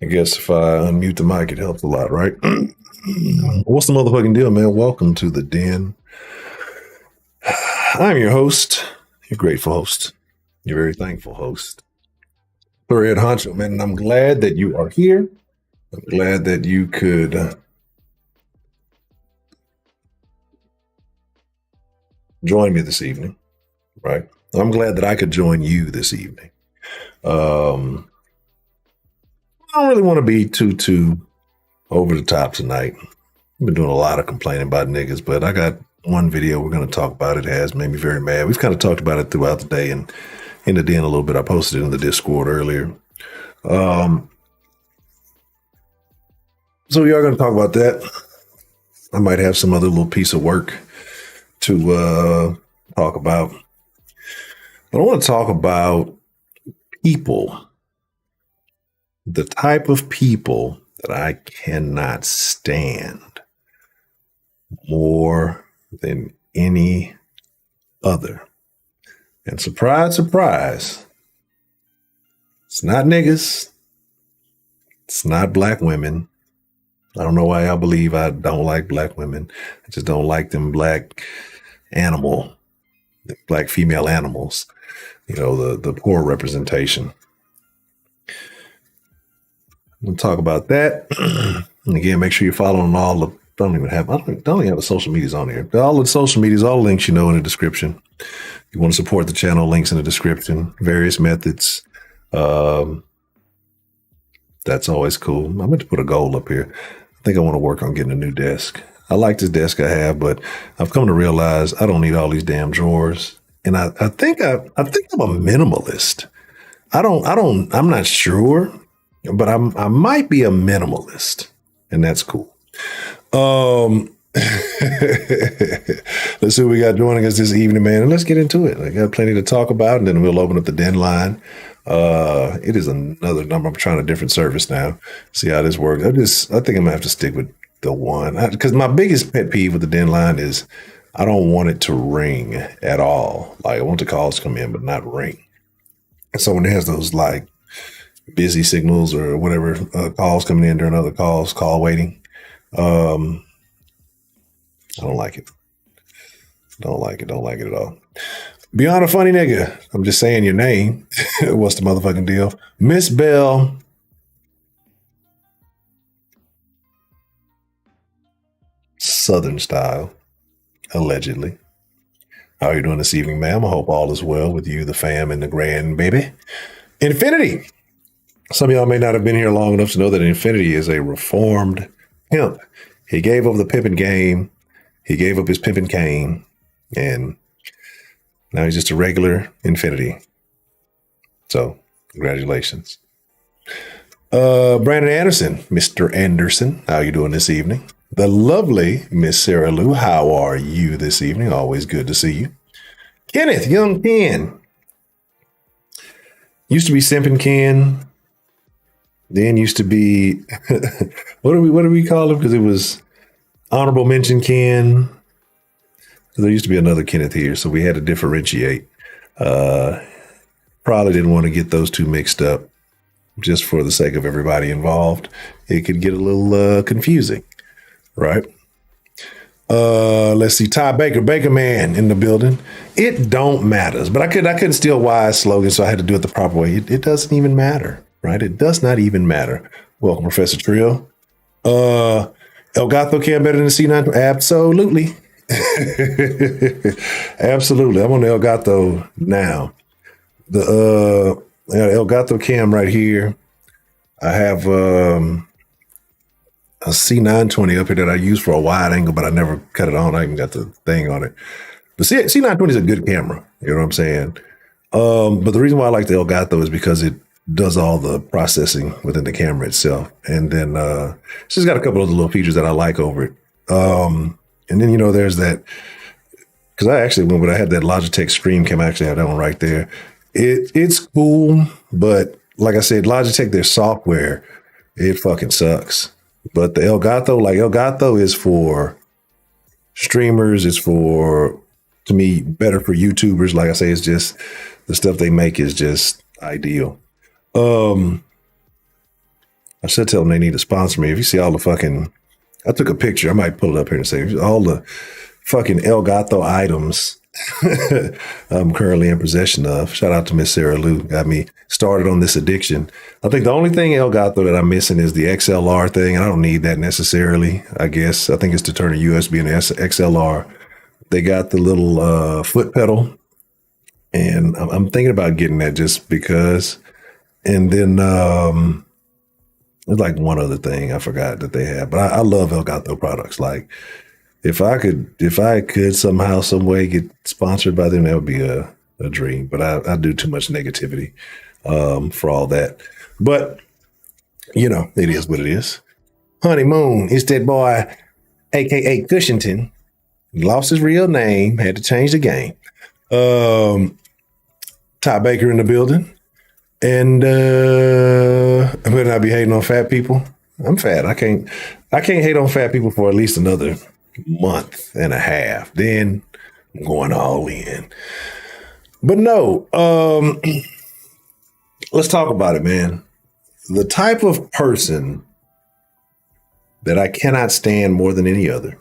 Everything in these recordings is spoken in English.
I guess if I unmute the mic, it helps a lot, right? What's the motherfucking deal, man? Welcome to the den. I'm your host, your grateful host, your very thankful host, Ed Honcho, man. And I'm glad that you are here. I'm glad that you could join me this evening, right? I'm glad that I could join you this evening. I don't really want to be too over the top tonight. I've been doing a lot of complaining about niggas, but I got one video we're going to talk about. It has made me very mad. We've kind of talked about it throughout the day and in the den a little bit. I posted it in the Discord earlier. So we are going to talk about that. I might have some other little piece of work to talk about. But I want to talk about people. The type of people that I cannot stand more than any other. And surprise, surprise, it's not niggas. It's not black women. I don't know why y'all believe I don't like black women. I just don't like them black female animals. You know, the poor representation. We'll talk about that. And again, make sure you're following all the, don't even have the social medias on here. All the social medias, all the links you know in the description. If you want to support the channel, links in the description, various methods. That's always cool. I meant to put a goal up here. I think I want to work on getting a new desk. I like this desk I have, but I've come to realize I don't need all these damn drawers. And I think I'm a minimalist. I'm not sure, but I might be a minimalist, and that's cool. Let's see what we got joining us this evening, man. And let's get into it. I got plenty to talk about, and then we'll open up the den line. It is another number. I'm trying a different service now. See how this works. I think I'm gonna have to stick with the one because my biggest pet peeve with the den line is I don't want it to ring at all. Like I want the calls to come in, but not ring. So when it has those like busy signals or whatever calls coming in during other calls, call waiting, I don't like it. Don't like it at all. Beyond a funny nigga, I'm just saying your name. What's the motherfucking deal? Miss Bell. Southern style, allegedly. How are you doing this evening, ma'am? I hope all is well with you, the fam, and the grandbaby. Infinity. Some of y'all may not have been here long enough to know that Infinity is a reformed pimp. He gave up the pimping game. He gave up his pimping cane, and now he's just a regular Infinity. So, congratulations. Brandon Anderson, Mr. Anderson, how you doing this evening? The lovely Miss Sarah Lou, how are you this evening? Always good to see you. Kenneth, young Ken. Used to be Simpin' Ken. Then used to be, what do we call him? Because it was Honorable Mention Ken. There used to be another Kenneth here, so we had to differentiate. Probably didn't want to get those two mixed up just for the sake of everybody involved. It could get a little confusing, right? Let's see, Ty Baker Man in the building. It don't matters, but I couldn't steal Wise slogan, so I had to do it the proper way. It doesn't even matter, right? It does not even matter. Welcome, Professor Trio. El Gato can better than the C9? Absolutely. Absolutely. I'm on the El Gato now. The El Gato cam right here. I have a C920 up here that I use for a wide angle, but I never cut it on. I even got the thing on it. The C920 is a good camera. You know what I'm saying? But the reason why I like the El Gato is because it does all the processing within the camera itself. And then it's just got a couple of the little features that I like over it. And then, there's that, because I actually, when I had that Logitech Stream Cam, I actually have that one right there. It's cool, but like I said, Logitech, their software, it fucking sucks. But the Elgato is for streamers. It's for, to me, better for YouTubers. Like I say, it's just, the stuff they make is just ideal. I should tell them they need to sponsor me. If you see all the fucking, I took a picture. I might pull it up here and say all the fucking El Gato items I'm currently in possession of. Shout out to Miss Sarah Lou. Got me started on this addiction. I think the only thing El Gato that I'm missing is the XLR thing. And I don't need that necessarily, I guess. I think it's to turn a USB into XLR. They got the little foot pedal. And I'm thinking about getting that just because. And then there's like one other thing I forgot that they have. But I love El Gato products. Like, if I could somehow, some way get sponsored by them, that would be a dream. But I do too much negativity for all that. But, you know, it is what it is. Honeymoon, it's that boy, a.k.a. Cushington. He lost his real name, had to change the game. Ty Baker in the building. And I better not be hating on fat people. I'm fat. I can't hate on fat people for at least another month and a half. Then I'm going all in. But no, let's talk about it, man. The type of person that I cannot stand more than any other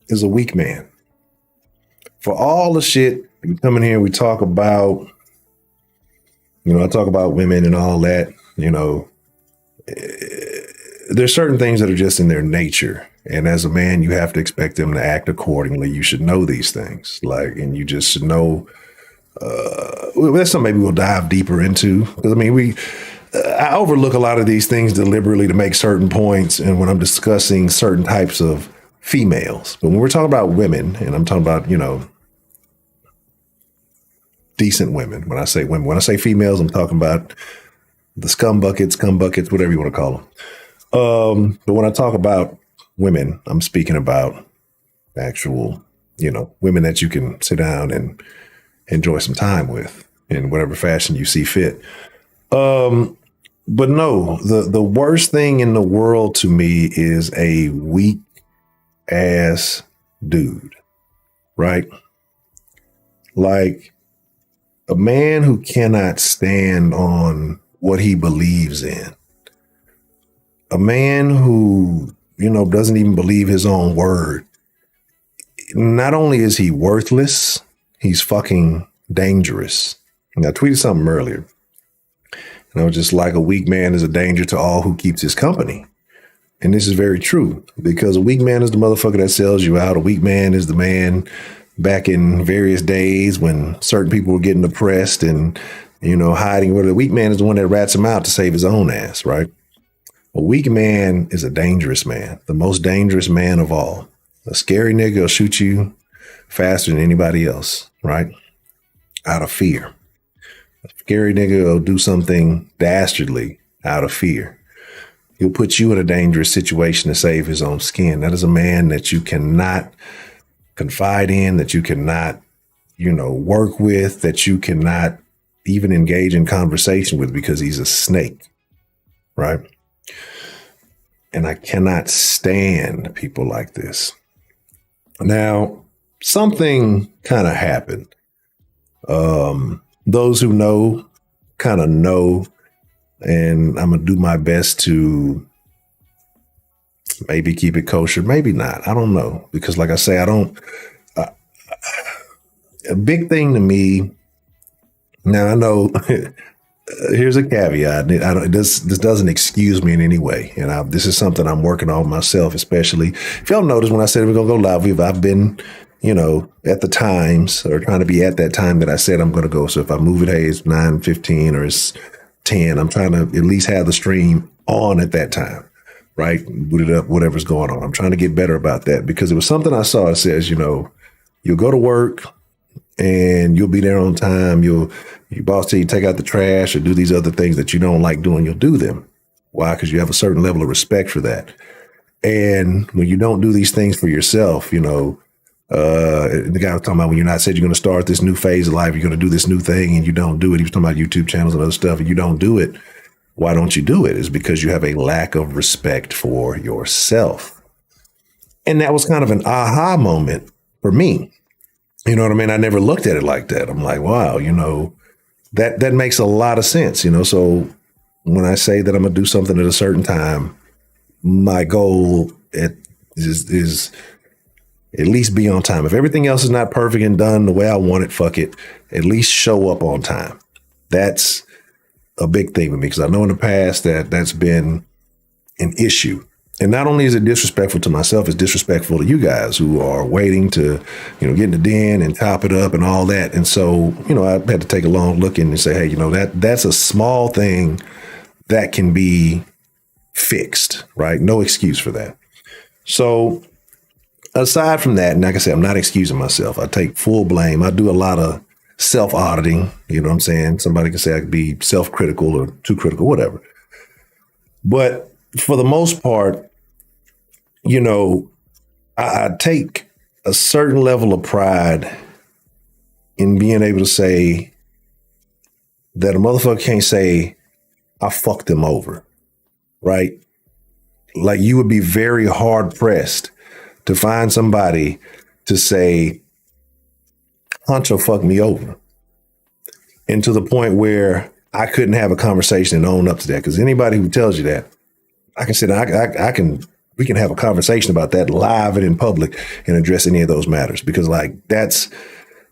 is a weak man. For all the shit we come in here, we talk about, you know, I talk about women and all that, you know, there's certain things that are just in their nature. And as a man, you have to expect them to act accordingly. You should know these things, like, and you just should know. That's something maybe we'll dive deeper into. Because I mean, I overlook a lot of these things deliberately to make certain points. And when I'm discussing certain types of females, but when we're talking about women, and I'm talking about, you know, decent women. When I say women, when I say females, I'm talking about the scum buckets, whatever you want to call them. But when I talk about women, I'm speaking about actual, you know, women that you can sit down and enjoy some time with in whatever fashion you see fit. But no, the worst thing in the world to me is a weak ass dude, right? Like a man who cannot stand on what he believes in. A man who, you know, doesn't even believe his own word. Not only is he worthless, he's fucking dangerous. And I tweeted something earlier. And I was just like, a weak man is a danger to all who keeps his company. And this is very true, because a weak man is the motherfucker that sells you out. A weak man is the man back in various days when certain people were getting oppressed and, you know, hiding. Where the weak man is the one that rats him out to save his own ass, right? A weak man is a dangerous man, the most dangerous man of all. A scary nigga will shoot you faster than anybody else, right? Out of fear. A scary nigga will do something dastardly out of fear. He'll put you in a dangerous situation to save his own skin. That is a man that you cannot confide in, that you cannot, you know, work with, that you cannot even engage in conversation with, because he's a snake, right? And I cannot stand people like this. Now, something kind of happened. Those who know kind of know, and I'm going to do my best to maybe keep it kosher, maybe not. I don't know. Because like I say, a big thing to me, now I know, here's a caveat. This doesn't excuse me in any way. And this is something I'm working on myself, especially. If y'all notice, when I said we're going to go live, I've been, you know, at the times, or trying to be at that time that I said I'm going to go. So if I move it, hey, it's 9:15 or it's 10, I'm trying to at least have the stream on at that time, right? Boot it up, whatever's going on. I'm trying to get better about that, because it was something I saw. It says, you know, you'll go to work and you'll be there on time. Your boss tell you take out the trash or do these other things that you don't like doing. You'll do them. Why? Because you have a certain level of respect for that. And when you don't do these things for yourself, you know, the guy was talking about when you're not said you're going to start this new phase of life, you're going to do this new thing, and you don't do it. He was talking about YouTube channels and other stuff, and you don't do it. Why don't you do it? It's because you have a lack of respect for yourself. And that was kind of an aha moment for me. You know what I mean? I never looked at it like that. I'm like, wow, you know, that makes a lot of sense, you know. So when I say that I'm gonna do something at a certain time, my goal is at least be on time. If everything else is not perfect and done the way I want it, fuck it. At least show up on time. That's a big thing with me because I know in the past that's been an issue. And not only is it disrespectful to myself, it's disrespectful to you guys who are waiting to, get in the den and top it up and all that. And so, I had to take a long look in and say, hey, that's a small thing that can be fixed, right? No excuse for that. So aside from that, and like I said, I'm not excusing myself. I take full blame. I do a lot of self-auditing. You know what I'm saying? Somebody can say I could be self-critical or too critical, whatever. But for the most part, I take a certain level of pride in being able to say that a motherfucker can't say, I fucked them over, right? Like you would be very hard pressed to find somebody to say, Honcho fucked me over. And to the point where I couldn't have a conversation and own up to that. Because anybody who tells you that, I can sit, we can have a conversation about that live and in public and address any of those matters. Because that's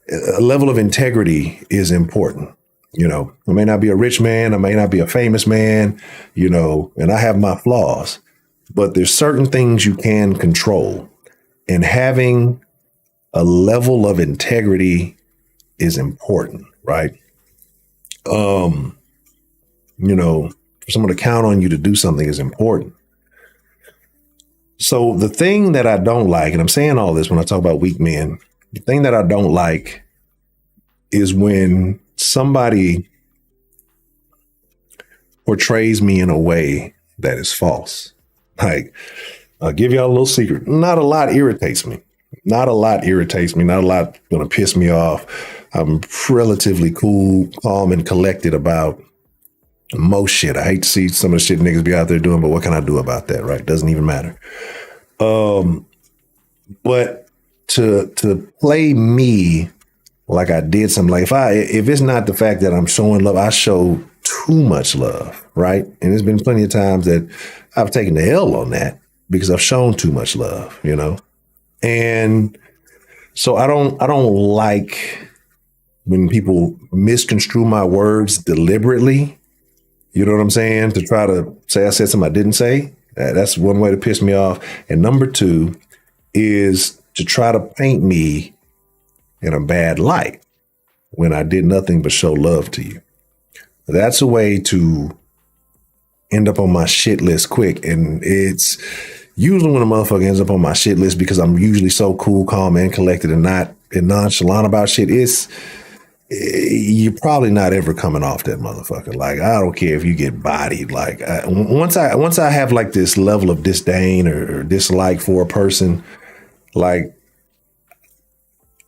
a level of integrity is important. I may not be a rich man. I may not be a famous man, and I have my flaws, but there's certain things you can control. And having a level of integrity is important, right? For someone to count on you to do something is important. So the thing that I don't like, and I'm saying all this when I talk about weak men, the thing that I don't like is when somebody portrays me in a way that is false. Like, I'll give y'all a little secret. Not a lot irritates me. Not a lot going to piss me off. I'm relatively cool, calm, and collected about most shit. I hate to see some of the shit niggas be out there doing, but what can I do about that, right? Doesn't even matter. But to play me like I did something, like if it's not the fact that I'm showing love, I show too much love, right? And there's been plenty of times that I've taken the L on that because I've shown too much love, And so I don't like when people misconstrue my words deliberately. You know what I'm saying? To try to say I said something I didn't say. That's one way to piss me off. And number two is to try to paint me in a bad light when I did nothing but show love to you. That's a way to end up on my shit list quick. And it's usually when a motherfucker ends up on my shit list because I'm usually so cool, calm, and collected and not nonchalant about shit. You're probably not ever coming off that motherfucker. Like, I don't care if you get bodied. Like, once I have like this level of disdain or dislike for a person, like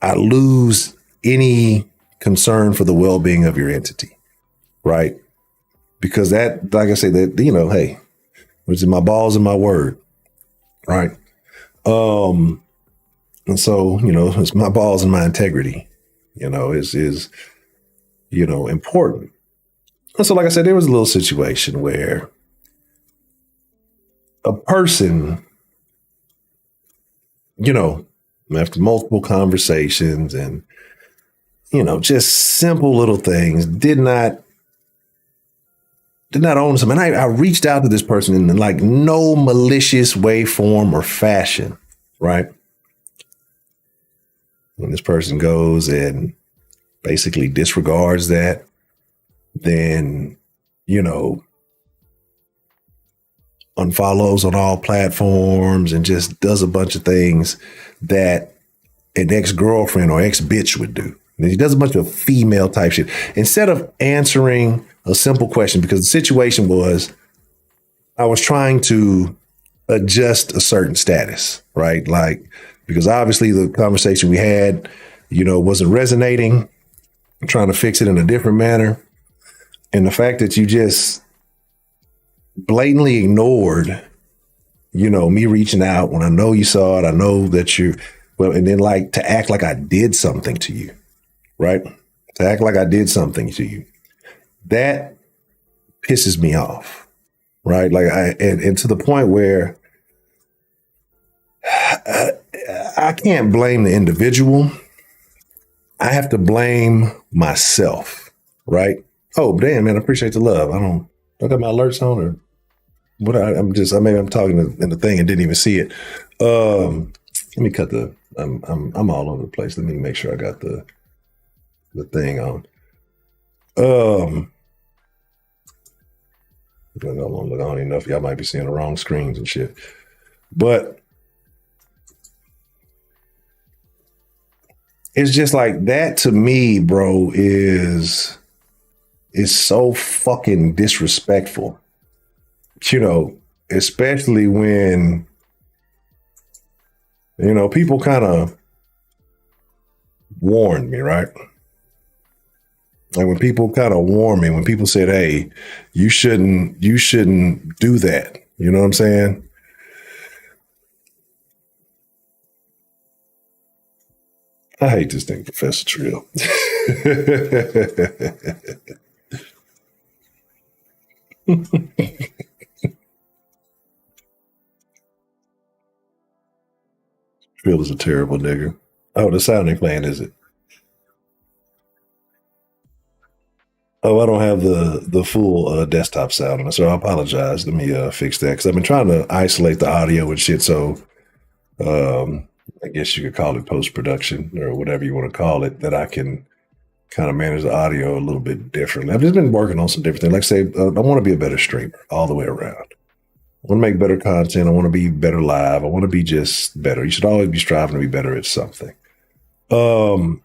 I lose any concern for the well-being of your entity, right? Because that, like I say, that, hey, which is my balls and my word, right? And so, it's my balls and my integrity. Is important. And so, like I said, there was a little situation where a person, after multiple conversations and, just simple little things, did not own something. And I reached out to this person in like no malicious way, form, or fashion, right? When this person goes and basically disregards that, then, unfollows on all platforms and just does a bunch of things that an ex-girlfriend or ex-bitch would do. And he does a bunch of female type shit. Instead of answering a simple question, because the situation was, I was trying to adjust a certain status, right? Like, because obviously the conversation we had, wasn't resonating. I'm trying to fix it in a different manner. And the fact that you just blatantly ignored, me reaching out when I know you saw it, I know that and then like to act like I did something to you, right? To act like I did something to you. that pisses me off, right? Like and to the point where I can't blame the individual. I have to blame myself, right? Oh, damn, man, I appreciate the love. I got my alerts on or what? Maybe I'm talking in the thing and didn't even see it. Let me cut I'm all over the place. Let me make sure I got the thing on. I don't even know if y'all might be seeing the wrong screens and shit, but it's just like that to me, bro, is so fucking disrespectful, especially when, people kind of warned me, right? Like when people kind of warn me, when people said, hey, you shouldn't do that. You know what I'm saying? I hate this thing, Professor Trill. Trill is a terrible nigga. Oh, the sound they playing, is it? Oh, I don't have the full desktop sound on it, so I apologize. Let me fix that because I've been trying to isolate the audio and shit. So I guess you could call it post production or whatever you want to call it. That I can kind of manage the audio a little bit differently. I've just been working on some different things. Like I say, I want to be a better streamer all the way around. I want to make better content. I want to be better live. I want to be just better. You should always be striving to be better at something. Oh,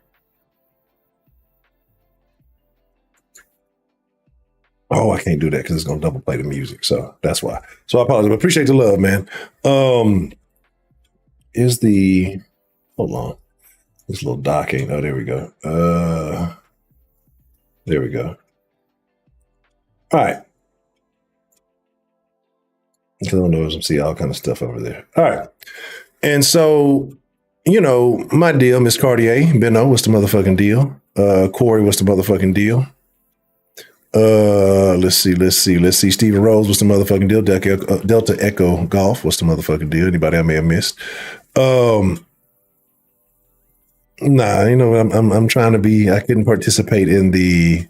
I can't do that because it's going to double play the music. So that's why. So I apologize. But appreciate the love, man. Hold on. This little dock ain't. Oh, there we go. There we go. All right. I don't know. I see all kind of stuff over there. All right. And so, my deal, Miss Cartier, Benno, what's the motherfucking deal? Corey, what's the motherfucking deal? Let's see. Steven Rose, what's the motherfucking deal? Delta Echo Golf, what's the motherfucking deal? Anybody I may have missed? I'm trying to be. I couldn't participate in the.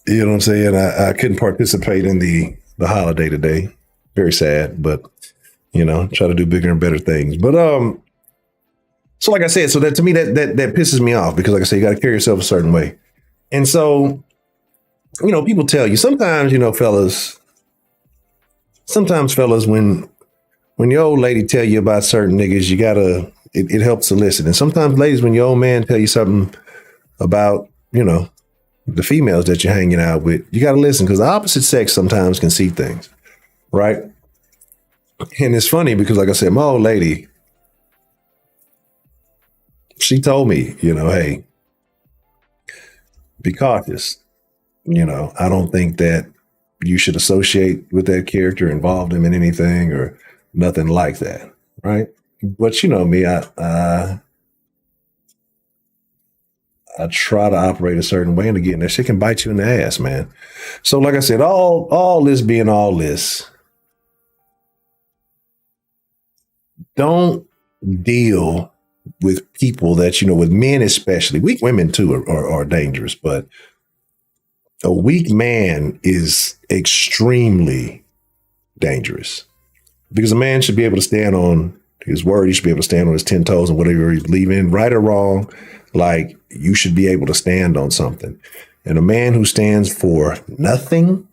You know what I'm saying? I couldn't participate in the holiday today. Very sad, but try to do bigger and better things. But so like I said, so that to me that pisses me off because like I said, you got to carry yourself a certain way, and so. People tell you sometimes, fellas, when your old lady tell you about certain niggas, it helps to listen. And sometimes ladies, when your old man tell you something about, the females that you're hanging out with, you got to listen because the opposite sex sometimes can see things. Right. And it's funny because like I said, my old lady, she told me, hey, be cautious. I don't think that you should associate with that character, involve them in anything or nothing like that. Right. But me, I try to operate a certain way. And again, that shit can bite you in the ass, man. So like I said, all this being all this, don't deal with people that, with men especially. Weak women too are dangerous, but a weak man is extremely dangerous because a man should be able to stand on his word. He should be able to stand on his 10 toes and whatever he believes in, right or wrong. Like you should be able to stand on something. And a man who stands for nothing,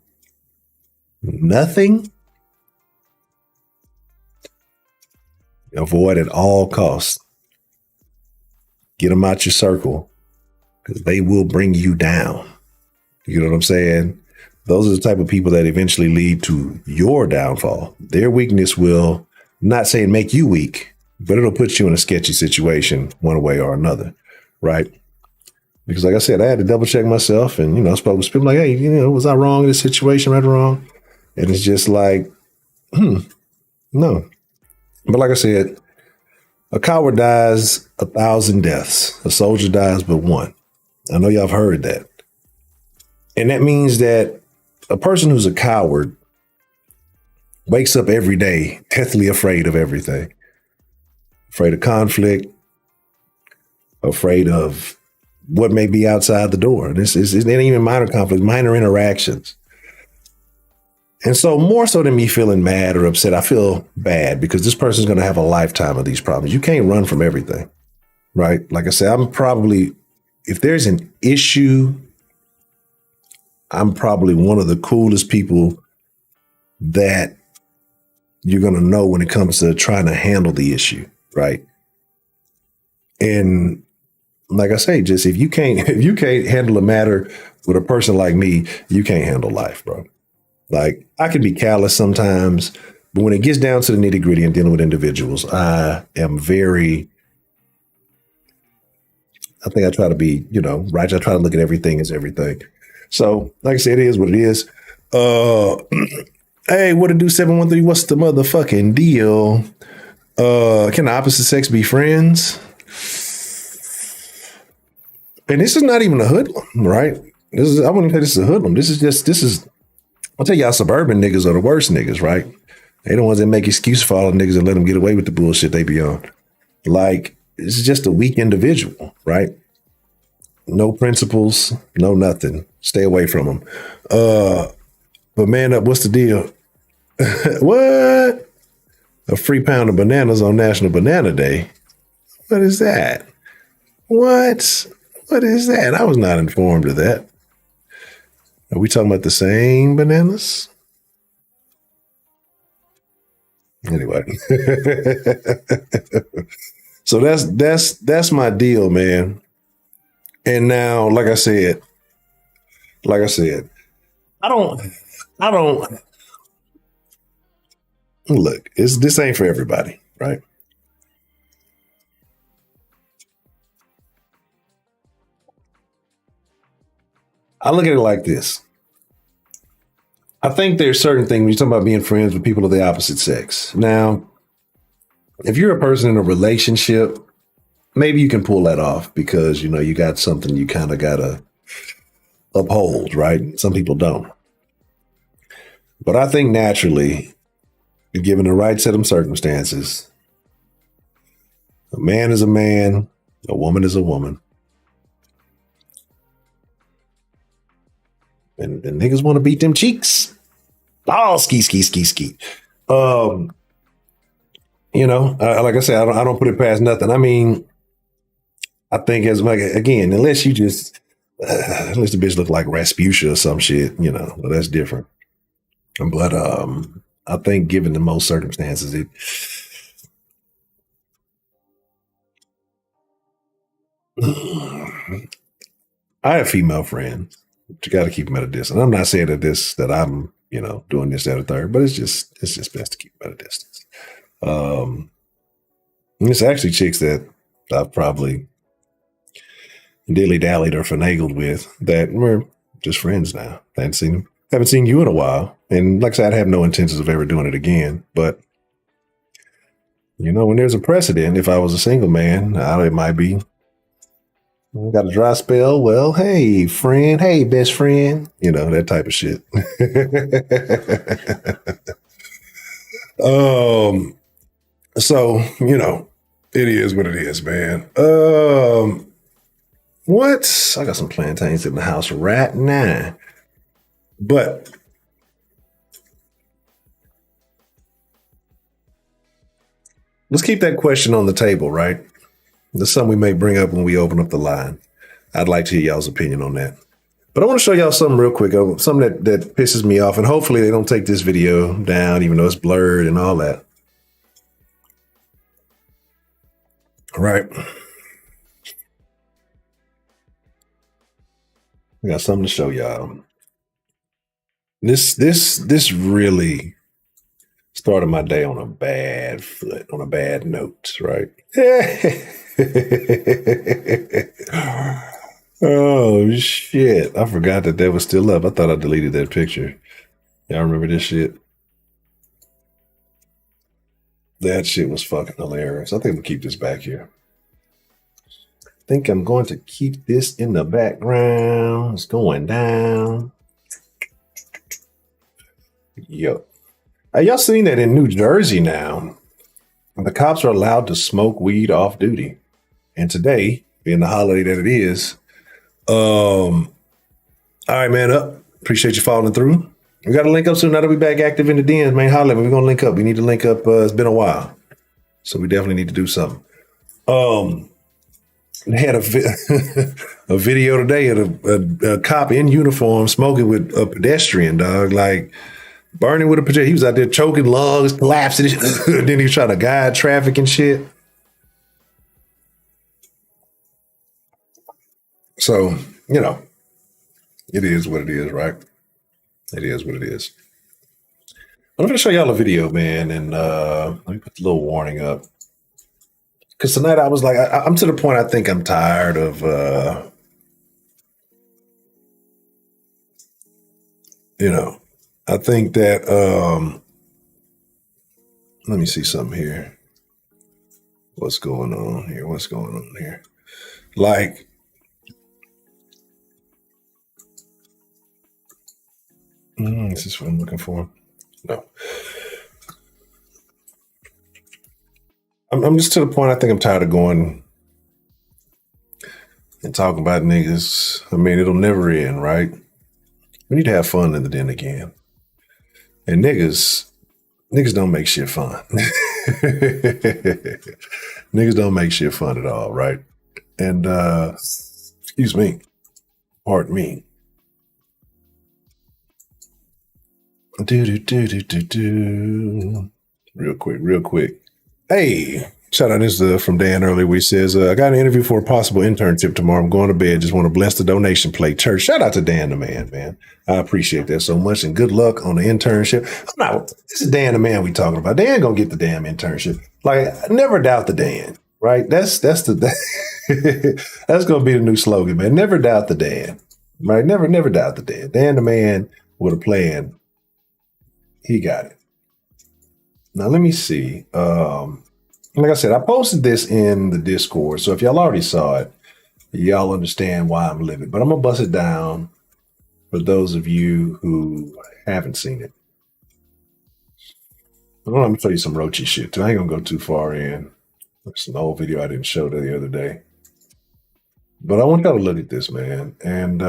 avoid at all costs. Get them out your circle because they will bring you down. You know what I'm saying? Those are the type of people that eventually lead to your downfall. Their weakness will, not saying make you weak, but it'll put you in a sketchy situation one way or another, right? Because like I said, I had to double check myself and, I spoke with people like, hey, was I wrong in this situation, right or wrong? And it's just like, no. But like I said, a coward dies 1,000 deaths. A soldier dies but one. I know y'all have heard that. And that means that a person who's a coward wakes up every day deathly afraid of everything, afraid of conflict, afraid of what may be outside the door. This is it ain't even minor conflicts, minor interactions. And so more so than me feeling mad or upset, I feel bad because this person's going to have a lifetime of these problems. You can't run from everything, right? Like I said, I'm probably, if there's an issue, I'm probably one of the coolest people that you're going to know when it comes to trying to handle the issue, right? And like I say, just if you can't handle a matter with a person like me, you can't handle life, bro. Like I can be callous sometimes, but when it gets down to the nitty gritty and dealing with individuals, I think I try to be, right. I try to look at everything as everything. So like I said, it is what it is. Hey, what to do 713? What's the motherfucking deal? Can the opposite sex be friends? And this is not even a hoodlum, right? I wouldn't say this is a hoodlum. I'll tell y'all, suburban niggas are the worst niggas, right? They the ones that make excuses for all the niggas and let them get away with the bullshit they be on. Like, this is just a weak individual, right? No principles, no nothing. Stay away from them. But man up, what's the deal? What? A free pound of bananas on National Banana Day? What is that? What? What is that? I was not informed of that. Are we talking about the same bananas? Anyway. So that's my deal, man. And now, like I said, I don't look, this ain't for everybody, right? I look at it like this. I think there's certain things when you're talking about being friends with people of the opposite sex. Now, if you're a person in a relationship, maybe you can pull that off because, you got something you kind of got to uphold, right? Some people don't. But I think naturally, given the right set of circumstances, a man is a man, a woman is a woman. And niggas want to beat them cheeks. Oh, ski. Like I said, I don't put it past nothing. I mean, I think again, unless the bitch look like Rasputia or some shit, well, that's different. But I think given the most circumstances, I have female friends. But you got to keep them at a distance. I'm not saying that I'm, doing this, that, or third, but it's just best to keep them at a distance. It's actually chicks that I've probably dilly-dallied or finagled with that we're just friends now. I haven't seen you in a while. And like I said, I have no intentions of ever doing it again. But, when there's a precedent, if I was a single man, it might be, got a dry spell. Well, hey, friend. Hey, best friend. That type of shit. So, it is what it is, man. What? I got some plantains in the house right now. But let's keep that question on the table, right? That's something we may bring up when we open up the line. I'd like to hear y'all's opinion on that. But I want to show y'all something real quick, something that pisses me off. And hopefully they don't take this video down, even though it's blurred and all that. All right. I got something to show y'all. This really started my day on a bad foot, on a bad note, right? Oh shit! I forgot that was still up. I thought I deleted that picture. Y'all remember this shit? That shit was fucking hilarious. I think we'll keep this back here. think I'm going to keep this in the background. It's going down. Yo. Y'all seen that in New Jersey now? The cops are allowed to smoke weed off duty. And today, being the holiday that it is, all right, man, up. Appreciate you following through. We got to link up soon. Now that we back active in the DMs, man, holla, we're going to link up. We need to link up. It's been a while. So we definitely need to do something. They had a video today of a cop in uniform smoking with a pedestrian, dog, like burning with a pedestrian. He was out there choking lungs, collapsing. Then he was trying to guide traffic and shit. So, you know, it is what it is, right? It is what it is. I'm going to show y'all a video, man, and let me put the little warning up. Because tonight I was like, I'm to the point I think I'm tired of, I think that, let me see something here. What's going on here? Like, this is what I'm looking for. No. I'm just to the point I think I'm tired of going and talking about niggas. I mean, it'll never end, right? We need to have fun in the den again. And niggas don't make shit fun. Niggas don't make shit fun at all, right? And excuse me, pardon me. Real quick. Hey, shout out, this is from Dan earlier, where he says, I got an interview for a possible internship tomorrow. I'm going to bed. Just want to bless the donation plate. Church, shout out to Dan the man. I appreciate that so much, and good luck on the internship. This is Dan the man we talking about. Dan gonna get the damn internship. Like, never doubt the Dan, right? That's that's gonna be the new slogan, man. Never doubt the Dan, right? Never doubt the Dan. Dan the man with a plan. He got it. Now, let me see. Like I said, I posted this in the Discord. So if y'all already saw it, y'all understand why I'm livid. But I'm going to bust it down for those of you who haven't seen it. I'm going to show you some roachy shit, too. I ain't going to go too far in. It's an old video I didn't show the other day. But I want y'all to look at this, man. And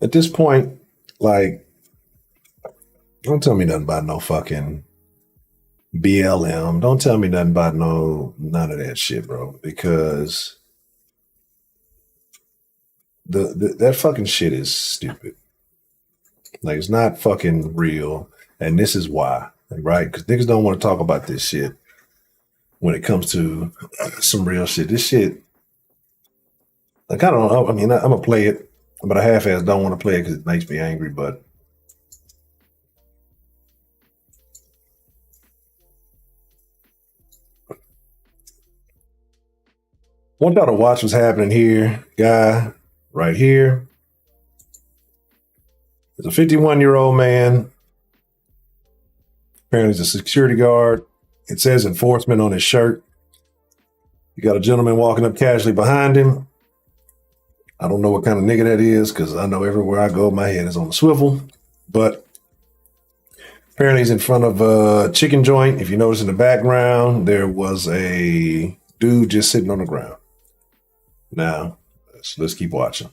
at this point, like, don't tell me nothing about no fucking BLM. Don't tell me nothing about none of that shit, bro. Because that fucking shit is stupid. Like, it's not fucking real. And this is why, right? Because niggas don't want to talk about this shit when it comes to some real shit. This shit, like, I don't know. I mean, I'm going to play it, but I half-ass don't want to play it because it makes me angry, but I want y'all to watch what's happening here. Guy right here. There's a 51-year-old man. Apparently he's a security guard. It says enforcement on his shirt. You got a gentleman walking up casually behind him. I don't know what kind of nigga that is because I know everywhere I go, my head is on the swivel. But apparently he's in front of a chicken joint. If you notice in the background, there was a dude just sitting on the ground. Now, let's keep watching.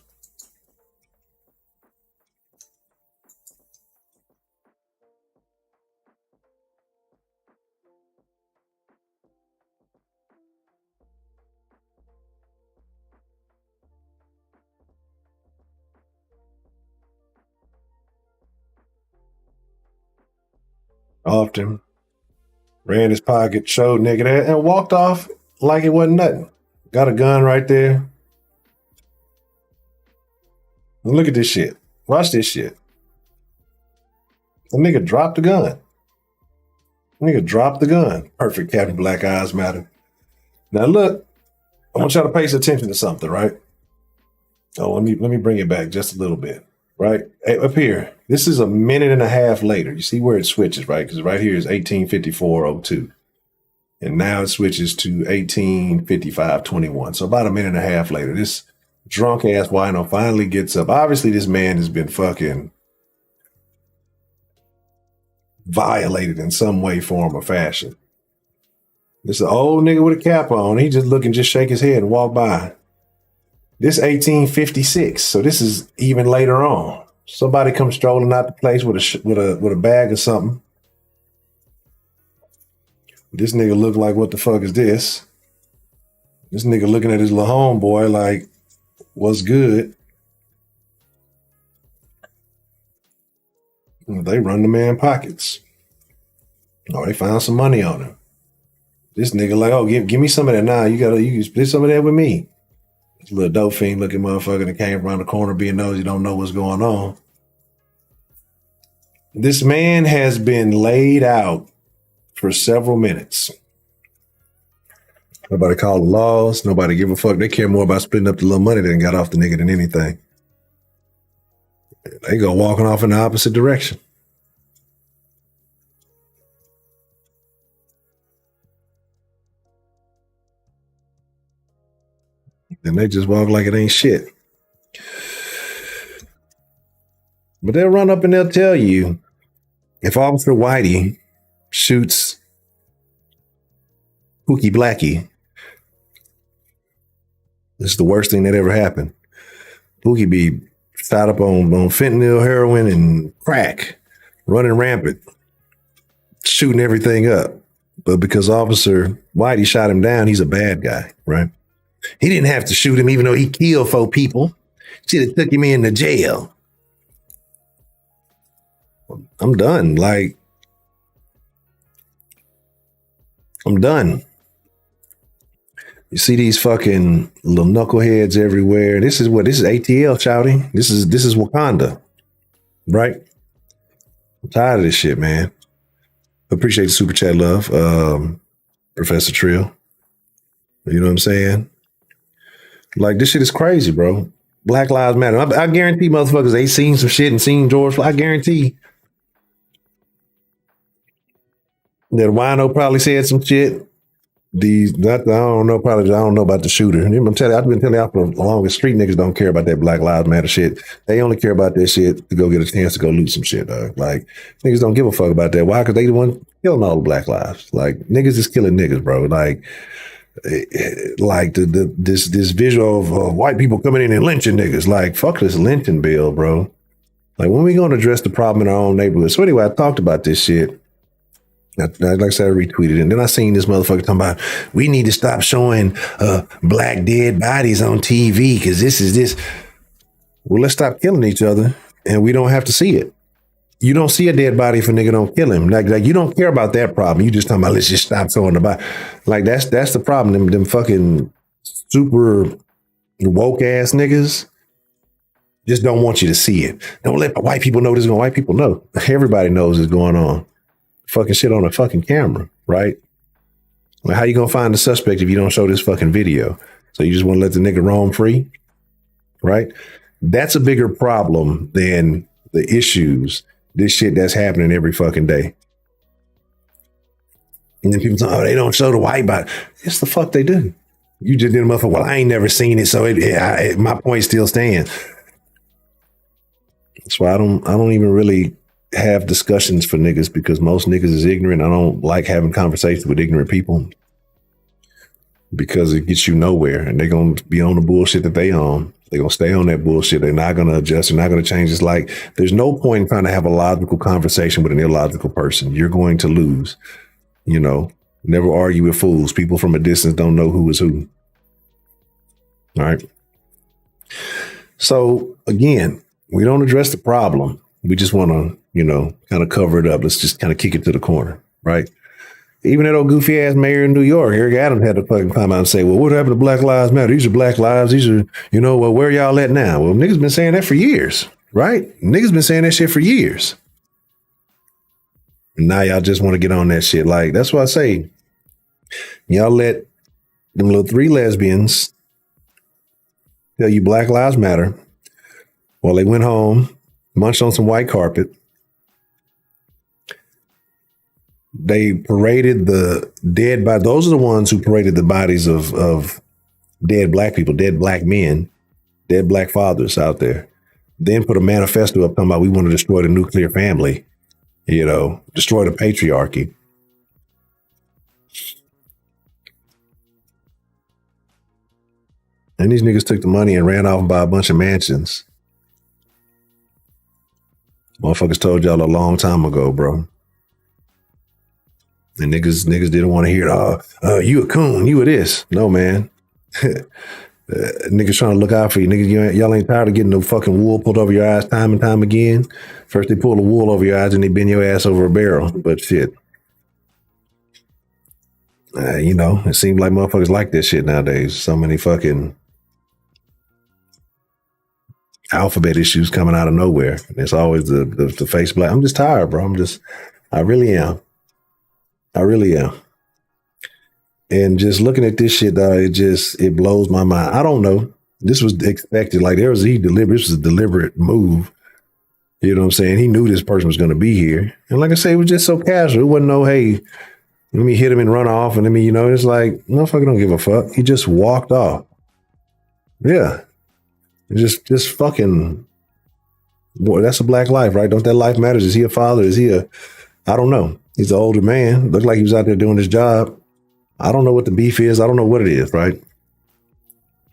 Often ran his pocket, showed nigga that, and walked off like it wasn't nothing. Got a gun right there. And look at this shit. Watch this shit. The nigga dropped the gun. Perfect, Captain Black Eyes Matter. Now look, I want y'all to pay attention to something, right? Oh, let me bring it back just a little bit, right? Hey, up here, this is a minute and a half later. You see where it switches, right? Because right here is 1854:02. And now it switches to 18:55:21. So about a minute and a half later, this drunk ass wino finally gets up. Obviously, this man has been fucking violated in some way, form, or fashion. This is an old nigga with a cap on. He just looking, just shake his head and walk by. This 1856, so this is even later on. Somebody comes strolling out the place with a bag or something. This nigga look like, what the fuck is this? This nigga looking at his little homeboy like, what's good? They run the man pockets. Oh, they found some money on him. This nigga like, oh, give me some of that now. You can split some of that with me. This little dope fiend looking motherfucker that came around the corner being nosy, don't know what's going on. This man has been laid out for several minutes. Nobody called the laws. Nobody give a fuck. They care more about splitting up the little money than got off the nigga than anything. They go walking off in the opposite direction. And they just walk like it ain't shit. But they'll run up and they'll tell you, if Officer Whitey shoots Pookie Blackie, this is the worst thing that ever happened. Pookie be shot up on fentanyl, heroin, and crack, running rampant, shooting everything up. But because Officer Whitey shot him down, he's a bad guy, right? He didn't have to shoot him, even though he killed 4 people. Should have took him into jail. I'm done. Like, I'm done. You see these fucking little knuckleheads everywhere. This is ATL, shouting. This is Wakanda, right? I'm tired of this shit, man. Appreciate the super chat, love, Professor Trill. You know what I'm saying? Like, this shit is crazy, bro. Black Lives Matter. I guarantee motherfuckers, they seen some shit and seen George Floyd. I guarantee that wino probably said some shit. I don't know about the shooter. I've been telling y'all for the longest, street niggas don't care about that Black Lives Matter shit. They only care about that shit to go get a chance to go loot some shit, dog. Like, niggas don't give a fuck about that. Why? Because they the one killing all the black lives. Like, niggas is killing niggas, bro. Like this visual of white people coming in and lynching niggas. Like, fuck this lynching bill, bro. Like, when we gonna address the problem in our own neighborhood? So anyway, I talked about this shit. Like I said, I retweeted it. And then I seen this motherfucker talking about, we need to stop showing black dead bodies on TV because this is this. Well, let's stop killing each other and we don't have to see it. You don't see a dead body if a nigga don't kill him. Like you don't care about that problem. You just talking about, let's just stop showing the body. Like, that's the problem. Them fucking super woke ass niggas just don't want you to see it. Don't let white people know this is going on. White people know. Everybody knows it's going on. Fucking shit on a fucking camera, right? Like, how you gonna find the suspect if you don't show this fucking video? So you just want to let the nigga roam free, right? That's a bigger problem than the issues, this shit that's happening every fucking day. And then people say, oh, they don't show the white body. Yes, the fuck they do. You just did a motherfucker, well, I ain't never seen it, so my point still stands. That's why I don't even really have discussions for niggas, because most niggas is ignorant. I don't like having conversations with ignorant people because it gets you nowhere, and they're going to be on the bullshit that they on. They're going to stay on that bullshit. They're not going to adjust. They're not going to change. It's like, there's no point in trying to have a logical conversation with an illogical person. You're going to lose, you know. Never argue with fools. People from a distance don't know who is who. All right. So again, we don't address the problem. We just want to, you know, kind of cover it up. Let's just kind of kick it to the corner, right? Even that old goofy ass mayor in New York, Eric Adams, had to fucking come out and say, well, what happened to Black Lives Matter? These are black lives. These are, you know, well, where y'all at now? Well, niggas been saying that for years, right? Niggas been saying that shit for years. And now y'all just want to get on that shit. Like, that's why I say, y'all let them little 3 lesbians tell you Black Lives Matter while they went home, munched on some white carpet, They paraded the dead by those are the ones who paraded the bodies of dead black people, dead black men, dead black fathers out there. Then put a manifesto up talking about we want to destroy the nuclear family, destroy the patriarchy. And these niggas took the money and ran off and bought a bunch of mansions. Motherfuckers told y'all a long time ago, bro. And niggas didn't want to hear it. You a coon, you a this. No, man. Niggas trying to look out for you. Niggas, y'all ain't tired of getting the fucking wool pulled over your eyes time and time again. First they pull the wool over your eyes and they bend your ass over a barrel. But shit. It seems like motherfuckers like this shit nowadays. So many fucking alphabet issues coming out of nowhere. It's always the face black. I'm just tired, bro. I really am. And just looking at this shit, it blows my mind. I don't know. This was expected. Like this was a deliberate move. You know what I'm saying? He knew this person was going to be here. And like I say, it was just so casual. It wasn't no, hey, let me hit him and run off. And it's like, motherfucker don't give a fuck. He just walked off. Yeah. Just fucking, boy, that's a black life, right? Don't that life matter? Is he a father? I don't know. He's an older man. Looked like he was out there doing his job. I don't know what the beef is. I don't know what it is, right?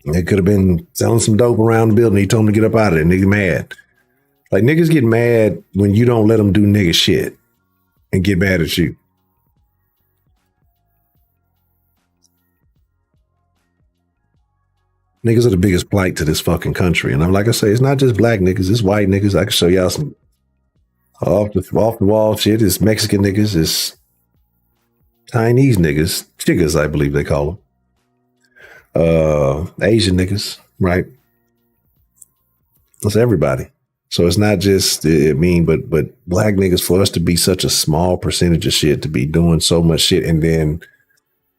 It could have been selling some dope around the building. He told him to get up out of there. Nigga mad. Like niggas get mad when you don't let them do nigga shit and get mad at you. Niggas are the biggest plight to this fucking country. And I'm like I say, it's not just black niggas, it's white niggas. I can show y'all some off the wall shit. It's Mexican niggas, it's Chinese niggas, chickas, I believe they call them. Asian niggas, right? It's everybody. So it's not just but black niggas, for us to be such a small percentage of shit, to be doing so much shit, and then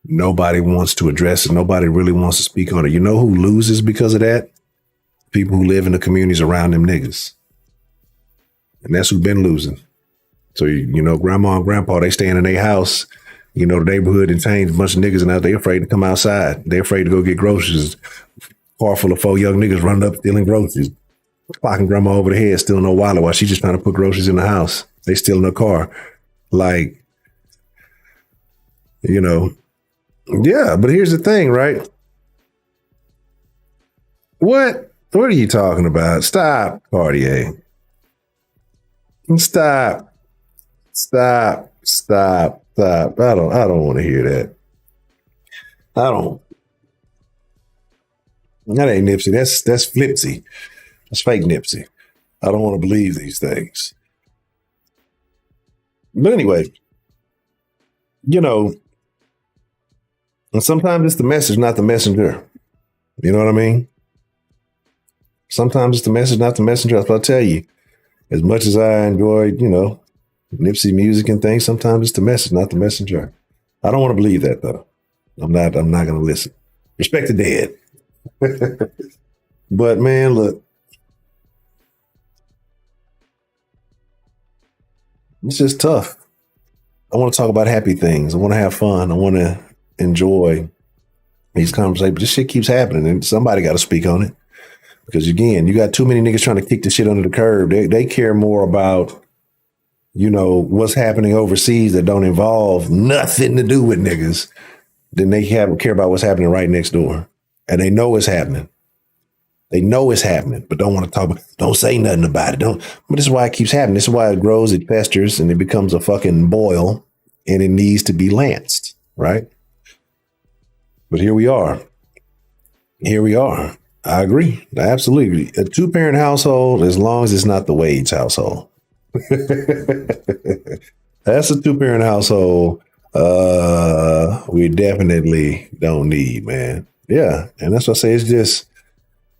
nobody wants to address it. Nobody really wants to speak on it. You know who loses because of that? People who live in the communities around them niggas. And that's who's been losing. So, grandma and grandpa, they staying in their house, the neighborhood and change a bunch of niggas, and now they afraid to come outside. They're afraid to go get groceries. Car full of 4 young niggas running up stealing groceries. Clocking grandma over the head, stealing her wallet while she's just trying to put groceries in the house. They stealing her car. Like, yeah, but here's the thing, right? What are you talking about? Stop, Cartier. Stop. I don't want to hear that. I don't. That ain't Nipsey. That's Flipsy. That's fake Nipsey. I don't want to believe these things. But anyway, and sometimes it's the message, not the messenger. You know what I mean? Sometimes it's the message, not the messenger. That's what I tell you. As much as I enjoy, Nipsey music and things, sometimes it's the message, not the messenger. I don't want to believe that though. I'm not going to listen. Respect the dead. But man, look, it's just tough. I want to talk about happy things. I want to have fun. I want to enjoy these conversations. But this shit keeps happening and somebody got to speak on it. Because again, you got too many niggas trying to kick the shit under the curb. They care more about, what's happening overseas that don't involve nothing to do with niggas than they care about what's happening right next door. And they know it's happening. They know it's happening, but don't want to talk about, don't say nothing about it. But this is why it keeps happening. This is why it grows, it festers, and it becomes a fucking boil, and it needs to be lanced, right? But here we are. I agree. I absolutely agree. A 2-parent household, as long as it's not the Wade's household. That's a 2-parent household we definitely don't need, man. Yeah. And that's what I say.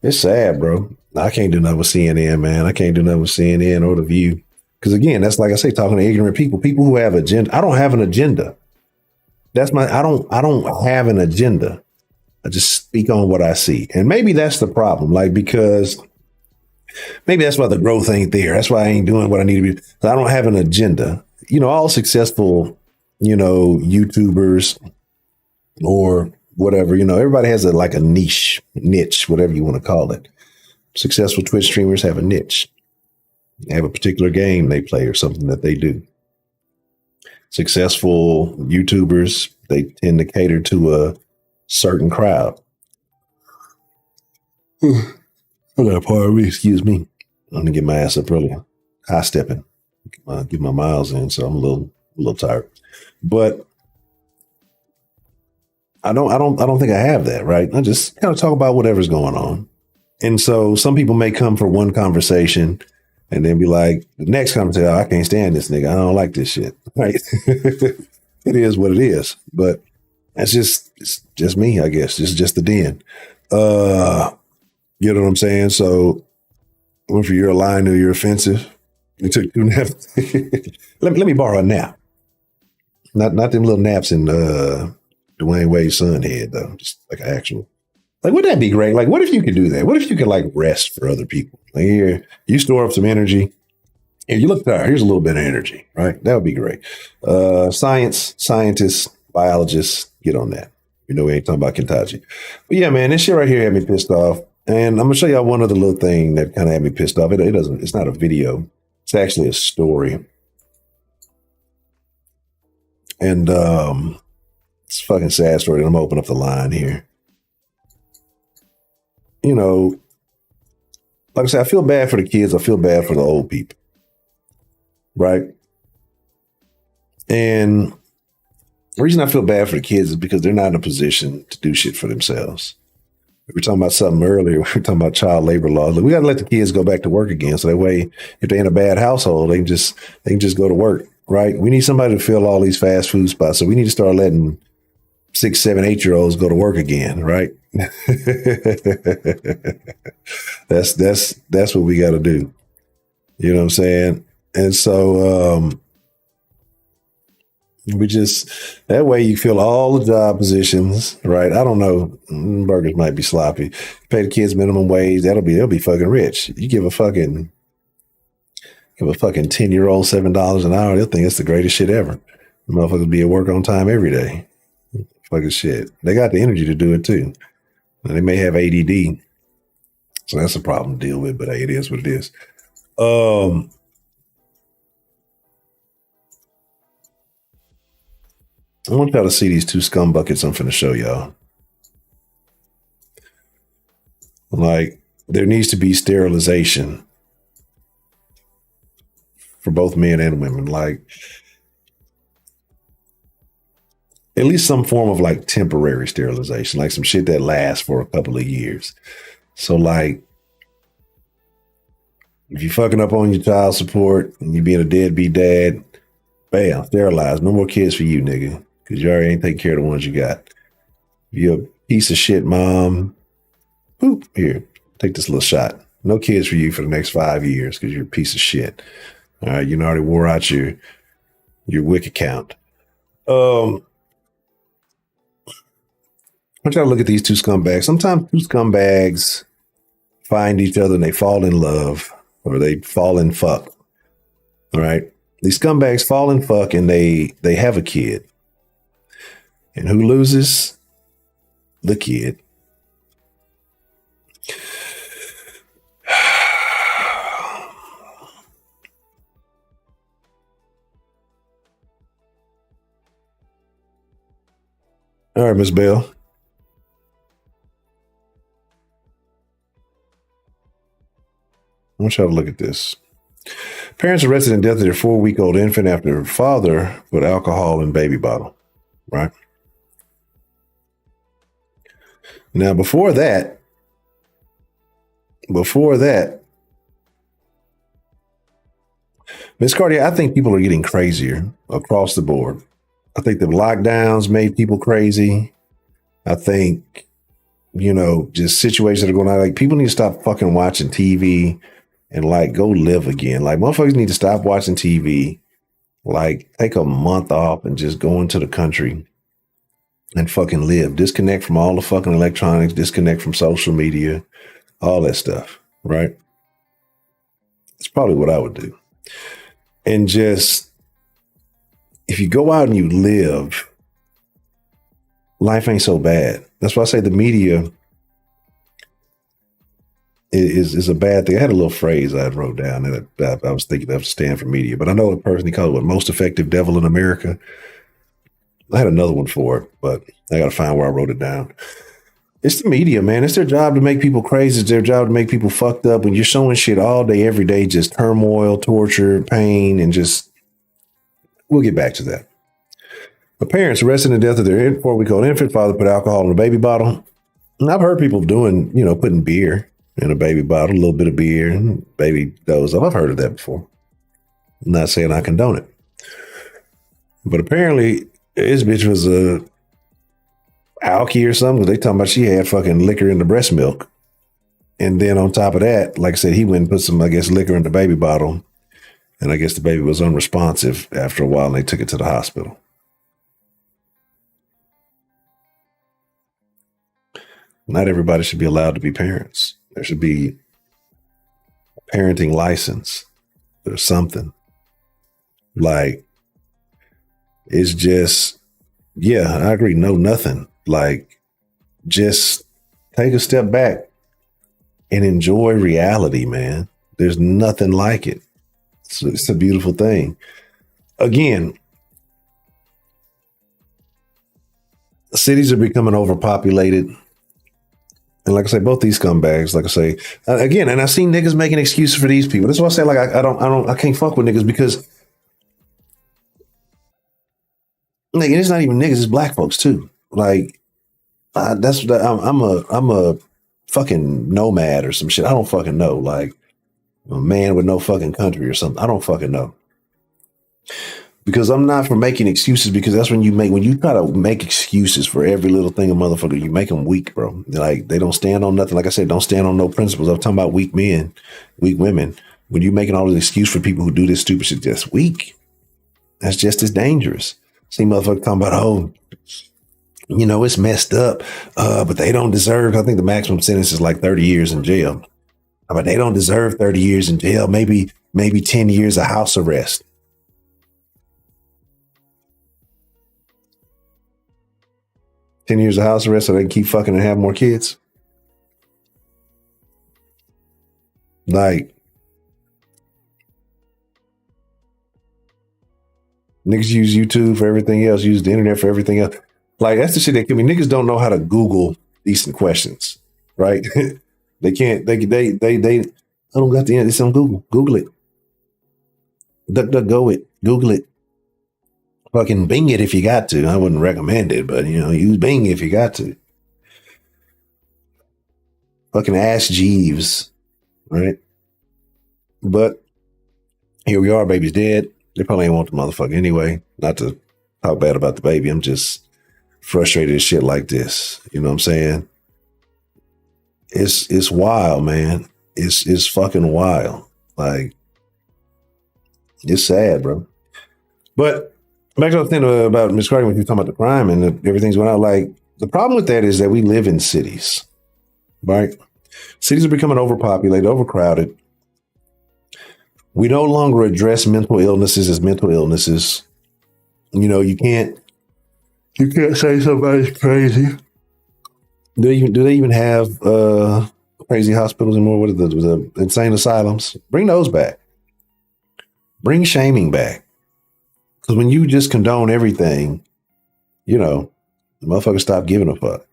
It's sad, bro. I can't do nothing with CNN, man. I can't do nothing with CNN or The View. Because again, that's like I say, talking to ignorant people who have agenda. I don't have an agenda. I don't have an agenda. I just speak on what I see. And maybe that's the problem. Because maybe that's why the growth ain't there. That's why I ain't doing what I need to be. I don't have an agenda. All successful YouTubers or whatever. Everybody has like a niche, whatever you want to call it. Successful Twitch streamers have a niche. They have a particular game they play or something that they do. Successful YouTubers, they tend to cater to a certain crowd. Pardon me, excuse me. I'm gonna get my ass up early, high stepping, get my miles in, so I'm a little tired. But I don't think I have that, right? I just kind of talk about whatever's going on. And so some people may come for one conversation and then be like, the next conversation, I can't stand this nigga. I don't like this shit. Right? It is what it is. But it's just me, I guess. It's just the den. You know what I'm saying? So if you're lying or you're offensive, you took 2 naps. let me borrow a nap. Not them little naps in Dwayne Wade's son head, though. Just like an actual. Like, wouldn't that be great? Like, what if you could do that? What if you could like rest for other people? Like, here, you store up some energy. If you look tired, here's a little bit of energy, right? That would be great. Scientists, biologists, get on that. We ain't talking about Kentaji. But yeah, man, this shit right here had me pissed off. And I'm gonna show y'all one other little thing that kind of had me pissed off. It's not a video. It's actually a story. And it's a fucking sad story. I'm gonna open up the line here. Like I said, I feel bad for the kids. I feel bad for the old people. Right? And the reason I feel bad for the kids is because they're not in a position to do shit for themselves. We were talking about something earlier. We were talking about child labor laws. We got to let the kids go back to work again. So that way, if they're in a bad household, they can just go to work. Right? We need somebody to fill all these fast food spots. So we need to start letting 6, 7, 8-year-olds go to work again. Right? That's what we got to do. You know what I'm saying? And so we just, that way you fill all the job positions, right? I don't know. Burgers might be sloppy. Pay the kids minimum wage. They'll be fucking rich. You give a fucking 10-year-old $7 an hour, they'll think it's the greatest shit ever. The motherfuckers be at work on time every day. Fucking shit. They got the energy to do it too. And they may have ADD. So that's a problem to deal with, but hey, it is what it is. I want y'all to see these 2 scum buckets I'm finna show y'all. Like, there needs to be sterilization for both men and women. Like, at least some form of like temporary sterilization, like some shit that lasts for a couple of years. So like, if you fucking up on your child support and you being a deadbeat dad, bam, sterilize. No more kids for you, nigga. Because you already ain't taking care of the ones you got. You're a piece of shit mom. Boop, here, take this little shot. No kids for you for the next 5 years because you're a piece of shit. All right, you already wore out your WIC account. I want y'all to look at these 2 scumbags. Sometimes 2 scumbags find each other and they fall in love or they fall in fuck. All right. These scumbags fall in fuck and they have a kid. And who loses? The kid. All right, Miss Bell. I want y'all to look at this. Parents arrested in death of their 4-week-old infant after their father put alcohol in baby bottle. Right? Now, before that, Miss Cartier, I think people are getting crazier across the board. I think the lockdowns made people crazy. I think, just situations that are going on. Like, people need to stop fucking watching TV and like go live again. Like, motherfuckers need to stop watching TV. Like, take a month off and just go into the country and fucking live. Disconnect from all the fucking electronics, disconnect from social media, all that stuff, right? It's probably what I would do. And just if you go out and you live, life ain't so bad. That's why I say the media is a bad thing. I had a little phrase I wrote down that I was thinking of, stand for media, but I know a person he called it most effective devil in America. I had another one for it, but I got to find where I wrote it down. It's the media, man. It's their job to make people crazy. It's their job to make people fucked up. When you're showing shit all day, every day, just turmoil, torture, pain, and just, we'll get back to that. The parents arrested in the death of their 4-week-old infant, father put alcohol in a baby bottle. And I've heard people doing, putting beer in a baby bottle, a little bit of beer, and baby doze off. I've heard of that before. I'm not saying I condone it. But apparently, this bitch was a alky or something. They talking about she had fucking liquor in the breast milk. And then on top of that, like I said, he went and put some, I guess, liquor in the baby bottle. And I guess the baby was unresponsive after a while, and they took it to the hospital. Not everybody should be allowed to be parents. There should be a parenting license or something. Like, it's just, yeah, I agree. No, nothing. Like, just take a step back and enjoy reality, man. There's nothing like it. It's a beautiful thing. Again, cities are becoming overpopulated. And like I say, both these scumbags, like I say, again, and I've seen niggas making excuses for these people. That's why I say, like, I can't fuck with niggas because, like, it's not even niggas, it's black folks too. Like, I'm a fucking nomad or some shit. I don't fucking know. Like, a man with no fucking country or something. I don't fucking know. Because I'm not for making excuses, because that's when you try to make excuses for every little thing a motherfucker, you make them weak, bro. Like, they don't stand on nothing. Like I said, don't stand on no principles. I'm talking about weak men, weak women. When you're making all this excuse for people who do this stupid shit, that's weak. That's just as dangerous. See motherfucker talking about, it's messed up, but they don't deserve, I think the maximum sentence is like 30 years in jail. But they don't deserve 30 years in jail, maybe 10 years of house arrest. $10 years of house arrest so they can keep fucking and have more kids. Like, niggas use YouTube for everything else, use the internet for everything else. Like, that's the shit that kill me. Niggas don't know how to Google decent questions, right? They can't, I don't got the answer. It's on Google. Google it. Go it. Google it. Fucking Bing it if you got to. I wouldn't recommend it, but use Bing if you got to. Fucking Ask Jeeves, right? But here we are, baby's dead. They probably ain't want the motherfucker anyway. Not to talk bad about the baby. I'm just frustrated as shit like this. You know what I'm saying? It's wild, man. It's fucking wild. Like, it's sad, bro. But back to the thing about Miss Carter when you talking about the crime and everything's going out. Like, the problem with that is that we live in cities, right? Cities are becoming overpopulated, overcrowded. We no longer address mental illnesses as mental illnesses. You can't say somebody's crazy. Do they even have crazy hospitals anymore? What are the insane asylums? Bring those back. Bring shaming back. Because when you just condone everything, the motherfuckers stop giving a fuck.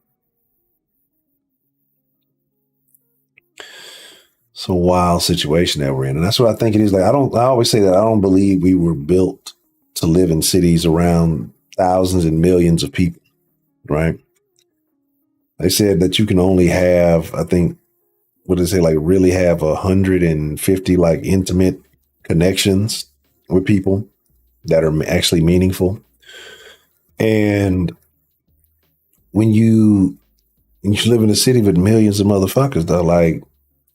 It's a wild situation that we're in. And that's what I think it is. Like, I always say that I don't believe we were built to live in cities around thousands and millions of people, right? They said that you can only have, I think, what did they say, like really have 150 like intimate connections with people that are actually meaningful. And when you live in a city with millions of motherfuckers, though, like,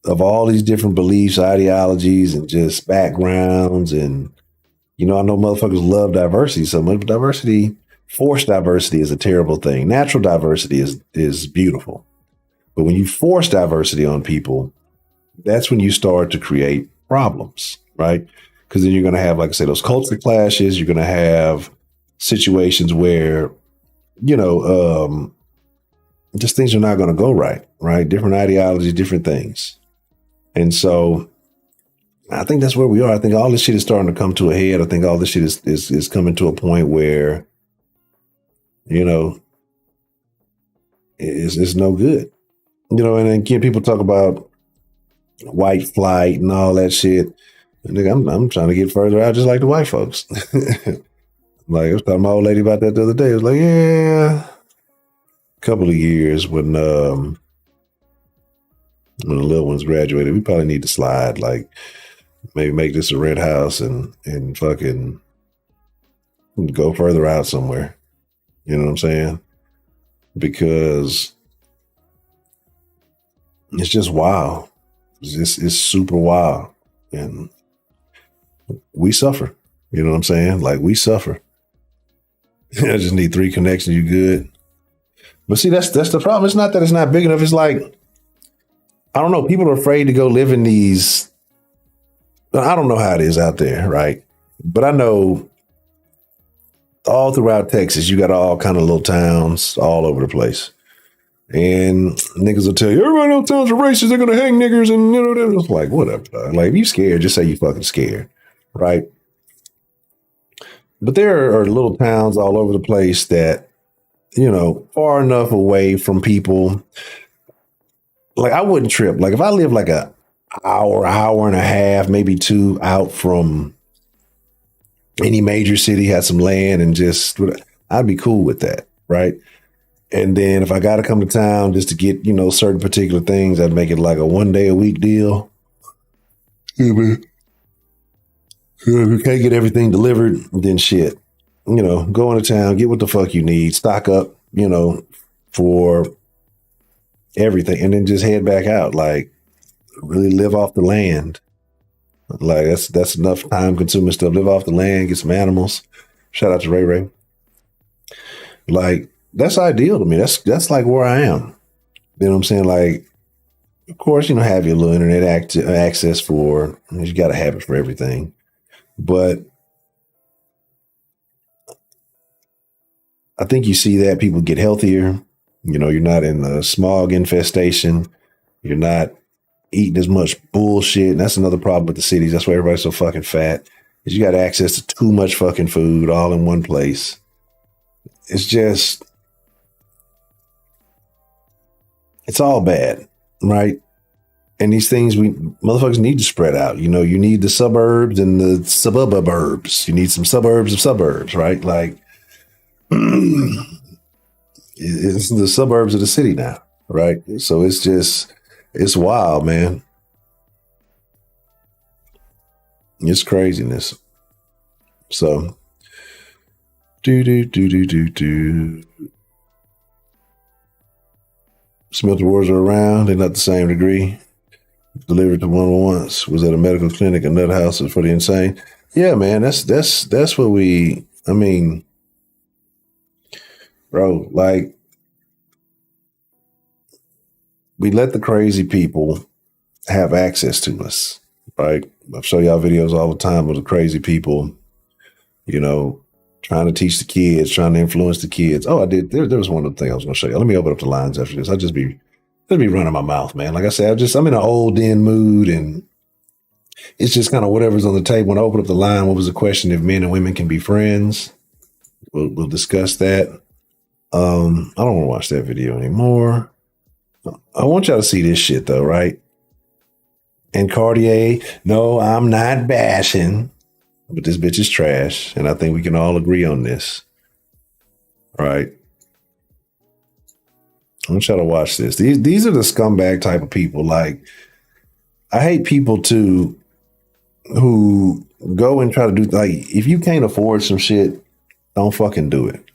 of all these different beliefs, ideologies, and just backgrounds, and I know motherfuckers love diversity so much, but forced diversity is a terrible thing. Natural diversity is beautiful. But when you force diversity on people, that's when you start to create problems, right? Because then you're going to have, like I say, those culture clashes. You're going to have situations where, you know, just things are not going to go right, right? Different ideologies, different things. And so I think that's where we are. I think all this shit is starting to come to a head. I think all this shit is coming to a point where, you know, it's no good. You know, and then people talk about white flight and all that shit. And I'm trying to get further out just like the white folks. Like I was talking to my old lady about that the other day. It was like, yeah, a couple of years when the little ones graduated, we probably need to slide, like maybe make this a rent house and fucking go further out somewhere. You know what I'm saying? Because it's just wild. It's super wild. And we suffer. You know what I'm saying? Like we suffer. I just need 3 connections, you good. But see, that's the problem. It's not that it's not big enough. It's like, I don't know, people are afraid to go live in these. I don't know how it is out there, right? But I know all throughout Texas, you got all kind of little towns all over the place. And niggas will tell you, everybody else towns are racist, they're gonna hang niggers, and you know, it's like, whatever. Dog. Like, if you scared, just say you fucking scared, right? But there are little towns all over the place that, you know, far enough away from people. Like, I wouldn't trip. Like, if I live like a hour and a half, maybe 2 out from any major city, had some land and just, I'd be cool with that, right? And then if I got to come to town just to get, you know, certain particular things, I'd make it like a 1 day a week deal. Yeah, man. If you can't get everything delivered, then shit. You know, go into town, get what the fuck you need, stock up, you know, for everything, and then just head back out. Like, really live off the land. Like, that's enough time consuming stuff. Live off the land, get some animals. Shout out to Ray Ray. Like, that's ideal to me. That's like where I am. You know what I'm saying? Like, of course, you know, have your little internet access for, you got to have it for everything. But I think you see that people get healthier. You know, you're not in the smog infestation. You're not eating as much bullshit. And that's another problem with the cities. That's why everybody's so fucking fat. Is you got access to too much fucking food all in one place. It's just, it's all bad, right? And these things motherfuckers need to spread out. You know, you need the suburbs and the suburbs. You need some suburbs of suburbs, right? Like, it's the suburbs of the city now, right? So it's wild, man. It's craziness. So, Smith Wars are around. They're not the same degree. Delivered to one once. Was at a medical clinic, a nut house for the insane. Yeah, man. That's what we. I mean, bro. Like, we let the crazy people have access to us, right? I show y'all videos all the time of the crazy people. You know, trying to teach the kids, trying to influence the kids. Oh, I did. There was one other thing I was going to show you. Let me open up the lines after this. I'll just be running my mouth, man. Like I said, I'm in an old den mood, and it's just kind of whatever's on the table. When I open up the line, what was the question? If men and women can be friends, we'll discuss that. I don't want to watch that video anymore. I want y'all to see this shit though, right? And Cartier, no, I'm not bashing, but this bitch is trash, and I think we can all agree on this. All right. I'm trying to watch this. These are the scumbag type of people. Like, I hate people too who go and try to do, like, if you can't afford some shit, don't fucking do it.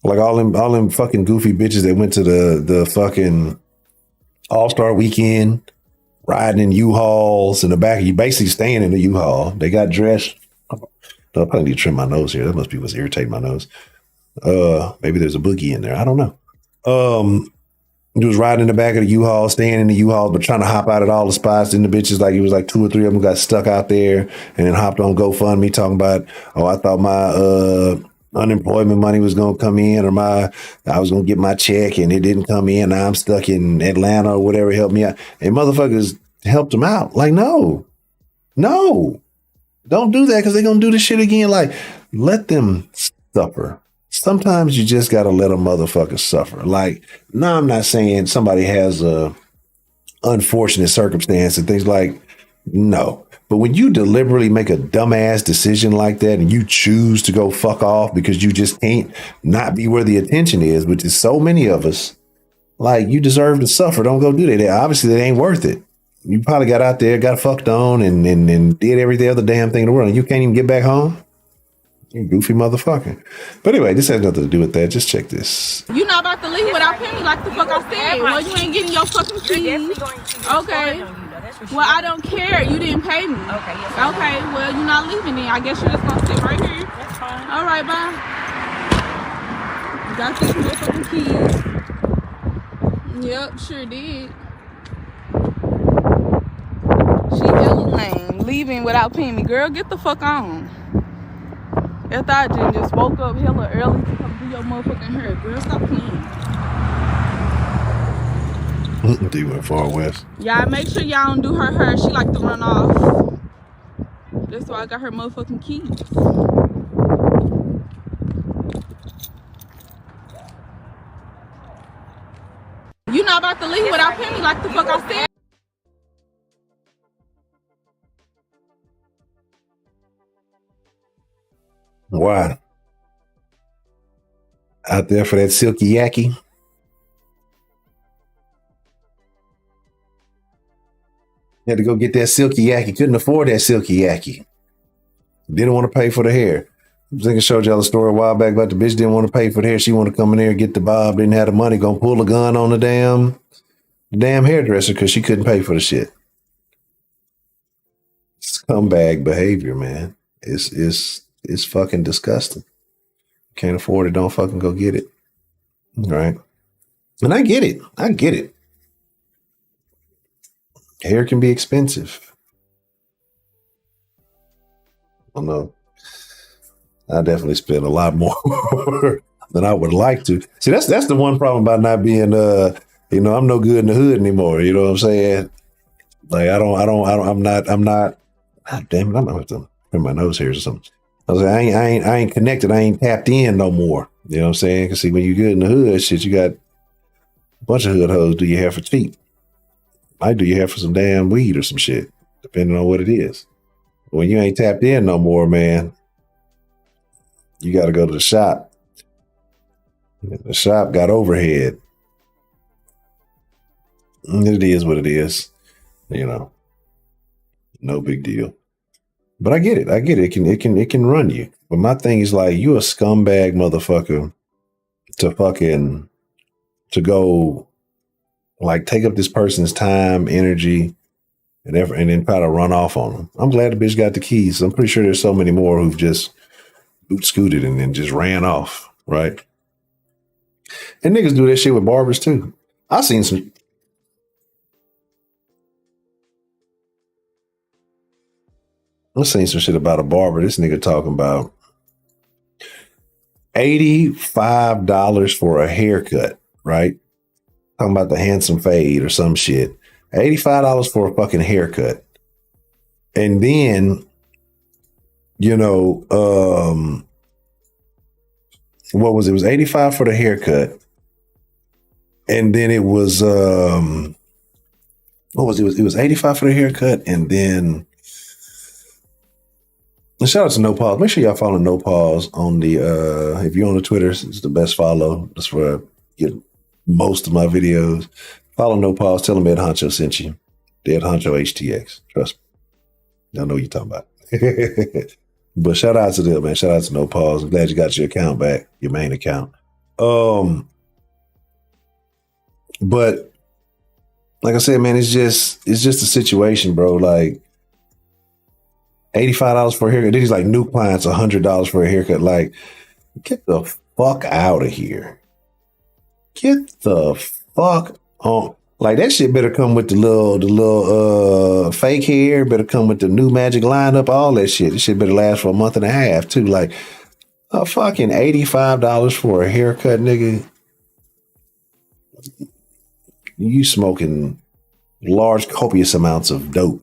Like all them fucking goofy bitches that went to the fucking All-Star weekend, riding in U-Hauls in the back of you, basically staying in the U-Haul. They got dressed. I probably need to trim my nose here. That must be what's irritating my nose. Maybe there's a boogie in there. I don't know. He was riding in the back of the U-Haul, staying in the U-Haul, but trying to hop out at all the spots. And the bitches, like, it was like 2 or 3 of them got stuck out there and then hopped on GoFundMe talking about, oh, I thought my unemployment money was gonna come in, or I was gonna get my check and it didn't come in. Now I'm stuck in Atlanta or whatever. Help me out, and motherfuckers helped them out. Like, no, don't do that because they're gonna do this shit again. Like, let them suffer. Sometimes you just gotta let a motherfucker suffer. Like, no, I'm not saying somebody has a unfortunate circumstance and things like, no. But when you deliberately make a dumbass decision like that and you choose to go fuck off because you just can't not be where the attention is, which is so many of us, like, you deserve to suffer. Don't go do that. Obviously, that ain't worth it. You probably got out there, got fucked on, and did every other damn thing in the world, and you can't even get back home? You goofy motherfucker. But anyway, this has nothing to do with that. Just check this. You're not about to leave without paying me like the fuck I said. Well, you ain't getting your fucking keys. Okay. Well, I don't care. You didn't pay me. Okay, yes. Okay, well, you're not leaving then. I guess you're just gonna sit right here. That's fine. All right, bye. You got these motherfucking keys. Yep, sure did. She hella lame. Leaving without paying me. Girl, get the fuck on. After I just woke up hella early to come do your motherfucking hair. Girl, stop playing. They went far west. Y'all make sure y'all don't do her hair. She like to run off. That's why I got her motherfucking keys. You not about to leave without paying me like the fuck I said. Why? Out there for that silky yaki? Had to go get that silky yaki. Couldn't afford that silky yaki. Didn't want to pay for the hair. I think I showed y'all a story a while back about the bitch didn't want to pay for the hair. She wanted to come in there and get the bob. Didn't have the money. Gonna pull a gun on the damn hairdresser because she couldn't pay for the shit. Scumbag behavior, man. It's fucking disgusting. Can't afford it. Don't fucking go get it. All right. And I get it. Hair can be expensive. I know. I definitely spend a lot more than I would like to. See, that's the one problem about not being I'm no good in the hood anymore. You know what I'm saying? Like I'm not God damn it, I'm gonna have to put my nose hairs or something. I was like, I ain't connected, I ain't tapped in no more. You know what I'm saying? Cause see, when you're good in the hood, shit, you got a bunch of hood hoes do your hair for cheap. Might do your hair for some damn weed or some shit, depending on what it is. When you ain't tapped in no more, man, you got to go to the shop. The shop got overhead. It is what it is. You know, no big deal. But I get it. It can run you. But my thing is like, you a scumbag motherfucker to go like take up this person's time, energy, and effort, and then try to run off on them. I'm glad the bitch got the keys. I'm pretty sure there's so many more who've just boot scooted and then just ran off, right? And niggas do that shit with barbers too. I've seen some shit about a barber. This nigga talking about $85 for a haircut, right? Talking about the handsome fade or some shit. $85 for a fucking haircut. And then, what was it? It was $85 for the haircut. And then it was what was it? It was $85 for the haircut, and then shout out to No Pause. Make sure y'all follow No Pause on the if you're on the Twitter, it's the best follow. That's where I get most of my videos. Follow No Pause. Tell them Ed Honcho sent you. Ed Honcho HTX. Trust me. Y'all know what you're talking about. But shout out to them, man. Shout out to No Pause. I'm glad you got your account back, your main account. But like I said, man, it's just a situation, bro. Like $85 for a haircut. These like new clients, $100 for a haircut. Like, get the fuck out of here. Get the fuck on. Like, that shit better come with the little fake hair. Better come with the new magic lineup. All that shit. This shit better last for a month and a half too. Like, A fucking $85 for a haircut, nigga. You smoking large, copious amounts of dope.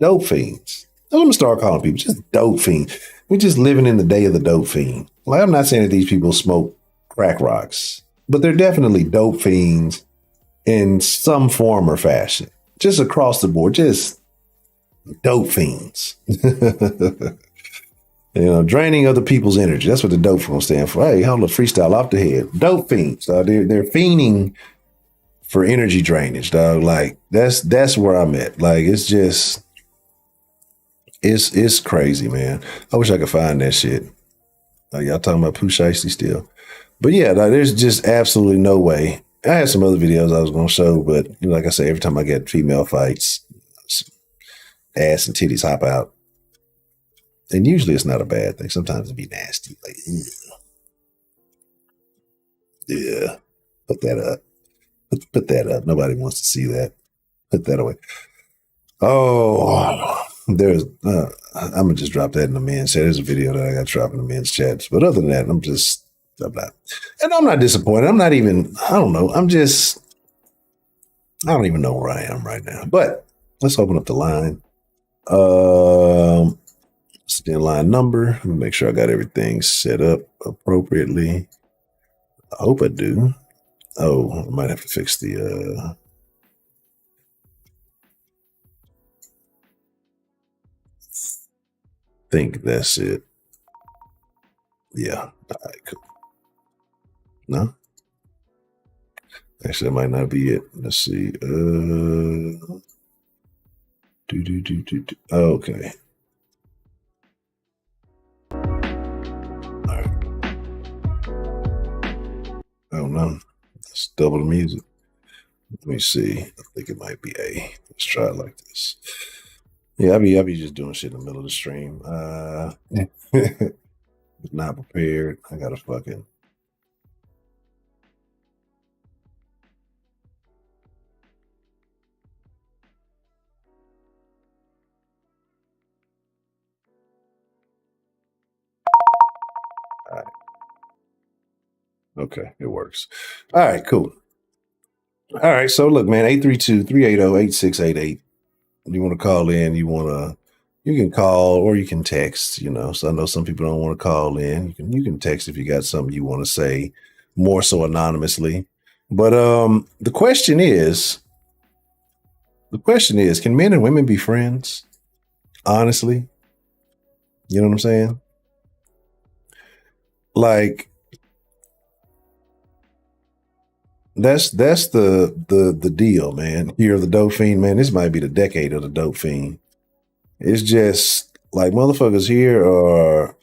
Dope fiends. I'm gonna start calling people just dope fiends. We're just living in the day of the dope fiend. Like, I'm not saying that these people smoke crack rocks, but they're definitely dope fiends in some form or fashion. Just across the board, just dope fiends. Draining other people's energy. That's what the dope gonna stand for. Hey, hold a freestyle off the head. Dope fiends. They're fiending for energy drainage, dog. Like that's where I'm at. Like it's crazy, man. I wish I could find that shit. Like, y'all talking about Pooh Shiesty still. But yeah, there's just absolutely no way. I had some other videos I was gonna show, but like I say, every time I get female fights, ass and titties hop out. And usually it's not a bad thing. Sometimes it'd be nasty. Like, yeah. Put that up. Put that up. Nobody wants to see that. Put that away. Oh, I'm gonna just drop that in the men's chat. There's a video that I got dropped in the men's chats. But other than that, I'm not disappointed. I don't know. I don't even know where I am right now. But let's open up the line. It's the line number. Let me make sure I got everything set up appropriately. I hope I do. Oh, I might have to fix the think that's it. Yeah. All right, cool. No? Actually, that might not be it. Let's see. Okay. All right. Oh no. Let's double the music. Let me see. I think it might be A. Let's try it like this. Yeah, I'll be just doing shit in the middle of the stream. Not prepared. I gotta fucking. All right. Okay, it works. All right, cool. All right, so look, man, 832-380-8688. You want to call in, you can call or you can text, So I know some people don't want to call in. You can text if you got something you want to say, more so anonymously. But the question is, can men and women be friends? Honestly. You know what I'm saying? Like, that's the deal, man. You're the dope fiend, man. This might be the decade of the dope fiend. It's just like motherfuckers here are.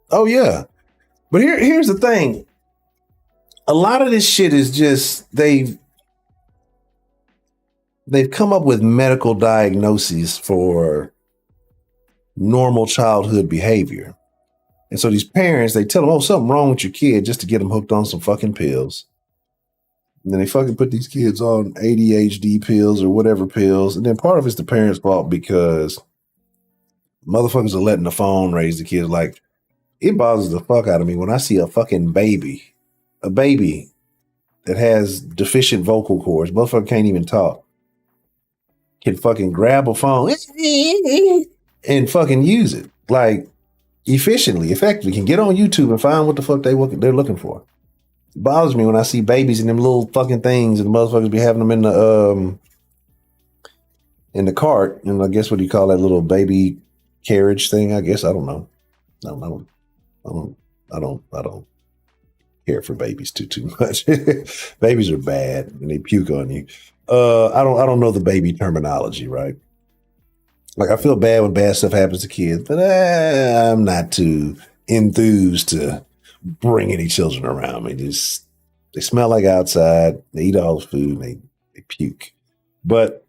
Oh yeah, but here's the thing. A lot of this shit is just they've come up with medical diagnoses for normal childhood behavior. And so these parents, they tell them, oh, something wrong with your kid just to get them hooked on some fucking pills. And then they fucking put these kids on ADHD pills or whatever pills. And then part of it's the parents' fault because motherfuckers are letting the phone raise the kids. Like, it bothers the fuck out of me when I see a fucking baby that has deficient vocal cords, motherfucker can't even talk, can fucking grab a phone and fucking use it. Like, efficiently, effectively, can get on YouTube and find what the fuck they're looking for. It bothers me when I see babies in them little fucking things and the motherfuckers be having them in the cart. And I guess what do you call that little baby carriage thing? I guess I don't know. I don't care for babies too much. Babies are bad and they puke on you. I don't know the baby terminology, right? Like, I feel bad when bad stuff happens to kids, but I'm not too enthused to bring any children around me. They smell like outside. They eat all the food. And they puke. But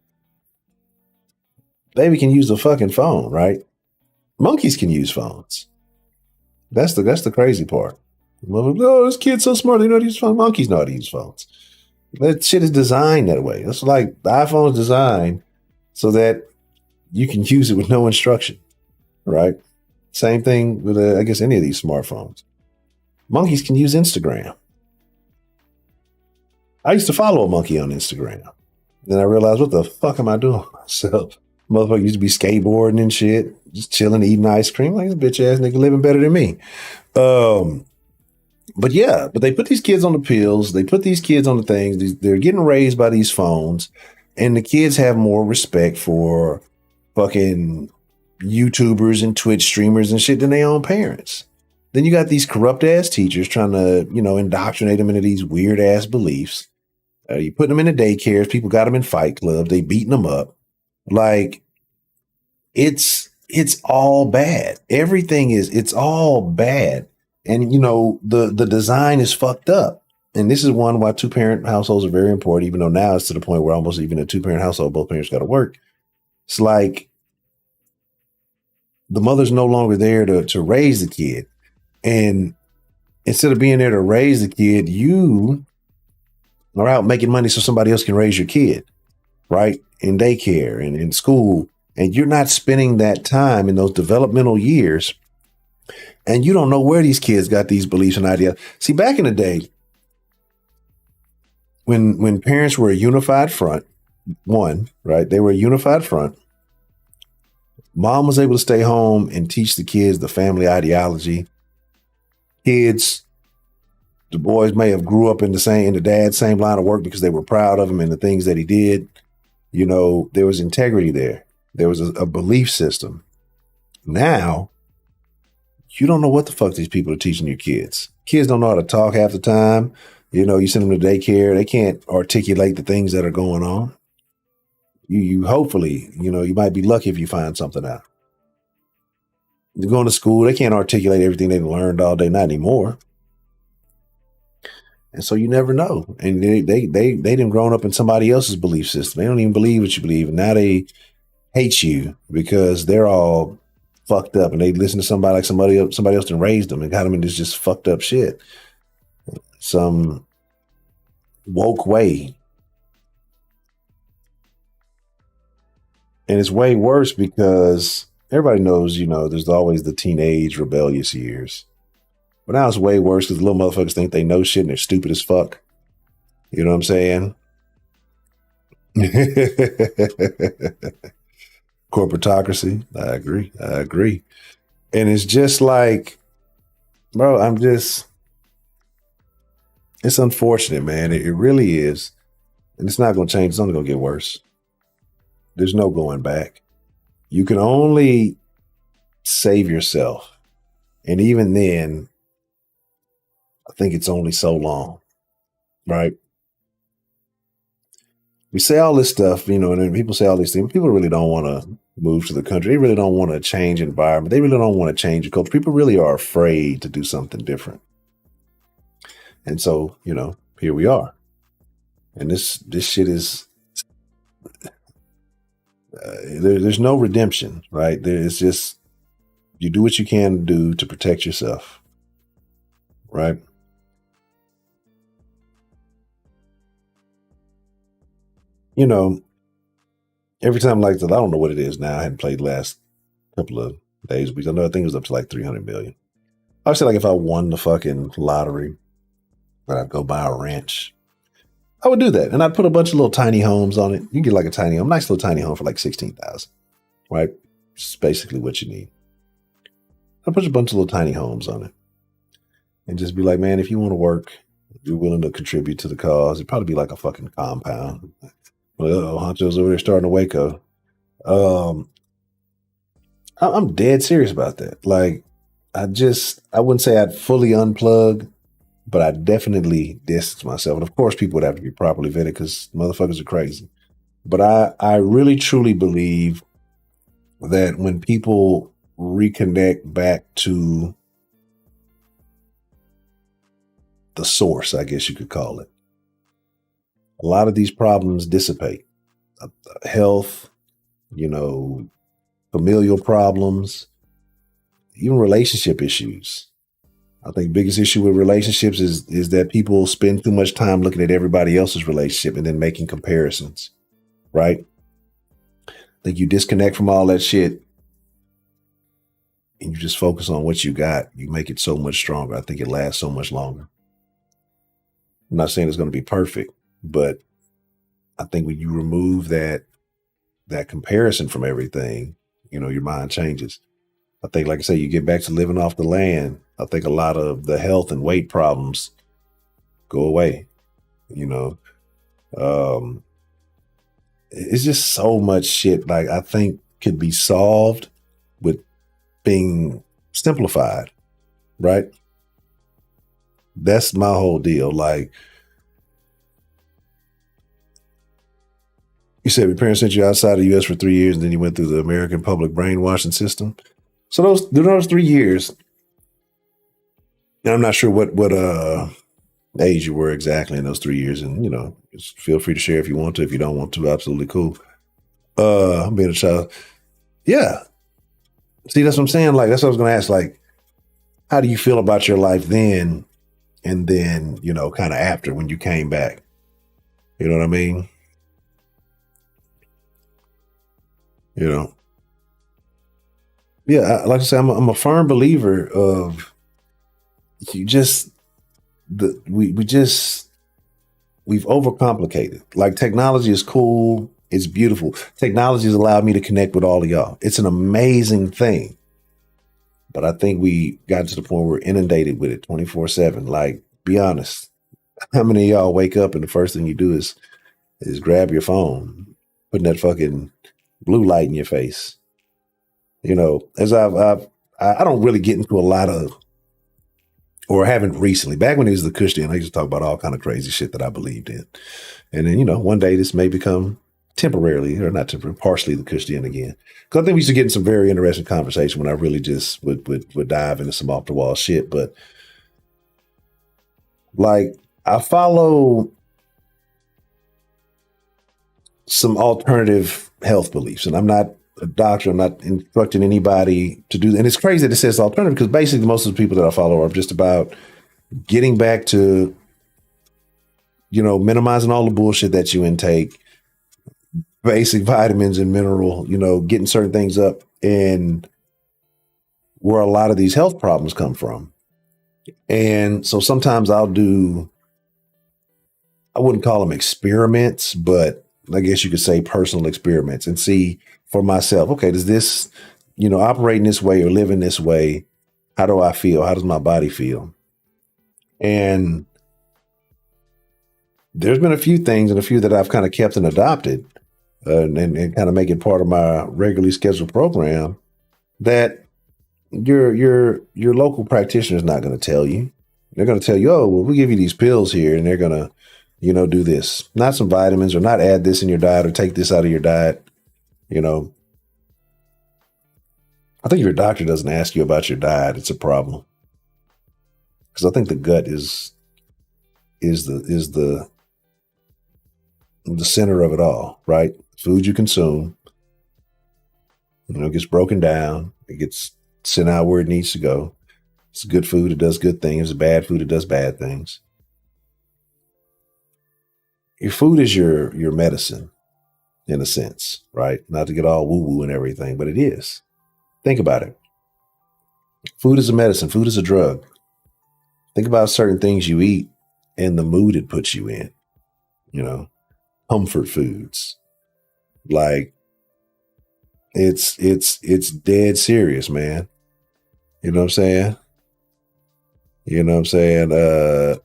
baby can use a fucking phone, right? Monkeys can use phones. That's the crazy part. Oh, this kid's so smart. They know how to use phones. Monkeys know how to use phones. That shit is designed that way. That's like the iPhone is designed so that you can use it with no instruction, right? Same thing with, I guess, any of these smartphones. Monkeys can use Instagram. I used to follow a monkey on Instagram. Then I realized, what the fuck am I doing? So, motherfucker used to be skateboarding and shit, just chilling, eating ice cream. Like, this bitch ass nigga living better than me. But they put these kids on the pills. They put these kids on the things. They're getting raised by these phones. And the kids have more respect for fucking YouTubers and Twitch streamers and shit than their own parents. Then you got these corrupt ass teachers trying to, indoctrinate them into these weird ass beliefs. You put them in the daycares. People got them in fight clubs. They beating them up. Like, it's all bad. Everything it's all bad. And, the design is fucked up. And this is one why 2-parent households are very important, even though now it's to the point where almost even a 2-parent household, both parents got to work. It's like the mother's no longer there to raise the kid. And instead of being there to raise the kid, you are out making money so somebody else can raise your kid, right? In daycare and in school. And you're not spending that time in those developmental years. And you don't know where these kids got these beliefs and ideas. See, back in the day, when parents were a unified front, right? They were a unified front. Mom was able to stay home and teach the kids the family ideology. Kids, the boys may have grew up in the dad's same line of work because they were proud of him and the things that he did. There was integrity there. There was a belief system. Now, you don't know what the fuck these people are teaching your kids. Kids don't know how to talk half the time. You send them to daycare. They can't articulate the things that are going on. You hopefully, you might be lucky if you find something out. They're going to school. They can't articulate everything they've learned all day. Not anymore. And so you never know. And they done grown up in somebody else's belief system. They don't even believe what you believe. And now they hate you because they're all fucked up and they listen to somebody like somebody else done raised them and got them in this just fucked up shit. Some woke way. And it's way worse because everybody knows, there's always the teenage rebellious years. But now it's way worse because the little motherfuckers think they know shit and they're stupid as fuck. You know what I'm saying? Corporatocracy. I agree. And it's just like, bro, it's unfortunate, man. It really is. And it's not going to change. It's only going to get worse. There's no going back. You can only save yourself. And even then, I think it's only so long, right? We say all this stuff, and then people say all these things. People really don't want to move to the country. They really don't want to change environment. They really don't want to change the culture. People really are afraid to do something different. And so, here we are. And this shit is, there's no redemption, right? It's just, you do what you can do to protect yourself, right? Every time like that, I don't know what it is now. I hadn't played the last couple of days, because I think it was up to like 300 million. I would say, like, if I won the fucking lottery, but I'd go buy a ranch. I would do that. And I'd put a bunch of little tiny homes on it. You can get like a nice little tiny home for like 16,000, right? It's basically what you need. I'd put a bunch of little tiny homes on it and just be like, man, if you want to work, you're willing to contribute to the cause. It'd probably be like a fucking compound. Well, Honcho's over there starting to wake up. I'm dead serious about that. Like, I wouldn't say I'd fully unplug, but I definitely distance myself. And of course, people would have to be properly vetted because motherfuckers are crazy. But I really truly believe that when people reconnect back to the source, I guess you could call it, a lot of these problems dissipate. Health, familial problems, even relationship issues. I think the biggest issue with relationships is that people spend too much time looking at everybody else's relationship and then making comparisons, right? I think you disconnect from all that shit and you just focus on what you got, you make it so much stronger. I think it lasts so much longer. I'm not saying it's going to be perfect, but I think when you remove that comparison from everything, your mind changes. I think, like I say, you get back to living off the land. I think a lot of the health and weight problems go away. It's just so much shit. Like, I think could be solved with being simplified, right? That's my whole deal. Like, you said your parents sent you outside the U.S. for 3 years, and then you went through the American public brainwashing system. So those 3 years, and I'm not sure what age you were exactly in those 3 years, and just feel free to share if you want to. If you don't want to, absolutely cool. Being a child, yeah. See, that's what I'm saying. Like, that's what I was going to ask. Like, how do you feel about your life then, and then kind of after when you came back? You know what I mean? Yeah. Like I said, I'm a firm believer of we've overcomplicated. Like, technology is cool. It's beautiful. Technology has allowed me to connect with all of y'all. It's an amazing thing. But I think we got to the point where we're inundated with it 24/7. Like, be honest. How many of y'all wake up and the first thing you do is grab your phone, putting that fucking blue light in your face? As I don't really get into a lot of, or haven't recently. Back when it was the Kush Den, I used to talk about all kind of crazy shit that I believed in. And then, one day this may become temporarily, or not temporarily, partially the Kush Den again. Because I think we used to get in some very interesting conversation when I really just would dive into some off the wall shit. But like, I follow some alternative health beliefs, and I'm not a doctor. I'm not instructing anybody to do that. And it's crazy that it says alternative, because basically most of the people that I follow are just about getting back to, minimizing all the bullshit that you intake, basic vitamins and mineral, getting certain things up, and where a lot of these health problems come from. And so sometimes I wouldn't call them experiments, but I guess you could say personal experiments, and see for myself, okay, does this, operate in this way or live in this way? How do I feel? How does my body feel? And there's been a few things, and a few that I've kind of kept and adopted, and kind of make it part of my regularly scheduled program, that your local practitioner is not going to tell you. They're going to tell you, oh, well, we give you these pills here, and they're going to, do this, not some vitamins, or not add this in your diet, or take this out of your diet. I think if your doctor doesn't ask you about your diet, it's a problem. Because I think the gut is the center of it all, right? Food you consume, gets broken down, it gets sent out where it needs to go. It's good food, it does good things. It's bad food, it does bad things. Your food is your medicine, in a sense, right? Not to get all woo-woo and everything, but it is. Think about it. Food is a medicine. Food is a drug. Think about certain things you eat and the mood it puts you in. Comfort foods. Like, it's dead serious, man. You know what I'm saying?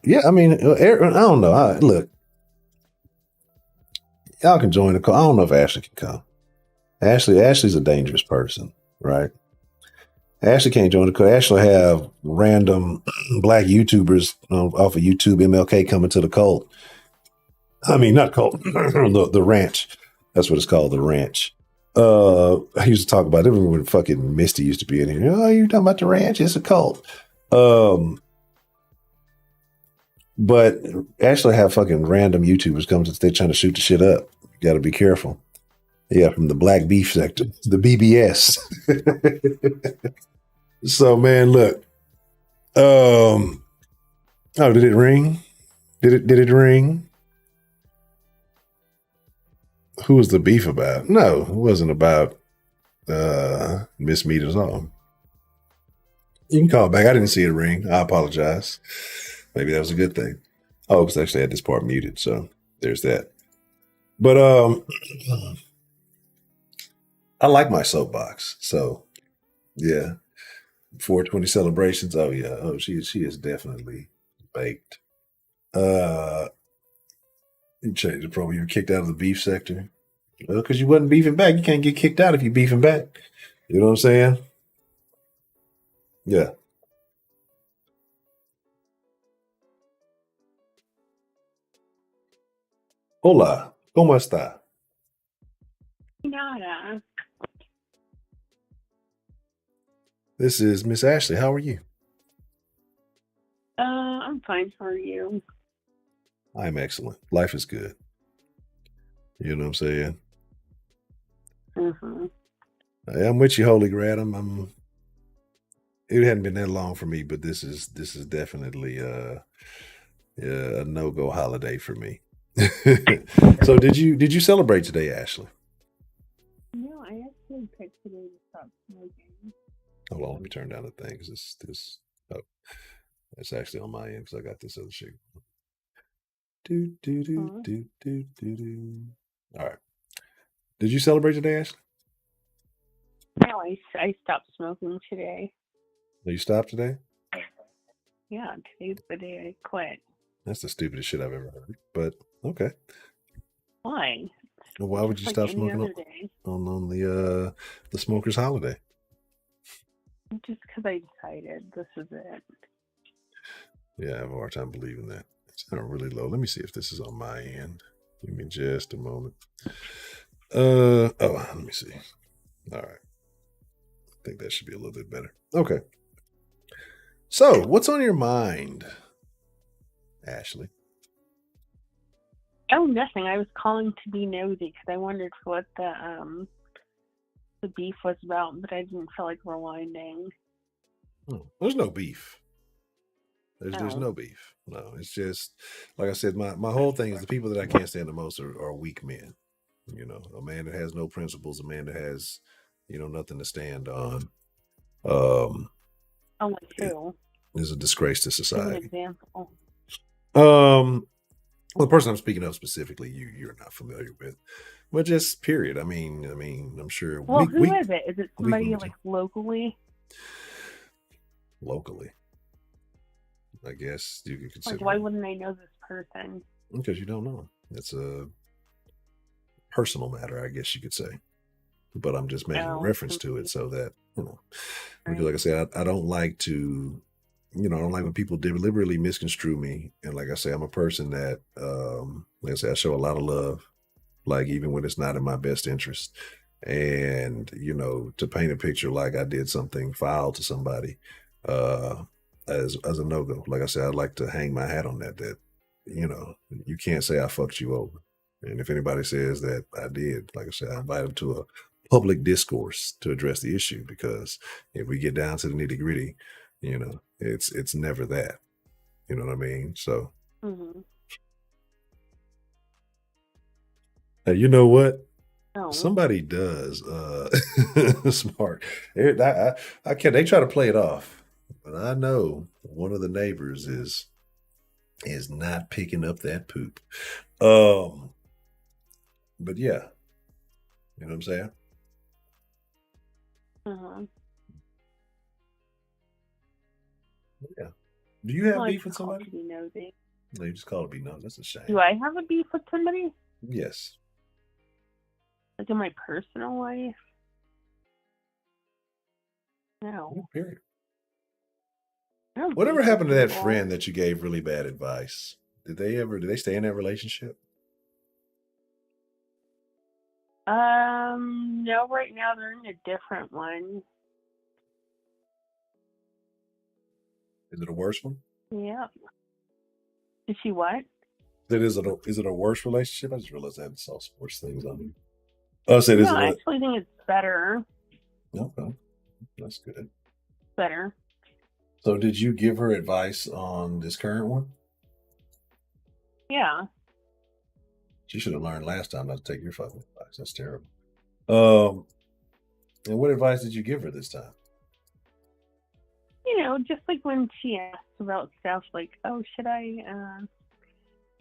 Yeah, I mean, I don't know. Look, y'all can join the call. I don't know if Ashley can come. Ashley's a dangerous person, right? Ashley can't join the call. Ashley have random black YouTubers off of YouTube, MLK, coming to the cult. I mean, not cult, the ranch. That's what it's called, the ranch. I used to talk about it when fucking Misty used to be in here. Oh, you're talking about the ranch? It's a cult. But actually have fucking random YouTubers come to, they're trying to shoot the shit up. You got to be careful. Yeah, from the black beef sector, the BBS. So, man, look. Oh, did it ring? Did it ring? Who was the beef about? No, it wasn't about Miss Meat at all. You can call back. I didn't see it ring. I apologize. Maybe that was a good thing. Oh, because I actually had this part muted, so there's that. But I like my soapbox. So yeah, 420 celebrations. Oh yeah. Oh, she is definitely baked. You changed the promo. You were kicked out of the beef sector. Well, because you wasn't beefing back. You can't get kicked out if you beefing back. You know what I'm saying? Yeah. Hola. ¿Cómo está? Nada. This is Miss Ashley. How are you? I'm fine. How are you? I'm excellent. Life is good. You know what I'm saying? Mm-hmm. I'm with you, Holy Grad. It hadn't been that long for me, but this is definitely a no-go holiday for me. So did you celebrate today, Ashley? No, I actually picked today to stop smoking. Hold on, let me turn down the thing. Oh, it's actually on my end because I got this other shit. All right. Did you celebrate today, Ashley? No, I stopped smoking today. You stopped today? Yeah, today's the day I quit. That's the stupidest shit I've ever heard. But okay. Why? Well, why would you stop smoking on the smoker's holiday? Just because I decided this is it. Yeah, I have a hard time believing that. It's not really low. Let me see if this is on my end. Give me just a moment. Let me see. All right. I think that should be a little bit better. Okay. So, what's on your mind, Ashley? Oh, nothing. I was calling to be nosy because I wondered what the beef was about, but I didn't feel like rewinding. Oh, there's no beef. There's no beef. No, it's just like I said. My whole thing is the people that I can't stand the most are weak men. You know, a man that has no principles, a man that has, nothing to stand on. Like who? Is a disgrace to society. Give an example. Well, the person I'm speaking of specifically, you're not familiar with, but just period. I mean, I'm sure. Well, who is it? Is it somebody like locally? Locally, I guess you could consider. Like, why wouldn't I know this person? Because you don't know. It's a personal matter, I guess you could say. But I'm just making a reference to it so that because like I said, I don't like to. I don't like when people deliberately misconstrue me. And like I say, I'm a person that, like I say, I show a lot of love, like even when it's not in my best interest. And, to paint a picture like I did something foul to somebody as a no-go. Like I said, I'd like to hang my hat on that, you can't say I fucked you over. And if anybody says that I did, like I said, I invite them to a public discourse to address the issue, because if we get down to the nitty-gritty, it's never that. You know what I mean? So, you know what? Oh. Somebody does smart. I can't. They try to play it off, but I know one of the neighbors is not picking up that poop. But yeah, you know what I'm saying? Yeah. Do you have beef with somebody? To be nosy. No, you just call it be nosy. That's a shame. Do I have a beef with somebody? Yes. Like in my personal life? No. Period. Whatever happened to that friend that you gave really bad advice? Did they stay in that relationship? No, right now they're in a different one. Is it a worse one? Yeah. Is she what? Is it a worse relationship? I just realized I hadn't saw sports things on you. I actually think it's better. Okay. That's good. Better. So did you give her advice on this current one? Yeah. She should have learned last time not to take your fucking advice. That's terrible. And what advice did you give her this time? just like when she asks about stuff like, oh, should I,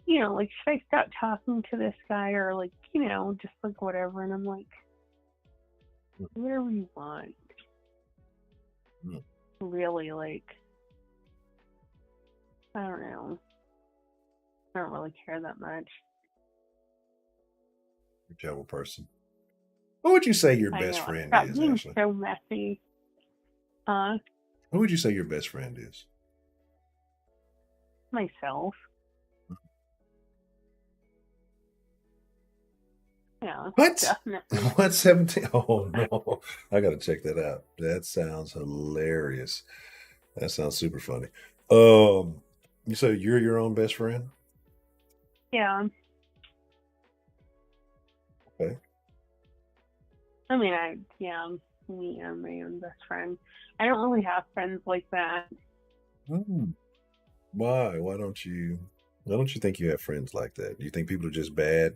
like, should I stop talking to this guy or like, just like whatever. And I'm like, whatever you want. Really, like, I don't know. I don't really care that much. You're a terrible person. What would you say your best friend is, being Ashley? so messy. Who would you say your best friend is? Myself. Yeah. What? Definitely. What 17? Oh no. I gotta check that out. That sounds hilarious. That sounds super funny. You say you're your own best friend? Yeah. Okay. I mean, me and my own best friend. I don't really have friends like that. Why? Why don't you think you have friends like that? Do you think people are just bad?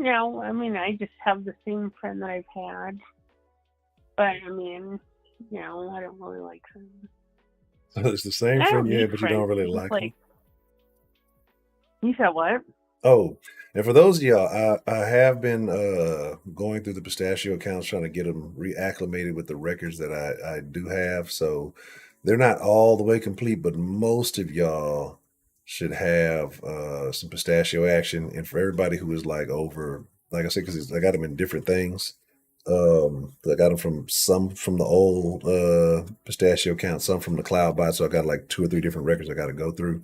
No, I mean, I just have the same friend that I've had. But, I mean, I don't really like them. So it's the same friend you have, but you don't really like them? You said what? Oh, and for those of y'all, I have been going through the pistachio accounts trying to get them reacclimated with the records that I do have. So they're not all the way complete, but most of y'all should have some pistachio action. And for everybody who is like over, like I said, because I got them in different things. I got them from some from the old pistachio account, some from the cloud bot. So I got like 2 or 3 different records I got to go through.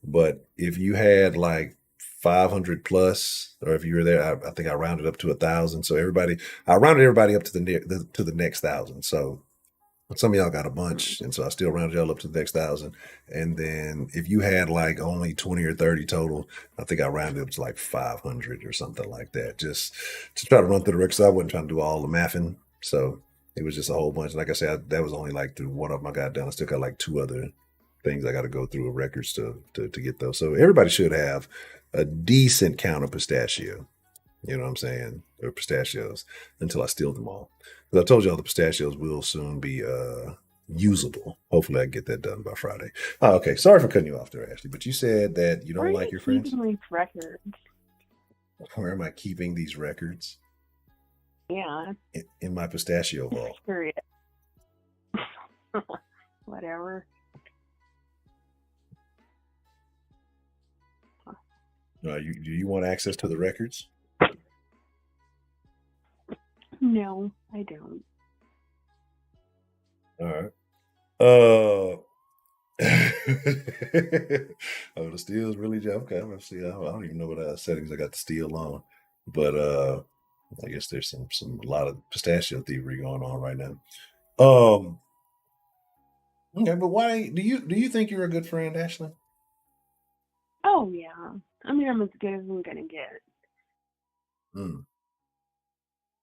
But if you had like 500 plus, or if you were there, I think I rounded up to 1,000. So I rounded everybody up to the next 1,000. So some of y'all got a bunch, and so I still rounded y'all up to the next 1,000. And then if you had like only 20 or 30 total, I think I rounded up to like 500 or something like that, just to try to run through the records. I wasn't trying to do all the mathing, so it was just a whole bunch. Like I said, that was only like through one of them I got done. I still got like 2 other things I got to go through of records to get those. So everybody should have a decent count of pistachio. You know what I'm saying? Or pistachios until I steal them all. Because I told y'all the pistachios will soon be usable. Hopefully I can get that done by Friday. Oh, okay. Sorry for cutting you off there, Ashley. But you said that you don't like your friends. Where are you keeping these records? Where am I keeping these records? Yeah. In my pistachio vault. Curious. Whatever. Do you want access to the records? No, I don't. All right. Oh, the steel is really okay. Let's see. I don't even know what settings I got the steel on, but I guess there's a lot of pistachio thievery going on right now. Okay, but why do you think you're a good friend, Ashley? Oh yeah. I mean, I'm as good as I'm gonna get.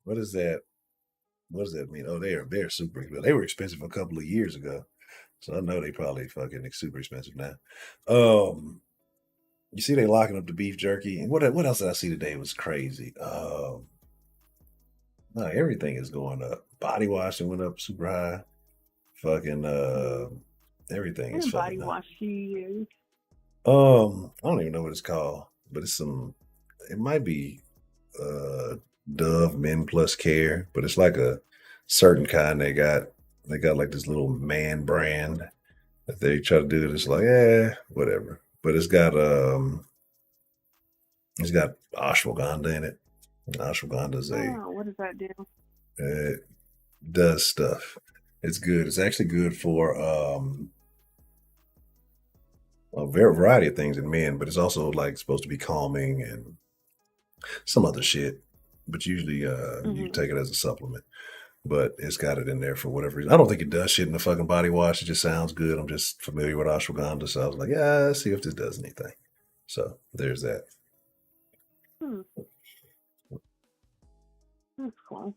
What does that mean? Oh, they're super expensive. They were expensive a couple of years ago, so I know they probably fucking super expensive now. You see, they locking up the beef jerky, and what else did I see today? It was crazy. No, everything is going up. Body washing went up super high. Fucking everything is fucking body wash you use? I don't even know what it's called, but it might be Dove Men Plus Care, but it's like a certain kind. They got like this little man brand that they try to do. It's like, whatever. But it's got ashwagandha in it. And ashwagandha is what does that do? It does stuff. It's good. It's actually good for a variety of things in men, but it's also like supposed to be calming and some other shit. But usually you take it as a supplement. But it's got it in there for whatever reason. I don't think it does shit in the fucking body wash. It just sounds good. I'm just familiar with ashwagandha, so I was like, yeah, let's see if this does anything. So there's that. That's cool.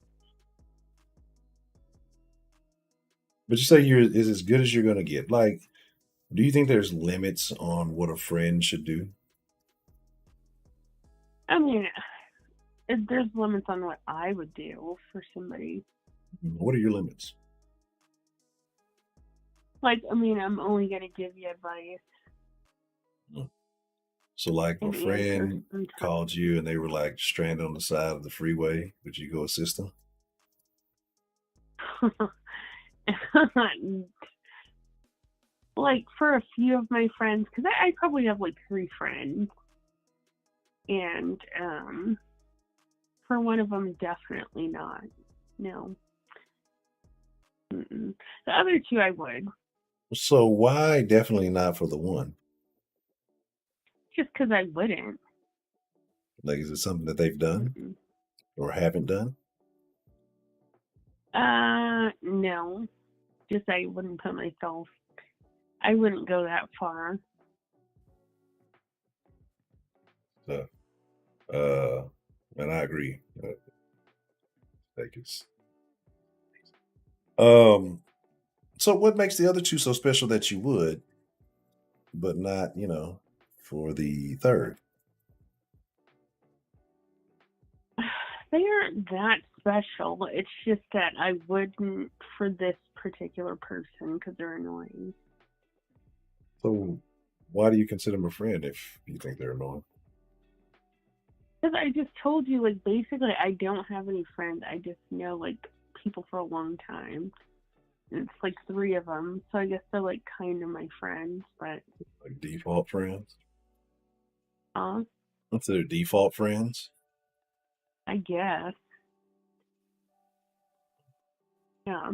But you say is as good as you're gonna get. Like, do you think there's limits on what a friend should do? I mean, there's limits on what I would do for somebody. What are your limits? Like, I mean, I'm only gonna give you advice So, like, a and answer friend sometimes. called you and they were like stranded on the side of the freeway. Would you go assist them? Like for a few of my friends, because I probably have like 3 friends, and for one of them, definitely not. No. Mm-mm. The other 2, I would, So, why definitely not for the one? just because I wouldn't. Like, is it something that they've done Mm-mm. or haven't done? No. Just I wouldn't put myself. I wouldn't go that far. So, uh, and I agree. Like it's um. So, what makes the other 2 so special that you would, but not, for the third? They aren't that special. It's just that I wouldn't for this particular person because they're annoying. So, why do you consider them a friend if you think they're annoying? Because I just told you, like, basically, I don't have any friends. I just know, like, people for a long time. And it's like 3 of them. So I guess they're, like, kind of my friends. But, Like default friends? uh, Consider default friends? I guess. Yeah.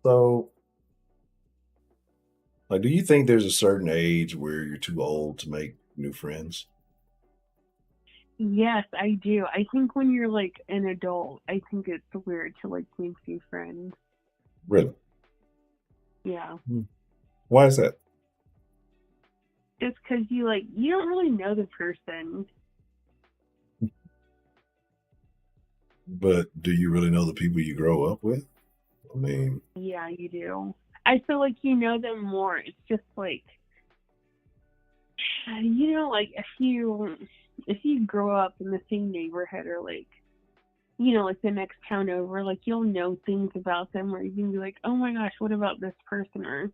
So, like, do you think there's a certain age where you're too old to make new friends? Yes, I do. I think when you're, like, an adult, I think it's weird to, like, make new friends. Really? Yeah. Why is that? Just because you don't really know the person. But do you really know the people you grow up with? I mean, Yeah, you do. I feel like you know them more. It's just like, like if you grow up in the same neighborhood or like, like the next town over, like you'll know things about them where you can be like, oh my gosh, what about this person? Or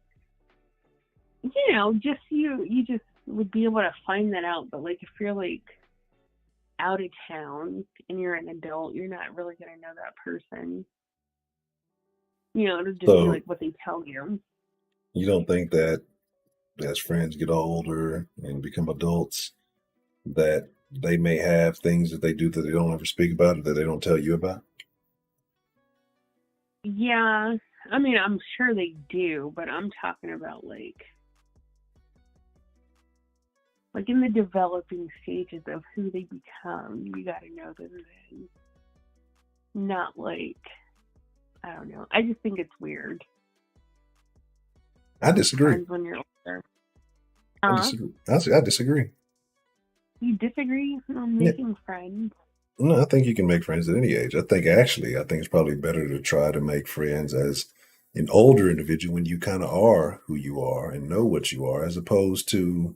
just you just would be able to find that out. But like if you're like out of town and you're an adult, you're not really gonna know that person. It'll just be so like what they tell you. you don't think that as friends get older and become adults, that they may have things that they do that they don't ever speak about or that they don't tell you about? Yeah, I mean, I'm sure they do, but I'm talking about like in the developing stages of who they become. You got to know them then. Not like I don't know. I just think it's weird. I disagree. Friends when you're older. I disagree. I disagree. You disagree on Yeah. making friends? No, I think you can make friends at any age. I think it's probably better to try to make friends as an older individual when you kind of are who you are and know what you are, as opposed to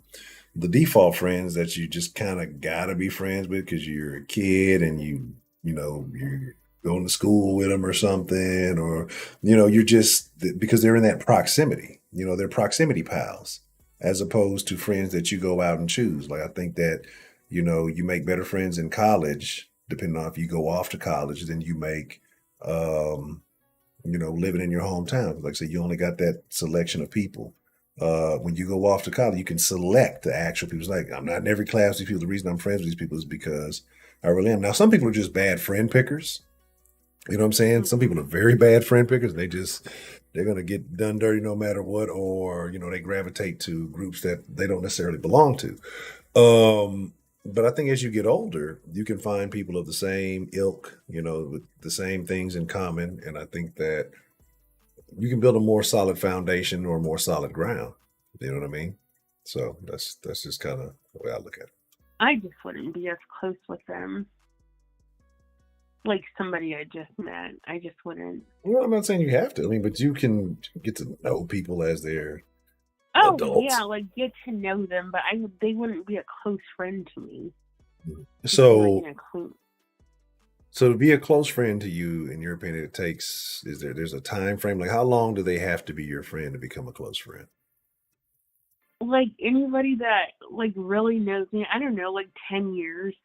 the default friends that you just kind of gotta be friends with because you're a kid and you're going to school with them or something, or you're just because they're in that proximity. They're proximity pals, as opposed to friends that you go out and choose. Like I think that you make better friends in college, depending on if you go off to college, than you make. Um, living in your hometown. Like I said, you only got that selection of people. When you go off to college, you can select the actual people. It's like, I'm not in every class with these people. The reason I'm friends with these people is because I really am. Now, some people are just bad friend pickers. You know what I'm saying? Some people are very bad friend pickers. They're going to get done dirty no matter what, or, they gravitate to groups that they don't necessarily belong to. But I think as you get older, you can find people of the same ilk, with the same things in common. And I think that you can build a more solid foundation or more solid ground. You know what I mean? So that's just kind of the way I look at it. I just wouldn't be as close with them. Like somebody I just met, I just wouldn't. Well, I'm not saying you have to. I mean, but you can get to know people as they're Oh yeah, adults. like get to know them, but they wouldn't be a close friend to me. Just be like So an acquaintance. So to be a close friend to you, in your opinion, it takes there's a time frame? Like how long do they have to be your friend to become a close friend? Like anybody that like really knows me, I don't know, like 10 years.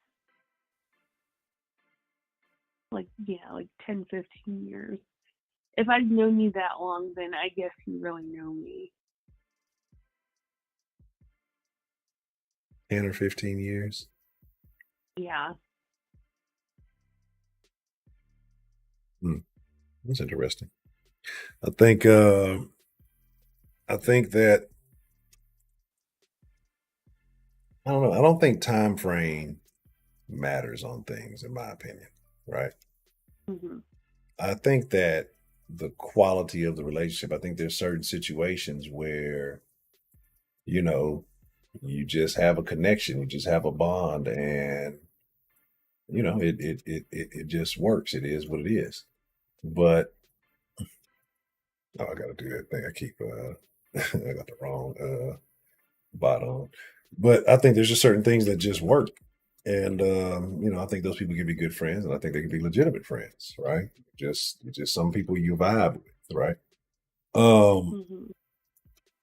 Like yeah, like 10, 15 years. If I've known you that long, then I guess you really know me. 10 or 15 years? Yeah. Hmm, that's interesting. I think I think that I don't know. I don't think time frame matters on things, in my opinion. Right. Mhm. I think that the quality of the relationship. I think there's certain situations where you know you just have a connection, you just have a bond, and it just works. It is what it is. But oh, I got to do that thing. I keep I got the wrong bot on. But I think there's just certain things that just work. And I think those people can be good friends, and I think they can be legitimate friends, right? Just some people you vibe with, right? Um, Mhm.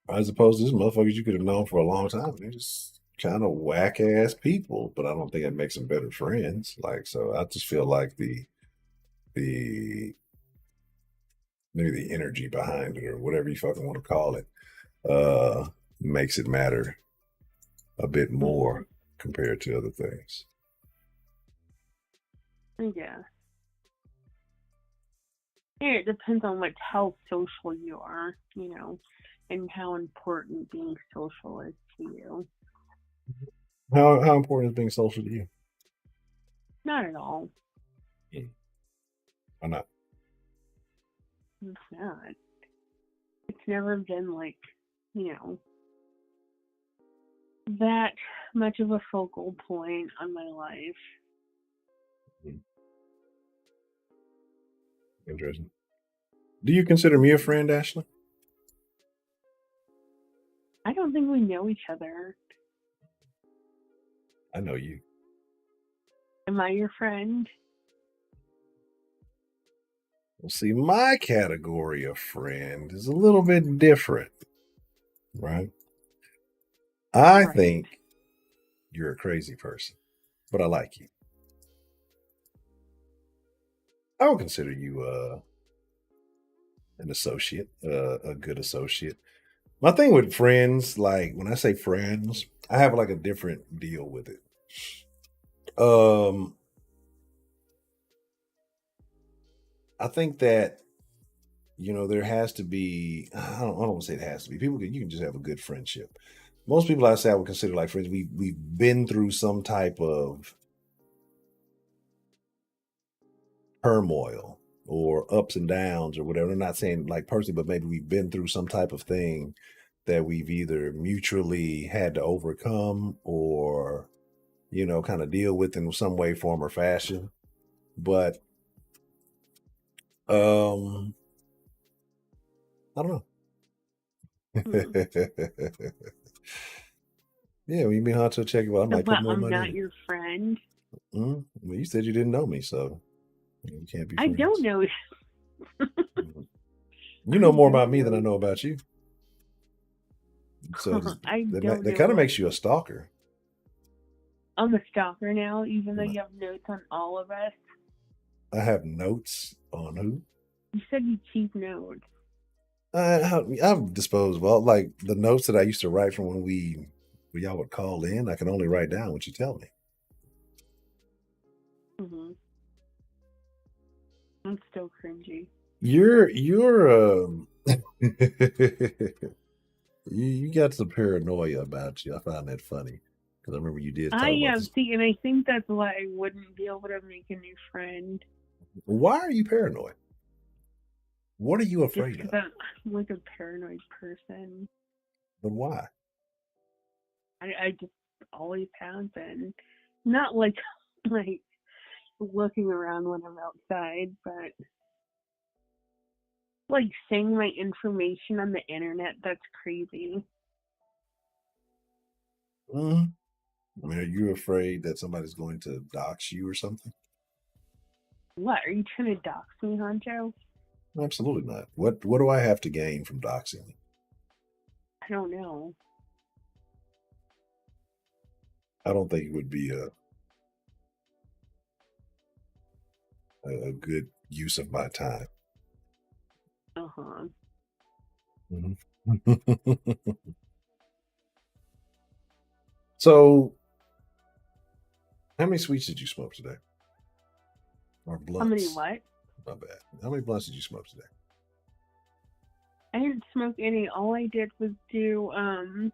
as opposed to these motherfuckers you could have known for a long time. They're just kind of whack ass people, but I don't think it makes them better friends. Like, so I just feel like the maybe the energy behind it or whatever you fucking want to call it, uh, makes it matter a bit Mhm. more compared to other things. Yeah. Yeah, it depends on like how social you are, and how important being social is to you. How important is being social to you? Not at all. Mm. Why not? It's not. It's never been like, you know, that much of a focal point on my life. Mm. Interesting. Do you consider me a friend, Ashley? I don't think we know each other. I know you. Am I your friend? Well, see, my category of friend is a little bit different, right? I Right. think you're a crazy person, but I like you. I would consider you an associate, a good associate. My thing with friends, like when I say friends, I have like a different deal with it. Um, I think that there has to be. I don't want to say it has to be. You can just have a good friendship. Most people I say I would consider like friends. We've been through some type of turmoil or ups and downs or whatever. I'm not saying like personally, but maybe we've been through some type of thing that we've either mutually had to overcome or kind of deal with in some way, form, or fashion. But um, I don't Hmm. know. Yeah, when you mean Honcho, check it out. I So, might put but more I'm money in not it. your friend. Well, you said you didn't know me, so we can't be I don't friends. know. Mhm. You know I more about don't me than I know. know about you. So I don't that know kind of what. makes you a stalker. I'm a stalker now, even though No, you have notes on all of us. I have notes on who. You said you keep notes. I've disposed of all like the notes that I used to write from when y'all would call in. I can only write down what you tell me. Hmm. I'm still cringy. You're you got some paranoia about you. I find that funny because I remember you did I talk about am. this. See, and I think that's why I wouldn't be able to make a new friend. Why are you paranoid? What are you Just afraid because of? I'm like a paranoid person. But why? I just always have been. Not like like looking around when I'm outside, but like saying my information on the internet. That's crazy. Mhm. I mean, are you afraid that somebody's going to dox you or something? What? Are you trying to dox me, Honcho? Absolutely not. What do I have to gain from doxing? I don't know. I don't think it would be a good use of my time. Uh-huh. So, how many sweets did you smoke today? Or blunts? How many what? Not bad. How many blunts did you smoke today? I didn't smoke any. All I did was do, I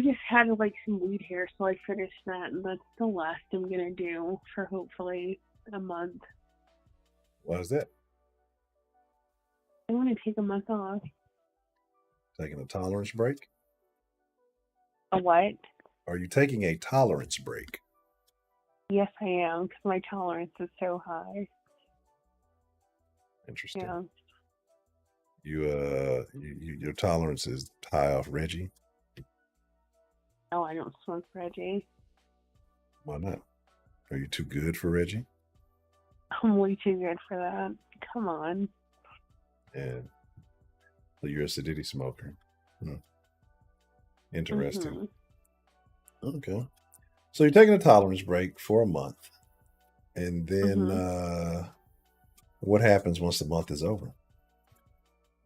just had like some weed hair, so I finished that, and that's the last I'm gonna do for hopefully a month. Why is that? I want to take a month off. Taking a tolerance break? A what? Are you taking a tolerance break? Yes, I am, because my tolerance is so high. Interesting. Yeah. Your tolerance is high off Reggie? No, I don't smoke Reggie. Why not? Are you too good for Reggie? I'm way too good for that. Come on. And so you're a acidity smoker. Interesting. Mm-hmm. Okay. So you're taking a tolerance break for a month. And then what happens once the month is over?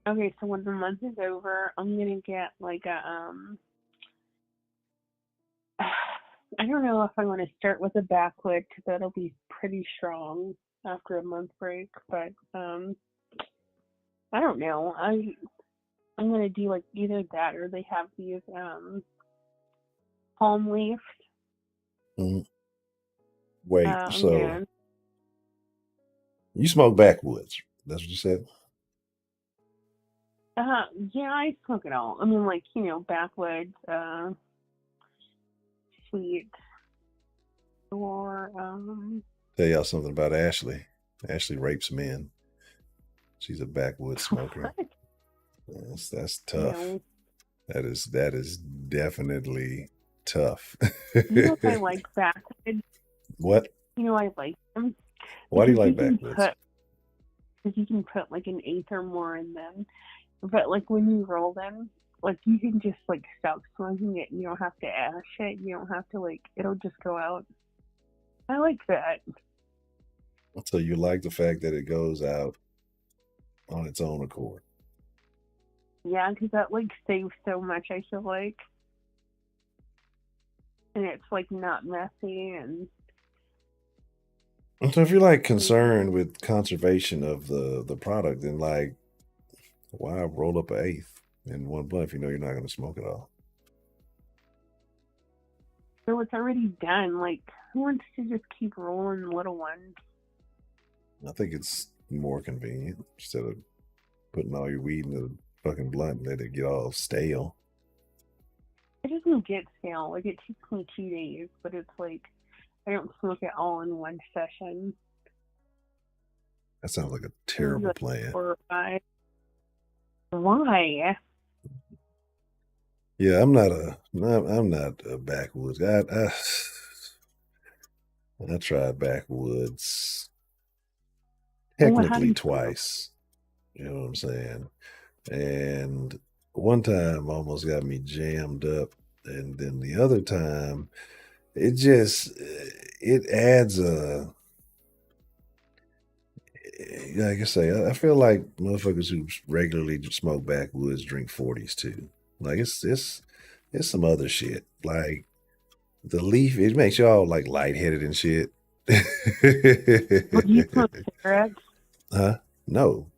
Okay, so when the month is over, I'm going to get like a, I don't know if I want to start with a backwood because that'll be pretty strong after a month break, but I don't know. I'm gonna do like either that or they have these palm leaf. Wait, so you smoke backwoods? That's what you said? Yeah, I smoke it all. I mean, like backwoods, sweet, or Tell y'all something about Ashley. Ashley rapes men. She's a backwoods smoker. That's tough. That is definitely tough. You know if I like backwoods? What? I like them. Why do you like backwoods? Because you can put like an eighth or more in them. But like when you roll them, like you can just like stop smoking it. You don't have to ash it. You don't have to like, it'll just go out. I like that. So you like the fact that it goes out on its own accord? Yeah, because that like saves so much, I feel like. And it's like not messy and. So if you're like concerned with conservation of the product, then like why roll up an eighth in one blunt if you know you're not going to smoke it all? So it's already done. Like who wants to just keep rolling little ones? I think it's more convenient instead of putting all your weed in the fucking blunt and let it get all stale. It doesn't get stale. Like it takes me 2 days, but it's like I don't smoke it all in one session. That sounds like a terrible plan. 4 or 5. Why? Yeah, I'm not a backwoods guy. I tried backwoods technically twice. You know what I'm saying? And one time almost got me jammed up, and then the other time it adds a, like I say, I feel like motherfuckers who regularly smoke backwoods drink 40s too. Like it's some other shit. Like the leaf, it makes y'all like lightheaded and shit. Do you smoke cigarettes? Huh? No.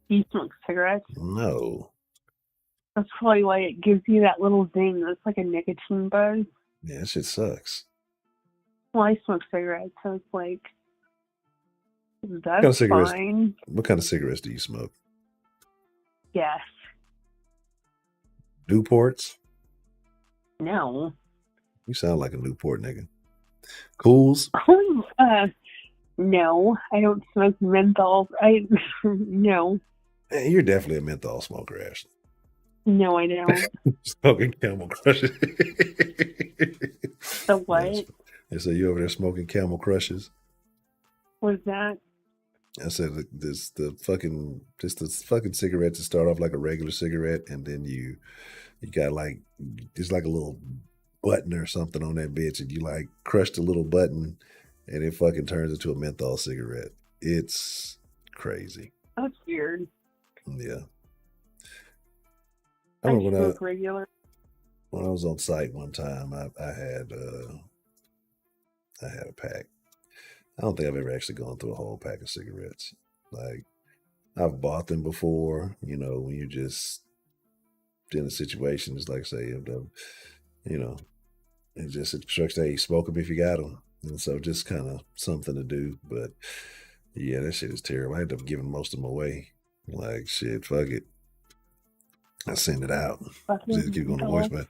Do you smoke cigarettes? No. That's probably why it gives you that little zing. That's like a nicotine buzz. Yeah, that shit sucks. Well, I smoke cigarettes, so it's like that's fine. What kind of cigarettes do you smoke? Yes. Newports? No. You sound like a Newport nigga. Cools? No, I don't smoke menthol. No. Man, you're definitely a menthol smoker, Ashley. No, I don't. Smoking Camel Crushes. The what? So you over there smoking Camel Crushes? What's that? I said the fucking cigarette to start off like a regular cigarette, and then you got like it's like a little button or something on that bitch, and you like crush the little button, and it fucking turns into a menthol cigarette. It's crazy. That's weird. Yeah. I smoke regular. When I was on site one time, I had a pack. I don't think I've ever actually gone through a whole pack of cigarettes. Like, I've bought them before, when you're just in a situation, just like say, it just instructs, hey, smoke them if you got them. And so just kind of something to do. But yeah, that shit is terrible. I ended up giving most of them away. Like, shit, fuck it. I send it out. Just keep going to voicemail.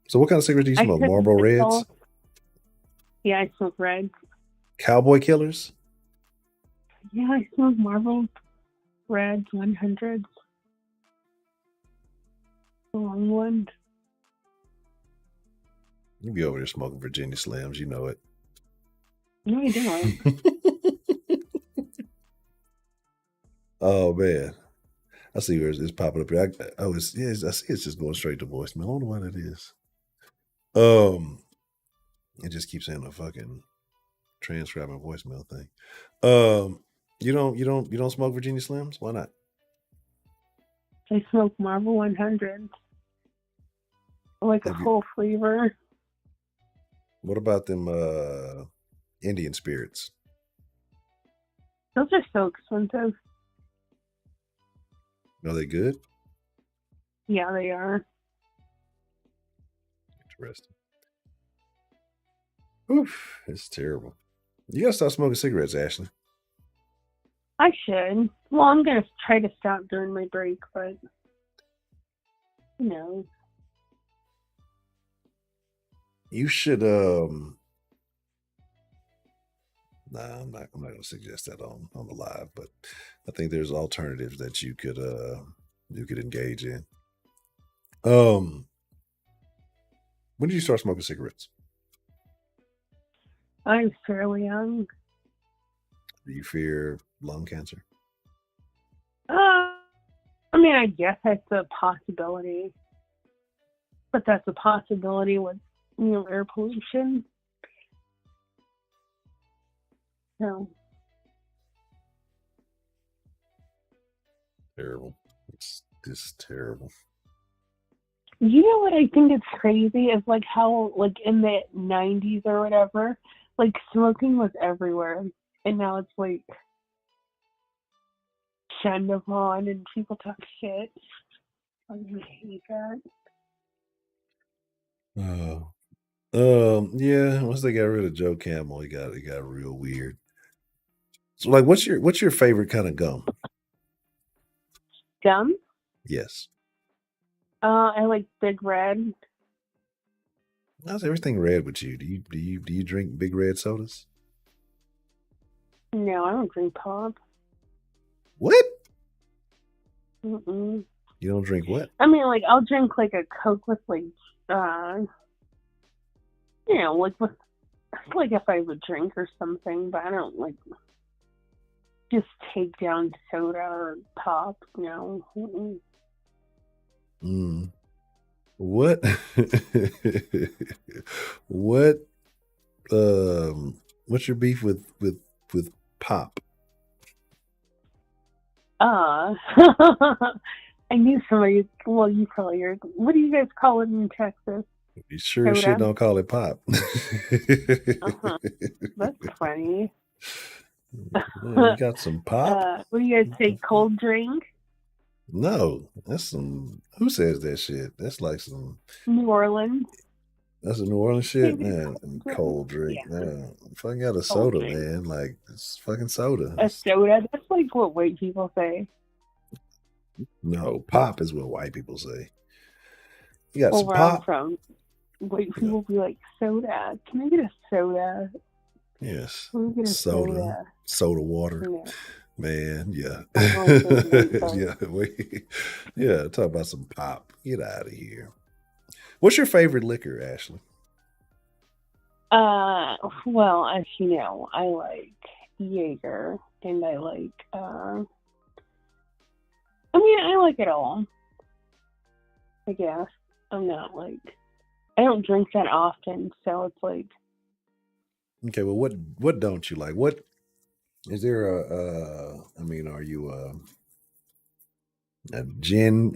So what kind of cigarettes do you smoke? Marlboro Reds? Yeah, I smoke Reds. Cowboy Killers? Yeah, I smoke Marlboro Reds 100s. The long ones. You be over there smoking Virginia Slims, you know it. No, I don't. Oh man, I see where it's popping up here. I see it's just going straight to voicemail. I don't know why that is. It just keeps saying a fucking transcribing voicemail thing. You don't smoke Virginia Slims? Why not? I smoke Marlboro 100s. Like a full flavor. What about them Indian spirits? Those are so expensive. Are they good? Yeah, they are. Interesting. Oof, it's terrible. You gotta stop smoking cigarettes, Ashley. I should. Well, I'm gonna try to stop during my break, but You should nah, I'm not gonna suggest that on the live, but I think there's alternatives that you could engage in. When did you start smoking cigarettes? I'm fairly young. Do you fear lung cancer? I mean, I guess that's a possibility, but that's a possibility with air pollution. So terrible. It's just terrible. You know what I think is crazy is like how like in the 90s or whatever, like smoking was everywhere, and now it's like shunned upon and people talk shit. I hate that. Yeah. Once they got rid of Joe Camel, it got real weird. So, like, what's your favorite kind of gum? Gum? Yes. I like Big Red. How's everything red with you? Do you drink Big Red sodas? No, I don't drink pop. What? Mm-mm. You don't drink what? I mean, like I'll drink like a Coke with like, like with like if I would drink or something, but I don't like just take down soda or pop. No. Mm. What? What? What's your beef with pop? I knew somebody. Well, you probably are. What do you guys call it in Texas? You sure as shit don't call it pop. That's funny. You got some pop? What do you guys say? Cold drink? No, that's some. Who says that shit? That's like some New Orleans. That's a New Orleans shit, man. Cold drink, yeah. Man. Fucking got a soda, man. Like it's fucking soda. A soda? That's like what white people say. No, pop is what white people say. You got some pop. From white people be like, soda. Can I get a soda? Yes. Can I get a soda? Soda water. Yeah. Man, yeah. Yeah. Yeah, talk about some pop. Get out of here. What's your favorite liquor, Ashley? Well, as you know, I like Jaeger, and I like, I mean, I like it all, I guess. I'm not like, I don't drink that often, so it's like, Okay, well, what don't you like? What is there I mean, are you a gin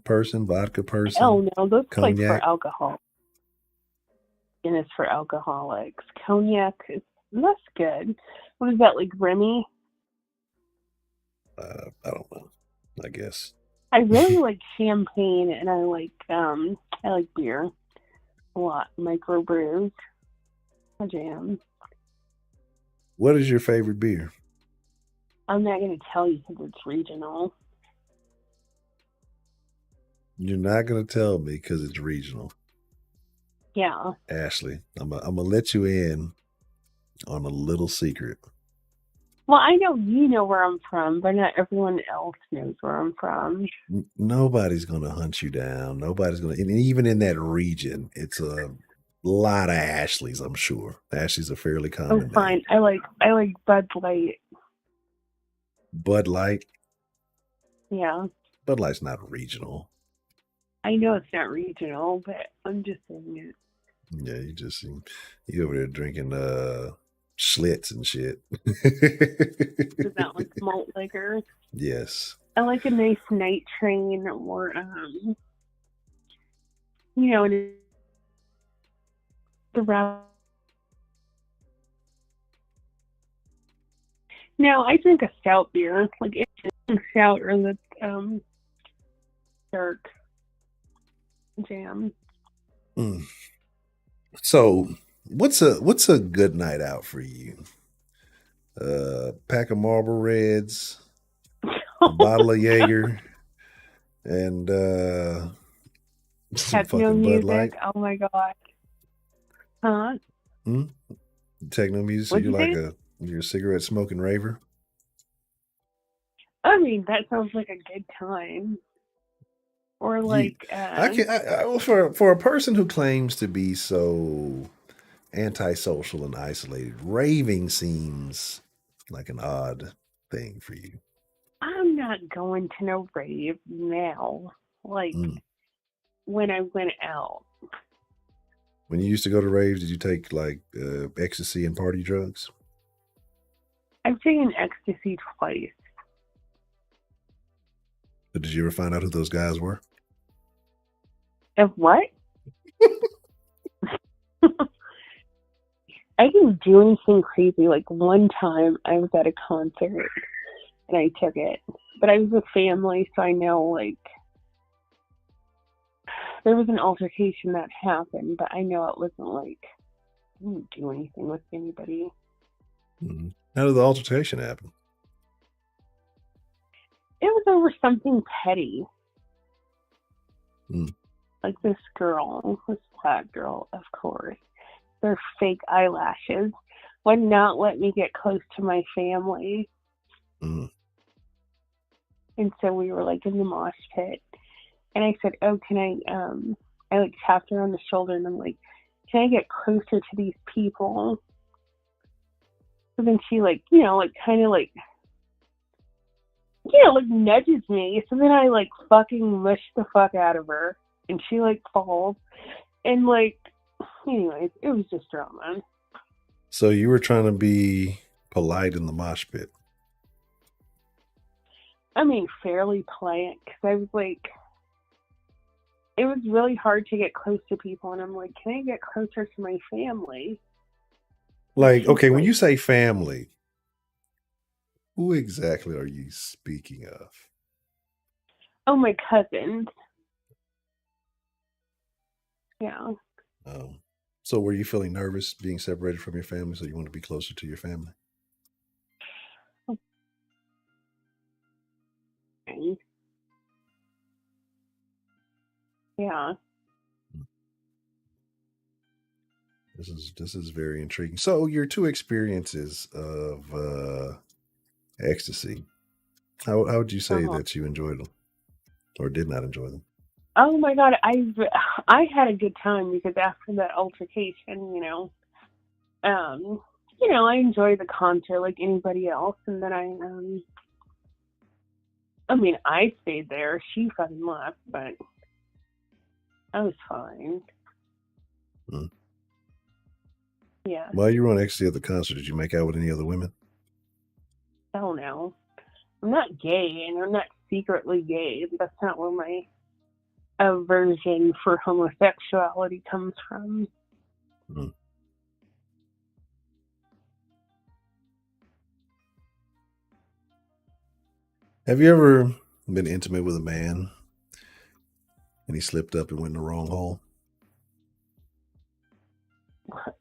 person, vodka oh person, no, that's like for cognac? alcohol, and it's for alcoholics. Cognac, that's good. What is that, like Remy? I don't know. I guess. I really like champagne, and I like beer a lot. Microbrews, a jam. What is your favorite beer? I'm not gonna tell you because it's regional. You're not gonna tell me because it's regional. Yeah. Ashley, I'm gonna let you in on a little secret. Well, I know you know where I'm from, but not everyone else knows where I'm from. Nobody's gonna hunt you down. Nobody's gonna, and even in that region, it's a lot of Ashleys. I'm sure Ashley's a fairly Oh, common name. fine. I like Bud Light. Bud Light. Yeah. Bud Light's not regional. I know it's not regional, but I'm just saying it. Yeah, you over there drinking Schlitz and shit. Is that like malt liquor? Yes. I like a nice night train or you know, the route. No, I drink a stout beer, like it's stout or the dark jam. Mm. So, what's a good night out for you? Pack of Marlboro Reds, a bottle of Jaeger, and some Techno fucking Bud music. Light. Oh my god. Huh? Hmm? Techno music. So What'd you say? you're a cigarette smoking raver. I mean, that sounds like a good time. Or You, like, I can. Well, for a person who claims to be so antisocial and isolated, raving seems like an odd thing for you. I'm not going to no rave now. Like Mm. when I went out. When you used to go to raves, did you take like ecstasy and party drugs? I've taken ecstasy twice. But did you ever find out who those guys were? Of what? I didn't do anything crazy. Like one time I was at a concert and I took it. But I was with family, so I know like there was an altercation that happened, but I know it wasn't like I didn't do anything with anybody. Mm. How did the altercation happen? It was over something petty. Mm. Like this girl, this black girl, of course, their fake eyelashes would not let me get close to my family. Mm. And so we were like in the mosh pit. And I said, oh, can I like tapped her on the shoulder and I'm like, can I get closer to these people? So then she like, like kind of like, like nudges me. So then I like fucking mush the fuck out of her. And she like falls. And like, anyways, it was just drama. So you were trying to be polite in the mosh pit. I mean, fairly polite because I was like, it was really hard to get close to people. And I'm like, can I get closer to my family? Like, okay, when you say family, who exactly are you speaking of? Oh, my cousins. Yeah. So were you feeling nervous being separated from your family, so you want to be closer to your family? Okay. Yeah. This is very intriguing. So your two experiences of ecstasy, how would you say that you enjoyed them or did not enjoy them? Oh my god, I had a good time because after that altercation, I enjoyed the concert like anybody else, and then I stayed there. She fucking left, but I was fine. Hmm. Yeah, While you were on ecstasy at the concert, did you make out with any other women? I don't know. I'm not gay, and I'm not secretly gay. That's not where my aversion for homosexuality comes from. Hmm. Have you ever been intimate with a man and he slipped up and went in the wrong hole?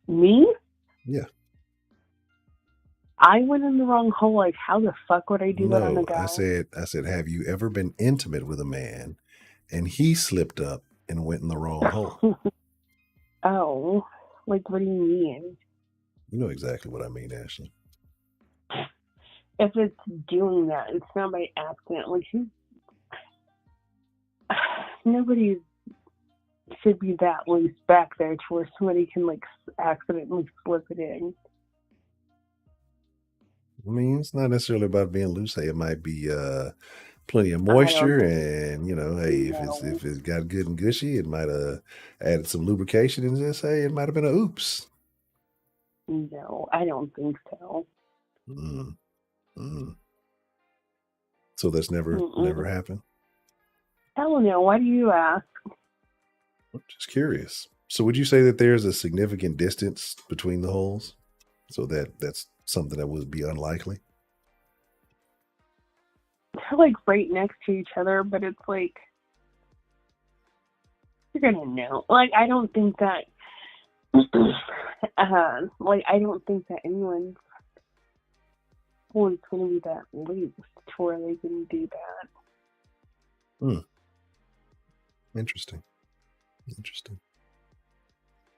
Me? Yeah. I went in the wrong hole. Like, how the fuck would I do that on a No, I guy? said, have you ever been intimate with a man and he slipped up and went in the wrong hole? Oh, like, what do you mean? You know exactly what I mean, Ashley. If it's doing that, it's not by accident. Like, nobody should be that loose back there to where somebody can, like, accidentally slip it in. I mean, it's not necessarily about being loose. Hey, it might be plenty of I don't moisture, think and hey, no. if it's got good and gushy, it might have added some lubrication, and just hey, it might have been a oops. No, I don't think so. Mm, mm. So that's never Mm-mm. happened. Hell no. Why do you ask? I'm just curious. So would you say that there's a significant distance between the holes? So that's something that would be unlikely? They're like right next to each other, but it's like you're gonna know. Like I don't think that. I don't think that anyone's gonna be that loose to where they can do that. Hmm. Interesting. Interesting.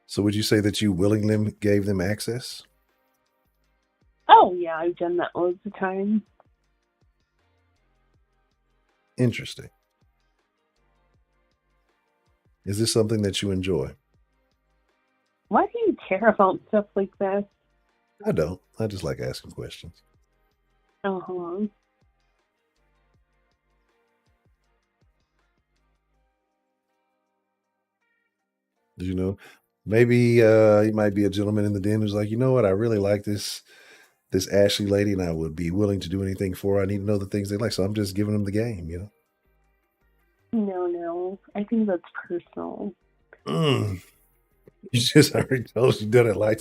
So would you say that you willingly gave them access? Oh yeah, I've done that loads of times. Interesting. Is this something that you enjoy? Why do you care about stuff like this? I don't. I just like asking questions. Uh-huh. Did you know? Maybe you might be a gentleman in the den who's like, you know what? I really like this Ashley lady, and I would be willing to do anything for her. I need to know the things they like, so I'm just giving them the game. No. I think that's personal. Mm. You just already told us you done it like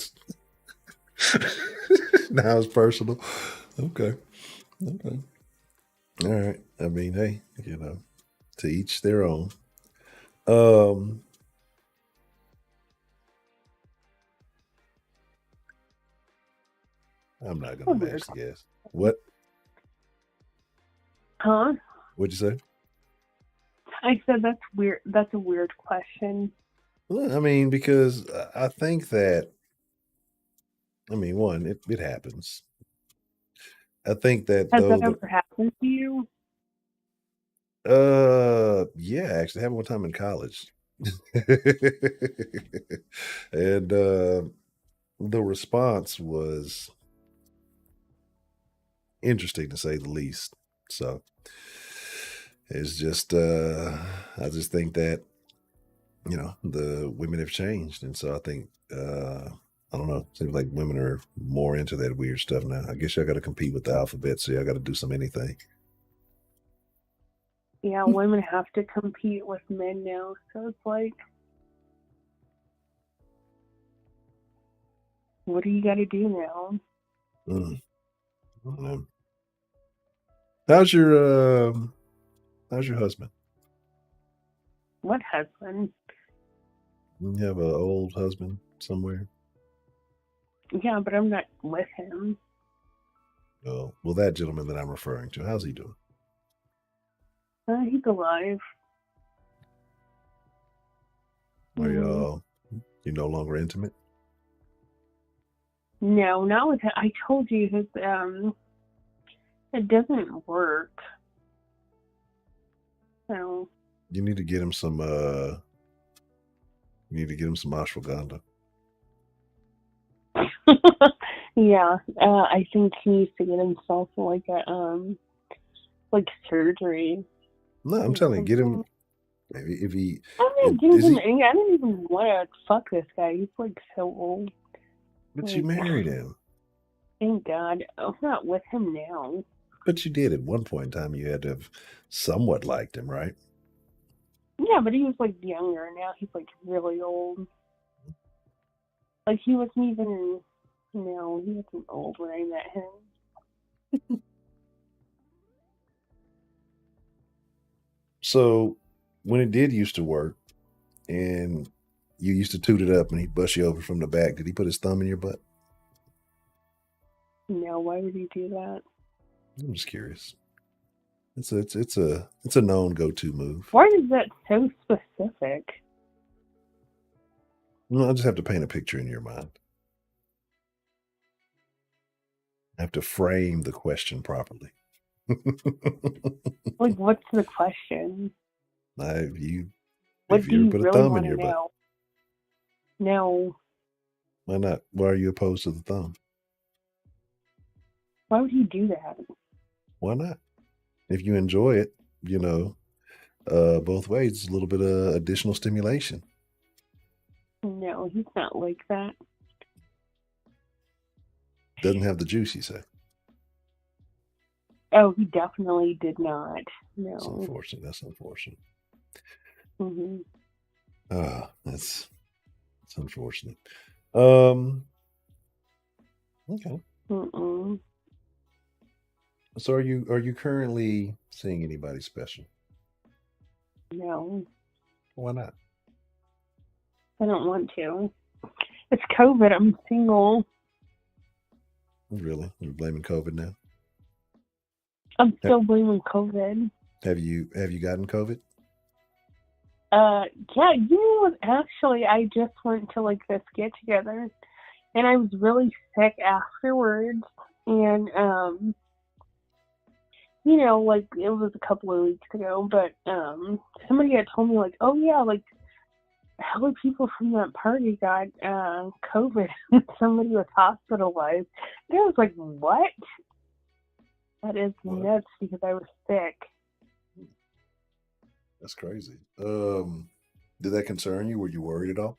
now it's personal. Okay. Okay. All right. I mean, hey, to each their own. Um, I'm not A gonna weird. match the guess. What? Huh? What'd you say? I said that's weird. That's a weird question. Well, I mean, because I think that one, it happens. I think that Has that though ever happened to you? yeah, actually happened one time in college. And the response was interesting to say the least. So it's just I just think that the women have changed, and so I think I don't know, seems like women are more into that weird stuff now. I guess y'all got to compete with the alphabet, so y'all got to do some anything. Yeah, women have to compete with men now, so it's like, what do you got to do now? I don't know. How's your husband? What husband? You have an old husband somewhere? Yeah, but I'm not with him. Oh, well, that gentleman that I'm referring to, how's he doing? He's alive. Are Mm. you no longer intimate? No, not with him. I told you his it doesn't work. So You need to get him some. You need to get him some ashwagandha. Yeah, I think he needs to get himself like a like surgery. No, I'm Or telling you, get him. something. If he I'm not giving is him he, any. I don't even want to fuck this guy. He's like so old. but you Like, married him. thank God, I'm not with him now. But you did at one point in time. You had to have somewhat liked him, right? Yeah, but he was like younger. Now he's like really old. Like he wasn't even. No, he wasn't old when I met him. So when it did used to work, and you used to toot it up, and he'd bust you over from the back, did he put his thumb in your butt? No, why would he do that? I'm just curious. It's a known go-to move. Why is that so specific? Well, I just have to paint a picture in your mind. I have to frame the question properly. Like, what's the question? If you What do ever you put a really thumb in want to your butt, know? No. why not? Why are you opposed to the thumb? Why would he do that? Why not? If you enjoy it, both ways, it's a little bit of additional stimulation. No, he's not like that. Doesn't have the juice, you say? Oh, he definitely did not. No. That's unfortunate. That's unfortunate. Mm-hmm. That's unfortunate. Okay. Mm-mm. So are you currently seeing anybody special? No, Why not? I don't want to. It's COVID. I'm single. Really? You're blaming COVID now? I'm still blaming COVID. Have you gotten COVID? Yeah, you know what? Actually, I just went to like this get together, and I was really sick afterwards. And you know, like it was a couple of weeks ago, but somebody had told me like, oh yeah, like hella people from that party got COVID. Somebody was hospitalized. And I was like, what? That is What? nuts because I was sick. That's crazy. Did that concern you? Were you worried at all?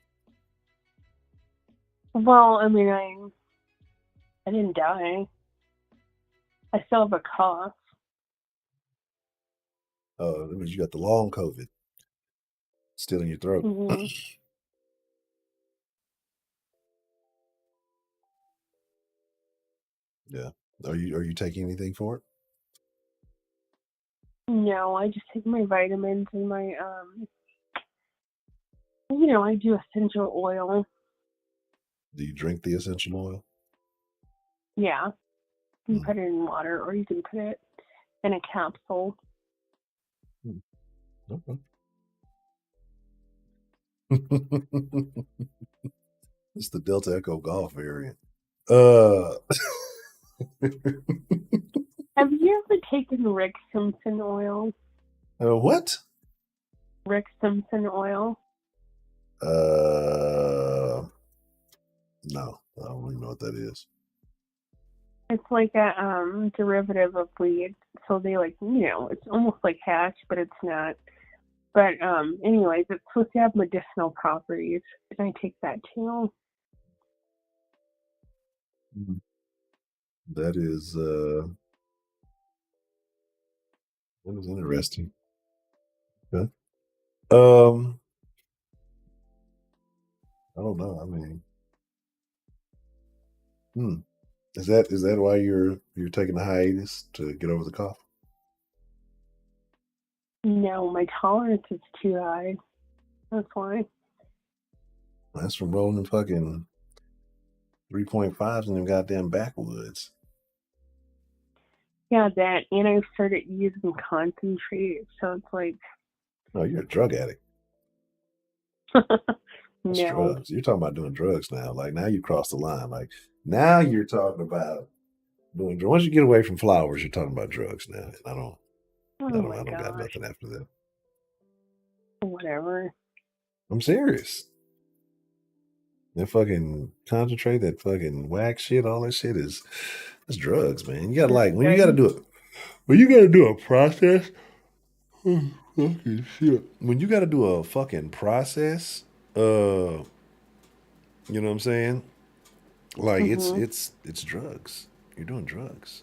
Well, I mean, I didn't die. I still have a cough. That means you got the long COVID still in your throat. Mm-hmm. Yeah. Are you taking anything for it? No, I just take my vitamins and my you know, I do essential oil. Do you drink the essential oil? Yeah. You can Hmm. put it in water or you can put it in a capsule. Okay. It's the Delta Echo Golf variant. Uh, Have you ever taken Rick Simpson oil? what? Rick Simpson oil? No, I don't even know what that is. It's like a derivative of weed. So they like, you know, it's almost like hash, but it's not. But anyways, it's supposed to have medicinal properties, and I take that too. That is interesting. Okay. I don't know. I mean, is that why you're taking a hiatus to get over the cough? No, my tolerance is too high. That's why. That's from rolling fucking 3.5s in them goddamn backwoods. Yeah, that, and I started using concentrate, so it's like, No, you're a drug addict. That's no. drugs. You're talking about doing drugs now. Like now you crossed the line. Like now you're talking about doing drugs. Once you get away from flowers, you're talking about drugs now. And Oh I my don't got gosh. nothing after that. Whatever. I'm serious. That fucking concentrate, that fucking wax shit, all that shit that's drugs, man. You gotta when you gotta do it. When you gotta do a process, fucking shit. When you gotta do a fucking process, you know what I'm saying? Like it's drugs. You're doing drugs.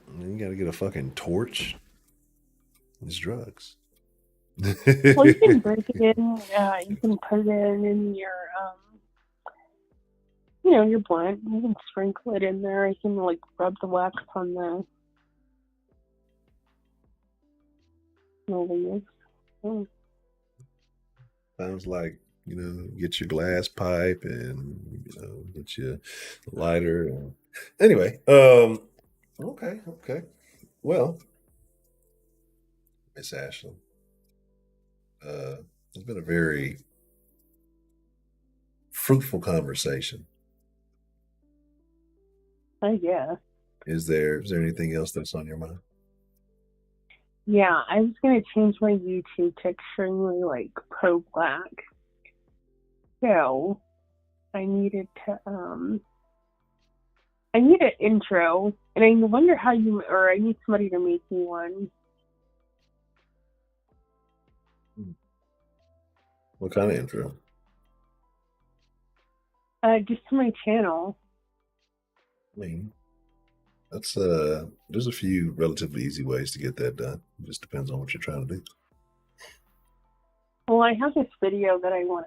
And then you gotta get a fucking torch. It's drugs. Well, you can break it in. You can put it in your, your blunt. You can sprinkle it in there. You can rub the wax on the leaves. Sounds like, get your glass pipe and, get your lighter. And... Anyway, okay. Well, Miss Ashley, it's been a very fruitful conversation. Yeah. Is there anything else that's on your mind? Yeah, I was gonna change my YouTube to extremely pro black. So I needed to I need an intro, and I wonder how I need somebody to make me one. What kind of intro? Just to my channel. I mean, that's there's a few relatively easy ways to get that done. It just depends on what you're trying to do. Well, I have this video that I want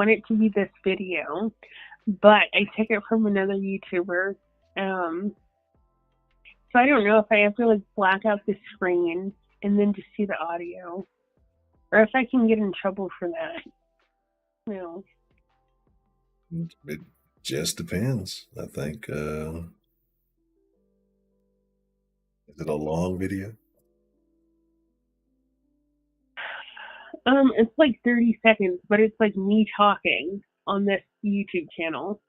it to be this video, but I took it from another YouTuber. So I don't know if I have to black out the screen and then just see the audio, or if I can get in trouble for that. No. It just depends, I think. Is it a long video? It's 30 seconds, but it's me talking on this YouTube channel.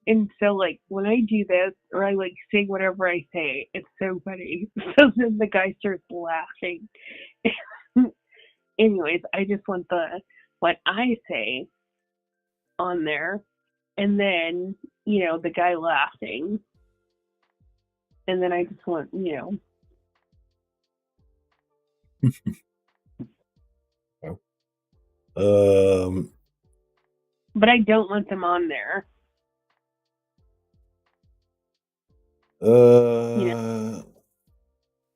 And so when I do this, or I say whatever I say, it's so funny. So then the guy starts laughing. Anyways, I just want what I say on there, and then the guy laughing, and then I just want but I don't want them on there.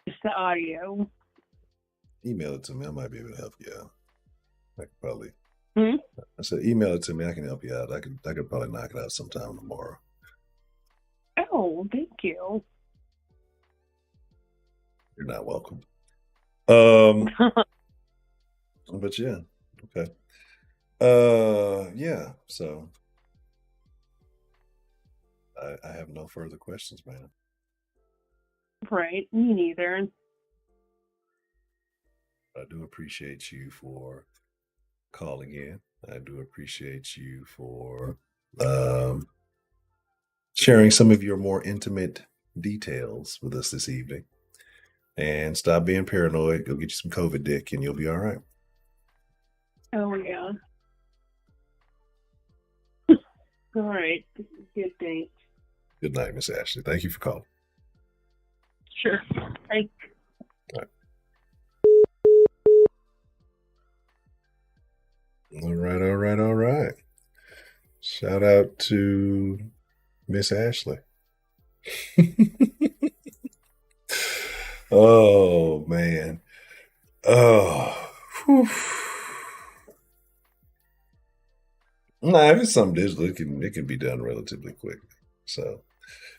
Just the audio. Email it to me. I might be able to help you out. I could probably. I said, email it to me. I can help you out. I could probably knock it out sometime tomorrow. Oh, thank you. You're not welcome. But yeah, okay. Yeah. So I have no further questions, man. Right, me neither. I do appreciate you for calling in. I do appreciate you for sharing some of your more intimate details with us this evening. And stop being paranoid. Go get you some COVID dick and you'll be all right. Oh, yeah. All right. Good day. Good night, Miss Ashley. Thank you for calling. Sure. Thanks. All right. Shout out to Miss Ashley. Oh, man. Oh. Whew. Nah, if it's something digital, it can be done relatively quick. So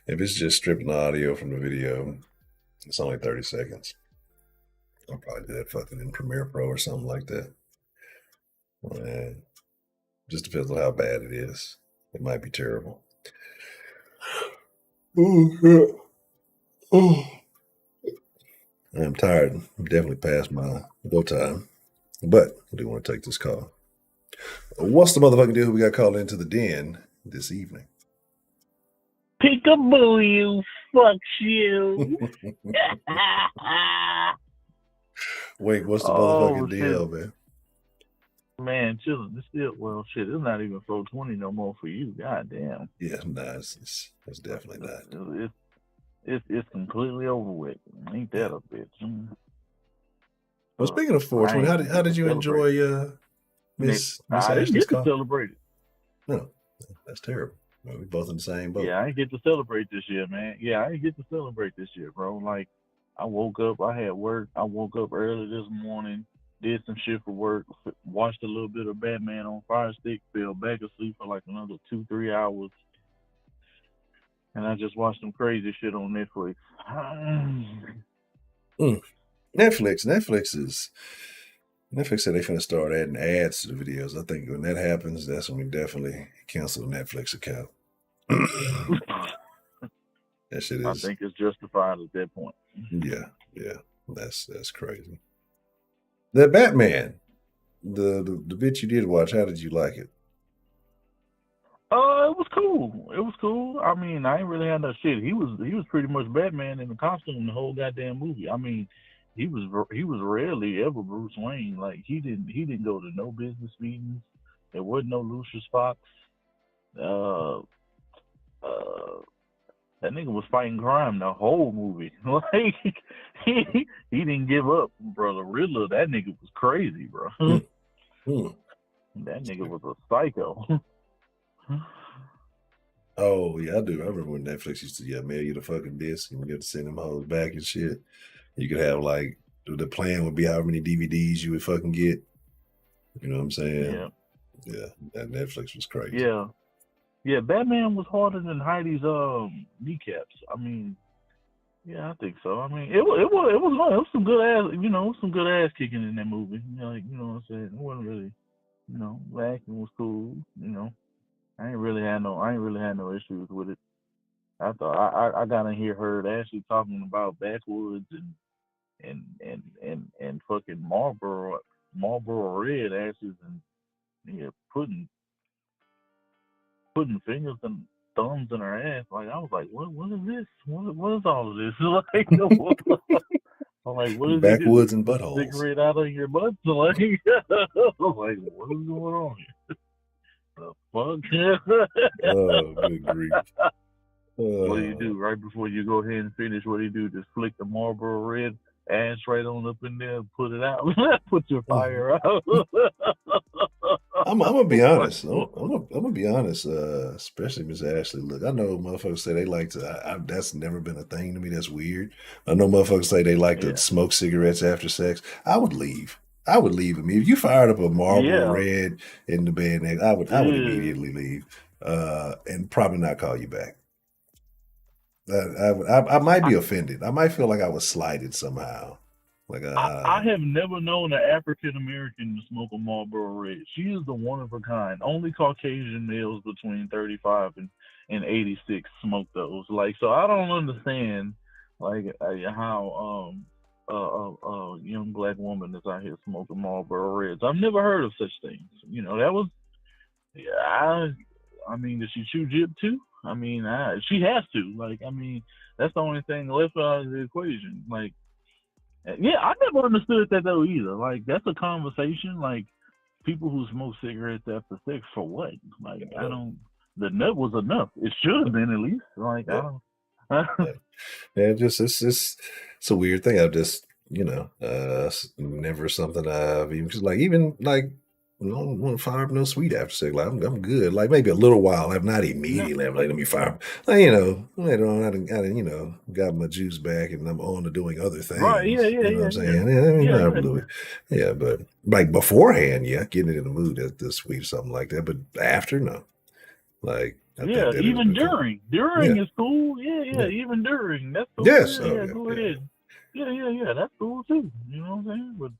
if it's just stripping the audio from the video, it's only 30 seconds. I'll probably do that fucking in Premiere Pro or something like that. Just depends on how bad it is. It might be terrible. I'm tired. I'm definitely past my go time. But I do want to take this call. What's the motherfucking deal? We got called into the den this evening. Peekaboo, you. Fuck you. Wait, what's the Oh motherfucking shit, deal, man? man, chilling. It's still shit. It's not even 420 no more for you. God damn. Yeah, nah, it's definitely not. It's completely over with. Ain't Yeah. that a bitch? Well, speaking of I 420, ain't gonna how get to did you celebrate. enjoy Miss I didn't Ashley's get to car? celebrate it. No, that's terrible. Well, we both in the same boat. Yeah, I ain't get to celebrate this year, man. Yeah, I ain't get to celebrate this year, bro. Like, I woke up, I had work. I woke up early this morning, did some shit for work, watched a little bit of Batman on Fire Stick, fell back asleep for like another 2-3 hours, and I just watched some crazy shit on Netflix. Netflix said they finna start adding ads to the videos. I think when that happens, that's when we definitely cancel the Netflix account. That shit I is. think it's justified at that point. Yeah, that's crazy. The Batman, the bit you did watch, how did you like it? It was cool. It was cool. I mean, I ain't really had no shit. He was pretty much Batman in the costume the whole goddamn movie. I mean, he was rarely ever Bruce Wayne. Like he didn't go to no business meetings. There wasn't no Lucius Fox. Uh, uh, that nigga was fighting crime the whole movie. Like he didn't give up, bro. The Riddler, that nigga was crazy, bro. That nigga was a psycho. Oh yeah, I do. I remember when Netflix used to mail you the fucking disc and you had to send them hoes back and shit. You could have like the plan would be how many DVDs you would fucking get. You know what I'm saying? Yeah. That Netflix was crazy. Yeah, Batman was harder than Heidi's kneecaps. I mean, yeah, I think so. I mean, it was some good ass kicking in that movie. You know, like, you know what I'm saying? It wasn't really, the acting was cool. I ain't really had no issues with it. I thought I got to hear her actually talking about backwoods and fucking Marlboro Red ashes and putting fingers and thumbs in her ass. Like I was like, what is this? What is all of this? Like, I'm like, what is backwoods it? and buttholes? Cigarette out of your butt? Like, I'm like, what is going on here? The fuck? Oh, good grief. What do you do right before you go ahead and finish? What do you do? Just flick the Marlboro Red ash right on up in there, put it out, put your fire out. I'm gonna be honest. I'm gonna be honest. Especially Miss Ashley. Look, I know motherfuckers say they like to. That's never been a thing to me. That's weird. I know motherfuckers say they like to smoke cigarettes after sex. I would leave. I would leave me if you fired up a Marlboro Red in the bed. I would immediately leave, and probably not call you back. I might be offended. I might feel like I was slighted somehow. Like I have never known an African American to smoke a Marlboro Red. She is the one of a kind. Only Caucasian males between 35 and 86 smoke those. Like, so I don't understand like how a young black woman is out here smoking Marlboro Reds. I've never heard of such things. That was I mean, does she chew jib too? I mean, she has to. Like, I mean, that's the only thing left out of the equation. Like, yeah, I never understood that though either. Like, that's a conversation. Like, people who smoke cigarettes after sex for what? Like, I don't. The nut was enough. It should have been at least. Like, I don't. It's a weird thing. I've just never something I've even I don't want to fire up no sweet after sex. Like I'm good. Like maybe a little while. I'm not immediately. I'm like, let me fire up. Like, later on, I got my juice back and I'm on to doing other things. Right? Yeah. You know what I'm saying? Yeah, I mean, not really. Yeah, but like beforehand, getting it in the mood at sweet or something like that. But after, no. Like even during is cool. Yeah. Even during, that's cool. Yes. Go ahead. Yeah. That's cool too. You know what I'm saying? But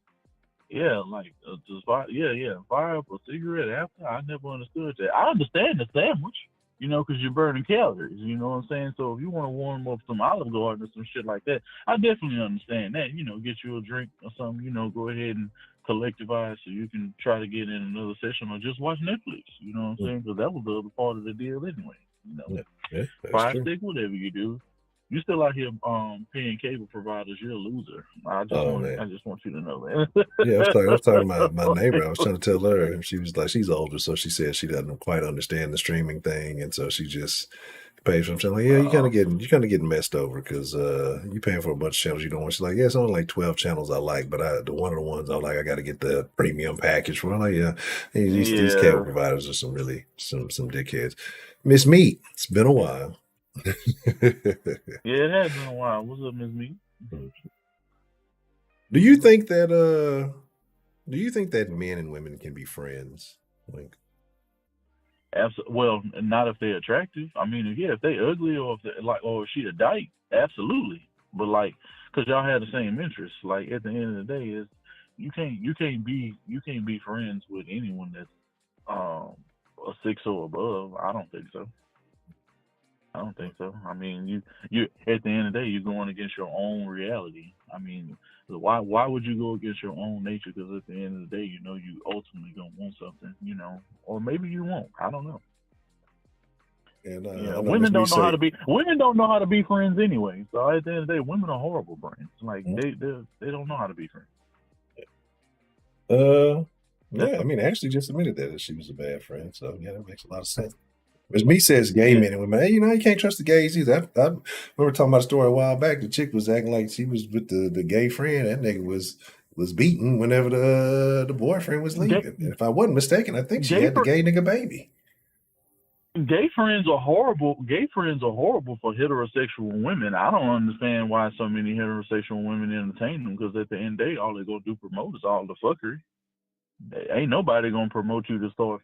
yeah, like just fire up a cigarette after. I never understood that. I understand the sandwich, because you're burning calories. You know what I'm saying? So if you want to warm up some Olive Garden or some shit like that, I definitely understand that. Get you a drink or something. Go ahead and collectivize so you can try to get in another session or just watch Netflix. You know what I'm saying? Because that was the other part of the deal anyway. Fire stick, whatever you do. You still out here paying cable providers. You're a loser. Oh man. I just want you to know that. Yeah, I was talking to my neighbor. I was trying to tell her, and she was like, she's older, so she said she doesn't quite understand the streaming thing, and so she just pays for them. She's like, yeah, uh, you're kind of getting messed over because you're paying for a bunch of channels you don't want. She's like, yeah, it's only like 12 channels I like, but the one of the ones I like, I got to get the premium package for. I'm like, yeah, these cable yeah, providers are some really some dickheads. Miss Meat, it's been a while. yeah. It has been a while. What's up, Miss Me? Do you think that men and women can be friends? Like, Well, not if they're attractive. I mean, yeah, if they ugly or if they like, or if she a dyke, absolutely. But like, cause y'all have the same interests. Like at the end of the day, is you can't be friends with anyone that's a 6 or above. I don't think so. I don't think so. I mean, you at the end of the day, you're going against your own reality. I mean, why would you go against your own nature? Because at the end of the day, you know you ultimately gonna want something, you know, or maybe you won't. I don't know. and Yeah, I know Miss Me say, women don't know how to be friends anyway. So at the end of the day, women are horrible friends. Like they don't know how to be friends. uh, That's yeah, I mean, Ashley just admitted that she was a bad friend, so yeah, that makes a lot of sense. Miss Me says gay yeah. men and women. Hey, you can't trust the gays either. I remember talking about a story a while back. The chick was acting like she was with the gay friend. That nigga was beaten whenever the boyfriend was Gay, leaving. And if I wasn't mistaken, I think she gay had the gay nigga baby. gay friends are horrible. Gay friends are horrible for heterosexual women. I don't understand why so many heterosexual women entertain them. Because at the end of the day, all they gonna do promote is all the fuckery. Ain't nobody gonna promote you to fuck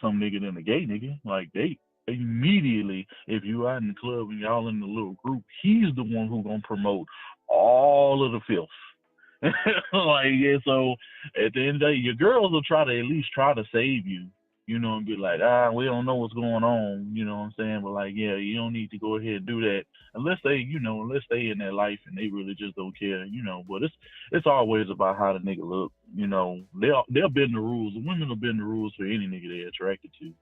some nigga than a gay nigga. Like they immediately, if you out in the club and y'all in the little group, he's the one who gonna promote all of the filth. Like yeah, so at the end of the day, your girls will try to at least try to save you, you know, and be like, we don't know what's going on, you know what I'm saying? But like, yeah, you don't need to go ahead and do that unless they in their life and they really just don't care, you know. But it's always about how the nigga look, you know. They'll bend the rules. The women will bend the rules for any nigga they're attracted to.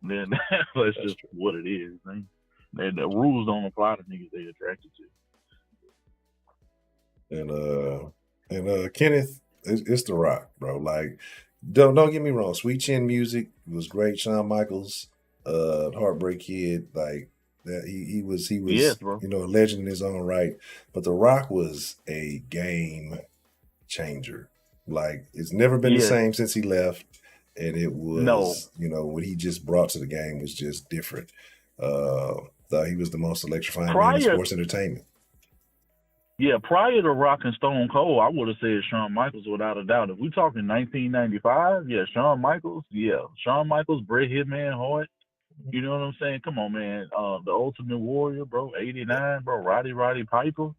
Then that's That's just true. what it is, man. The rules don't apply to niggas they attracted to. And Kenneth, it's The Rock, bro. Like, don't get me wrong. Sweet Chin Music was great. Shawn Michaels, Heartbreak Kid, like that. He Yes, was bro. a legend in his own right. But The Rock was a game changer. Like, it's never been the Yes. same since he left. And it No. was, what he just brought to the game was just different. Thought he was the most electrifying man in Prior sports entertainment. Yeah, prior to Rock and Stone Cold, I would have said Shawn Michaels without a doubt. If we talking 1995, yeah, Shawn Michaels, Bret Hitman Hart. You know what I'm saying? Come on, man. The Ultimate Warrior, bro. '89, bro. Roddy Piper.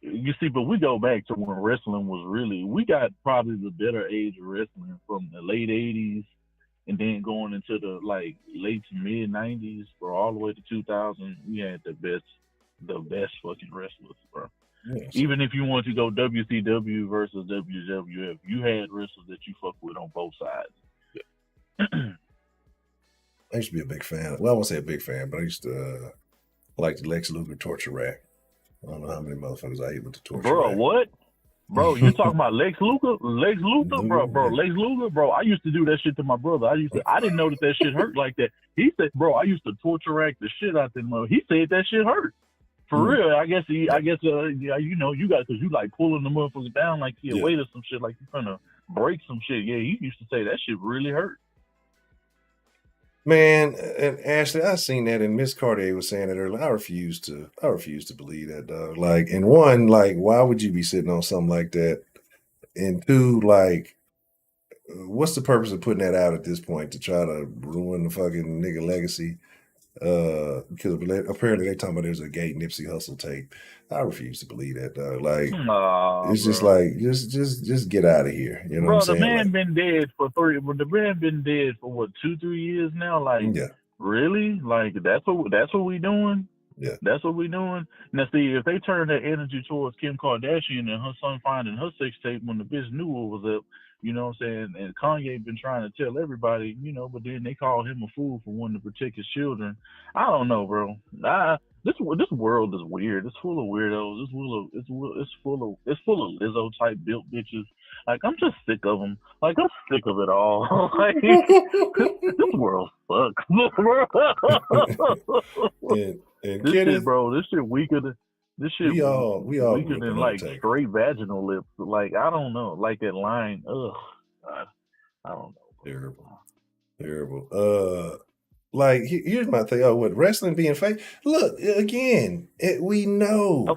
You see, but we go back to when wrestling was really. We got probably the better age of wrestling from the late '80s, and then going into the like late to mid '90s, bro, all the way to 2000. We had the best fucking wrestlers, bro. Yeah, so Even if you want to go WCW versus WWF, you had wrestlers that you fuck with on both sides. I used to be a big fan. Well, I won't say a big fan, but I used to like the Lex Luger torture rack. I don't know how many motherfuckers I hit with the torture Bro, rack. what? Bro, you talking about Lex Luger? Luger, Lex Luger, bro. I used to do that shit to my brother. I didn't know that shit hurt like that. He said, bro, I used to torture rack the shit out that mother. He said that shit hurt. For real, I guess, yeah, you know, you got, cause you like pulling the motherfucker down like he a yeah. weight or some shit, like you trying to break some shit. Yeah, he used to say that shit really hurt. Man, and Ashley, I seen that, and Miss Cartier was saying it earlier. I refuse to believe that, dog. Like, and one, like, why would you be sitting on something like that? And two, like, what's the purpose of putting that out at this point to try to ruin the fucking nigga legacy? Because apparently they talking about there's a gay Nipsey Hussle tape. I refuse to believe that, dog. Like, it's just Bro. like just get out of here. You know what I'm Bro, the saying? man Like, been dead for the man been dead for what 2-3 years now. Like, yeah, really? Like that's what we doing? yeah, That's what we doing? Now see, if they turn that energy towards Kim Kardashian and her son finding her sex tape when the bitch knew what was up, you know what I'm saying? And Kanye been trying to tell everybody, you know, but then they call him a fool for wanting to protect his children. I don't know, bro. this world is weird. It's full of weirdos. It's full of Lizzo type built bitches. Like I'm just sick of them. Like I'm sick of it all. Like this world sucks. and This Kenneth, shit, bro. This shit weaker than we all weaker grew up than on like Undertaker. straight vaginal lips. Like I don't know. Like that line. Ugh. I don't know. Terrible. Like here's my thing. Oh, what wrestling being fake? Look again. We know,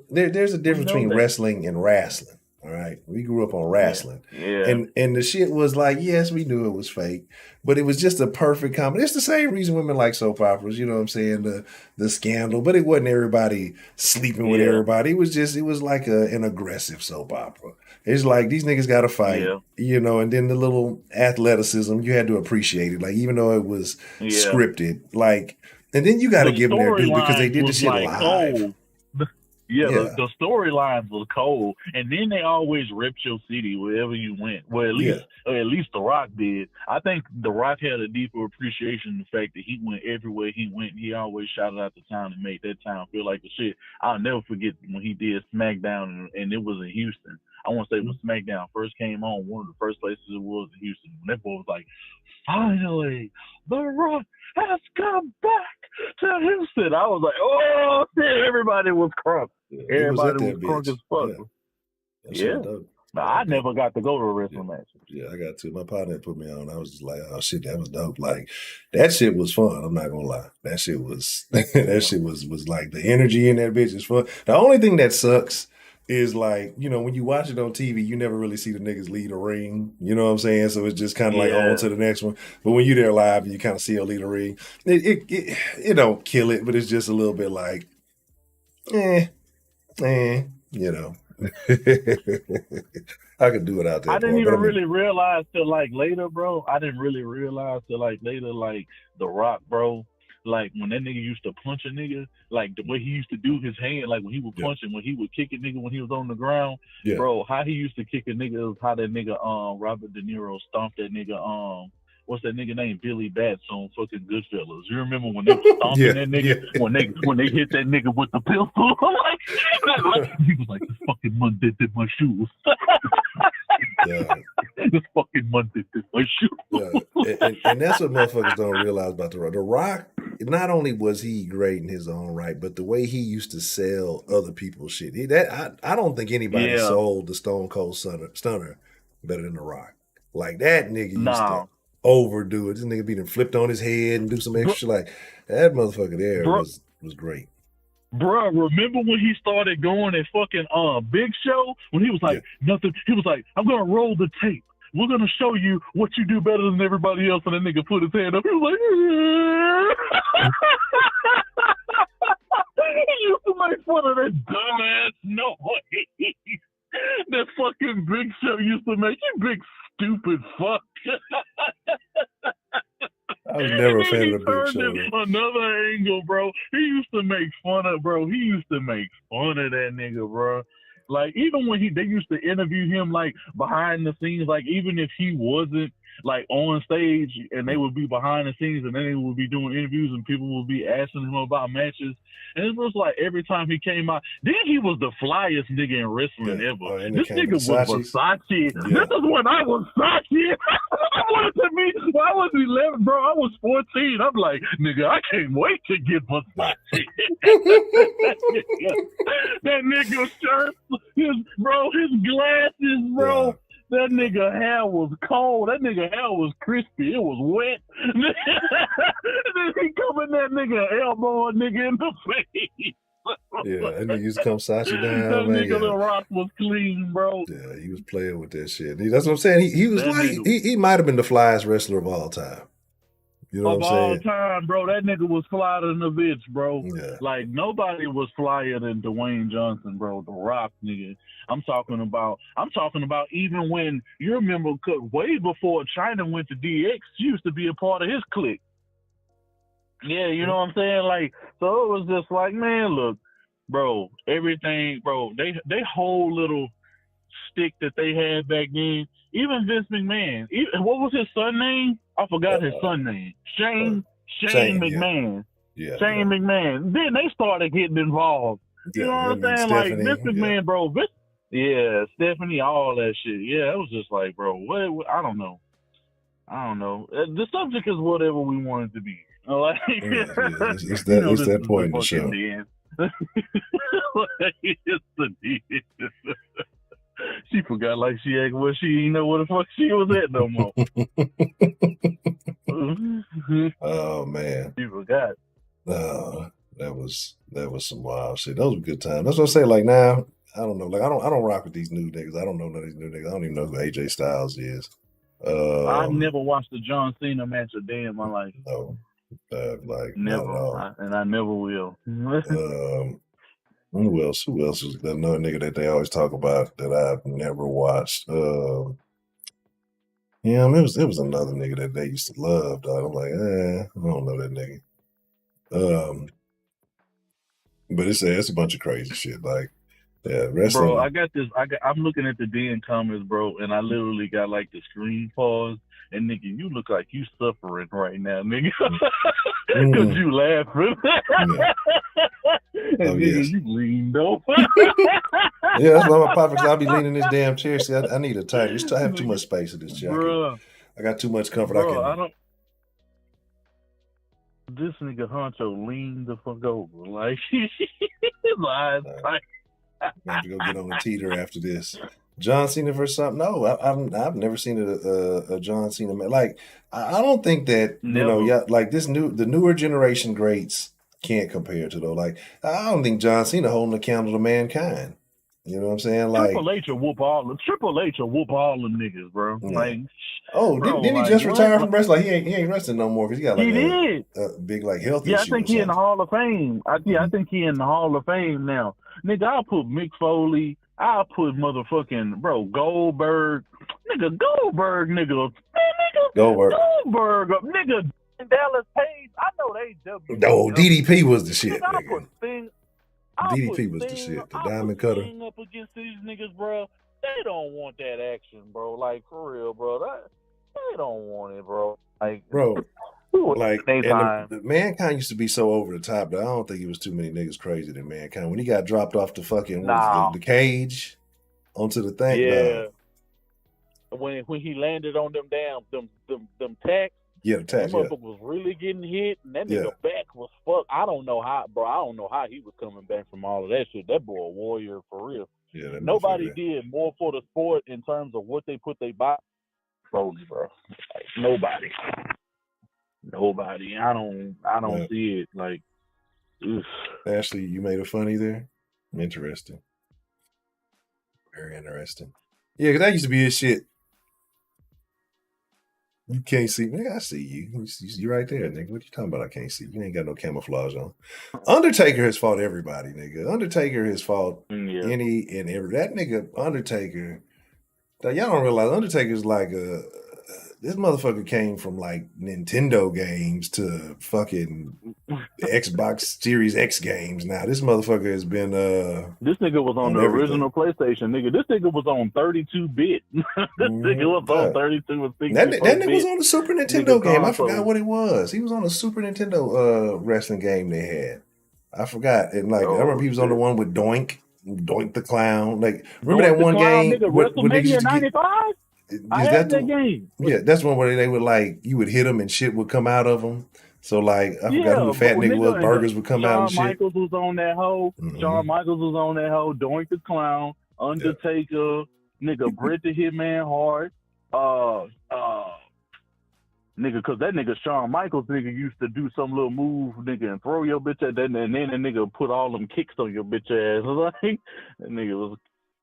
there's a difference between wrestling and wrestling. All right, we grew up on wrestling, and the shit was like, yes, we knew it was fake, but it was just a perfect comedy. It's the same reason women like soap operas. You know what I'm saying? The scandal, but it wasn't everybody sleeping with everybody. It was like an aggressive soap opera. It's like these niggas got to fight, and then the little athleticism, you had to appreciate it. Like, even though it was scripted, like, and then you got to give them their due because they did the shit like, live. The storylines was cold, and then they always ripped your city wherever you went. Well, at least The Rock did. I think The Rock had a deeper appreciation of the fact that he went everywhere he went. He always shouted out the town and made that town feel like the shit. I'll never forget when he did SmackDown, and it was in Houston. I want to say when SmackDown first came on, one of the first places it was in Houston. When that boy was like, finally, The Rock has come back to Houston. I was like, oh, shit, everybody was crunk. Everybody was crunk as fuck. Yeah. But I never got to go to a wrestling match. Yeah, I got to. My partner put me on. I was just like, oh shit, that was dope. Like that shit was fun. I'm not gonna lie. That shit was shit was like the energy in that bitch is fun. The only thing that sucks is like, when you watch it on TV, you never really see the niggas lead a ring. You know what I'm saying? So it's just kind of like on to the next one. But when you're there live and you kind of see a lead a ring, it don't kill it, but it's just a little bit like, I could do it out there. I didn't even really realize till like later, bro. I didn't really realize till like later, like The Rock, bro. Like when that nigga used to punch a nigga, like the way he used to do his hand, like when he would punch and when he would kick a nigga when he was on the ground, bro. How he used to kick a nigga, how that nigga Robert De Niro stomped that nigga what's that nigga name? Billy Bats on fucking Goodfellas. You remember when they were stomping that nigga? When they hit that nigga with the pistol? He was like, this fucking man did my shoes. This fucking man did my shoes. And that's what motherfuckers don't realize about The Rock. The Rock, not only was he great in his own right, but the way he used to sell other people's shit. I don't think anybody sold the Stone Cold Stunner better than The Rock. Like that nigga used to overdo it. This nigga be done flipped on his head and do some extra shit. Like that motherfucker there was great. Bro, remember when he started going at fucking Big Show? When he was like, nothing, he was like, I'm gonna roll the tape. We're gonna show you what you do better than everybody else. And that nigga put his hand up. He was like, he used to make fun of that dumbass noise. That fucking Big Show used to make, you big stupid fuck. I was never a fan of the Big Show. Another angle, bro. He used to make fun of, that nigga, bro. Like, even when they used to interview him, like, behind the scenes, like, even if he wasn't, like, on stage, and they would be behind the scenes, and then they would be doing interviews, and people would be asking him about matches, and it was like, every time he came out, then he was the flyest nigga in wrestling ever. This nigga was Versace. This is when I was Versace. I was 11, bro. I was 14. I'm like, nigga, I can't wait to get Versace. That nigga shirt, his glasses, bro. Yeah. That nigga hair was cold. That nigga hair was crispy. It was wet. And then he come in that nigga elbow a nigga in the face. Yeah, that nigga used to come Sachi down. That nigga The Rock was clean, bro. Yeah, he was playing with that shit. That's what I'm saying. He was like, he might have been the flyest wrestler of all time. You know what I'm saying? Of all time, bro. That nigga was flyer than the bitch, bro. Yeah. Like, nobody was flyer than Dwayne Johnson, bro. The Rock, nigga. I'm talking about even when, you remember, way before China went to DX, she used to be a part of his clique. Yeah, you know what I'm saying? Like, so it was just like, man, look, bro, everything, bro, they whole little stick that they had back then, even Vince McMahon, what was his son name? I forgot his son name. Shane McMahon. Shane McMahon. Then they started getting involved. You know what I'm saying? Stephanie, like Vince McMahon, bro. Stephanie, all that shit. Yeah, it was just like, bro, what I don't know. The subject is whatever we want it to be. Like, it's that point in the show. It's the She forgot like she act where she didn't know where the fuck she was at no more. Oh man. She forgot. That was some wild shit. Those were good times. That's what I say. Like now, I don't know. Like I don't rock with these new niggas. I don't know none of these new niggas. I don't even know who AJ Styles is. I've never watched a John Cena match a day in my life. No. Like never. And I never will. Who else is another nigga that they always talk about that I've never watched? It was another nigga that they used to love, dog. I'm like, I don't know that nigga. But it's a bunch of crazy shit. Like, yeah, wrestling. Bro, I'm looking at the DN comments, bro, and I literally got like the screen pause. And nigga, you look like you suffering right now, nigga, because you laughing. And nigga, you leaned over. Yeah, that's why my pockets. I'll be leaning this damn chair. See, I need a tighter. I have too much space in this chair. I got too much comfort. This nigga Honcho leaned the fuck over, like his eyes tight. I have to go get on the teeter after this. John Cena versus something? No, I've never seen a John Cena match. Like I don't think that like the newer generation greats can't compare to though. Like I don't think John Cena holding a candle to mankind. You know what I'm saying? Like Triple H will whoop all the niggas, bro. Yeah. Like, didn't he just retire from wrestling? Like, he ain't wrestling no more because he got like a big like health issue. I think he in the Hall of Fame. I think he in the Hall of Fame now. Nigga, I'll put Mick Foley. I'll put motherfucking Goldberg. Nigga, Goldberg, nigga. Goldberg, nigga. Dallas Page. I know they W. No, DDP was the shit. Nigga, DDP was the shit. The Diamond Cutter. Up against these niggas, bro. They don't want that action, bro. Like for real, bro. They don't want it, bro. Like, bro. Like, and the Mankind used to be so over the top that I don't think it was too many niggas crazy than Mankind. When he got dropped off the fucking the cage onto the thing, when he landed on them tacks, the tacks, motherfucker was really getting hit, and that nigga back was fucked. I don't know how, bro. I don't know how he was coming back from all of that shit. That boy a warrior for real. Yeah, nobody did more for the sport in terms of what they put their body. Foley, bro. Like, nobody. I don't see it. Like, oof. Ashley, you made a funny there. Interesting. Very interesting. Yeah, because that used to be his shit. You can't see me. I see you. You right there, nigga. What you talking about? I can't see. You ain't got no camouflage on. Undertaker has fought everybody, nigga. Undertaker has fought any and every. That nigga Undertaker. Y'all don't realize Undertaker's like this motherfucker came from like Nintendo games to fucking Xbox Series X games. Now this motherfucker has been this nigga was on the original PlayStation, nigga. This nigga was on 32-bit. This nigga was on 32 and 64. That nigga was on the Super Nintendo game. I forgot what it was. He was on a Super Nintendo wrestling game they had. I forgot. And like I remember he was on the one with Doink the Clown. Like remember that one game? WrestleMania 95? I had that game. Yeah, that's one where they would like you would hit them and shit would come out of them. So like I forgot who the fat nigga was. Burgers would come out and shit. Shawn Michaels was on that hoe. Shawn Michaels was on that hoe. Doink the Clown, Undertaker, nigga Bret the Hitman Hart, nigga, cause that nigga Shawn Michaels nigga used to do some little move, nigga, and throw your bitch at that, and then the nigga put all them kicks on your bitch ass. Like that nigga was.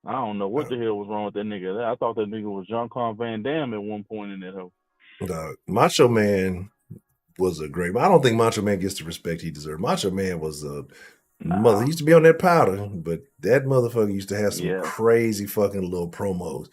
I don't know what the hell was wrong with that nigga. I thought that nigga was Jean-Claude Van Damme at one point in that hoe. Macho Man was a great. I don't think Macho Man gets the respect he deserved. Macho Man was a mother. He used to be on that powder, but that motherfucker used to have some crazy fucking little promos.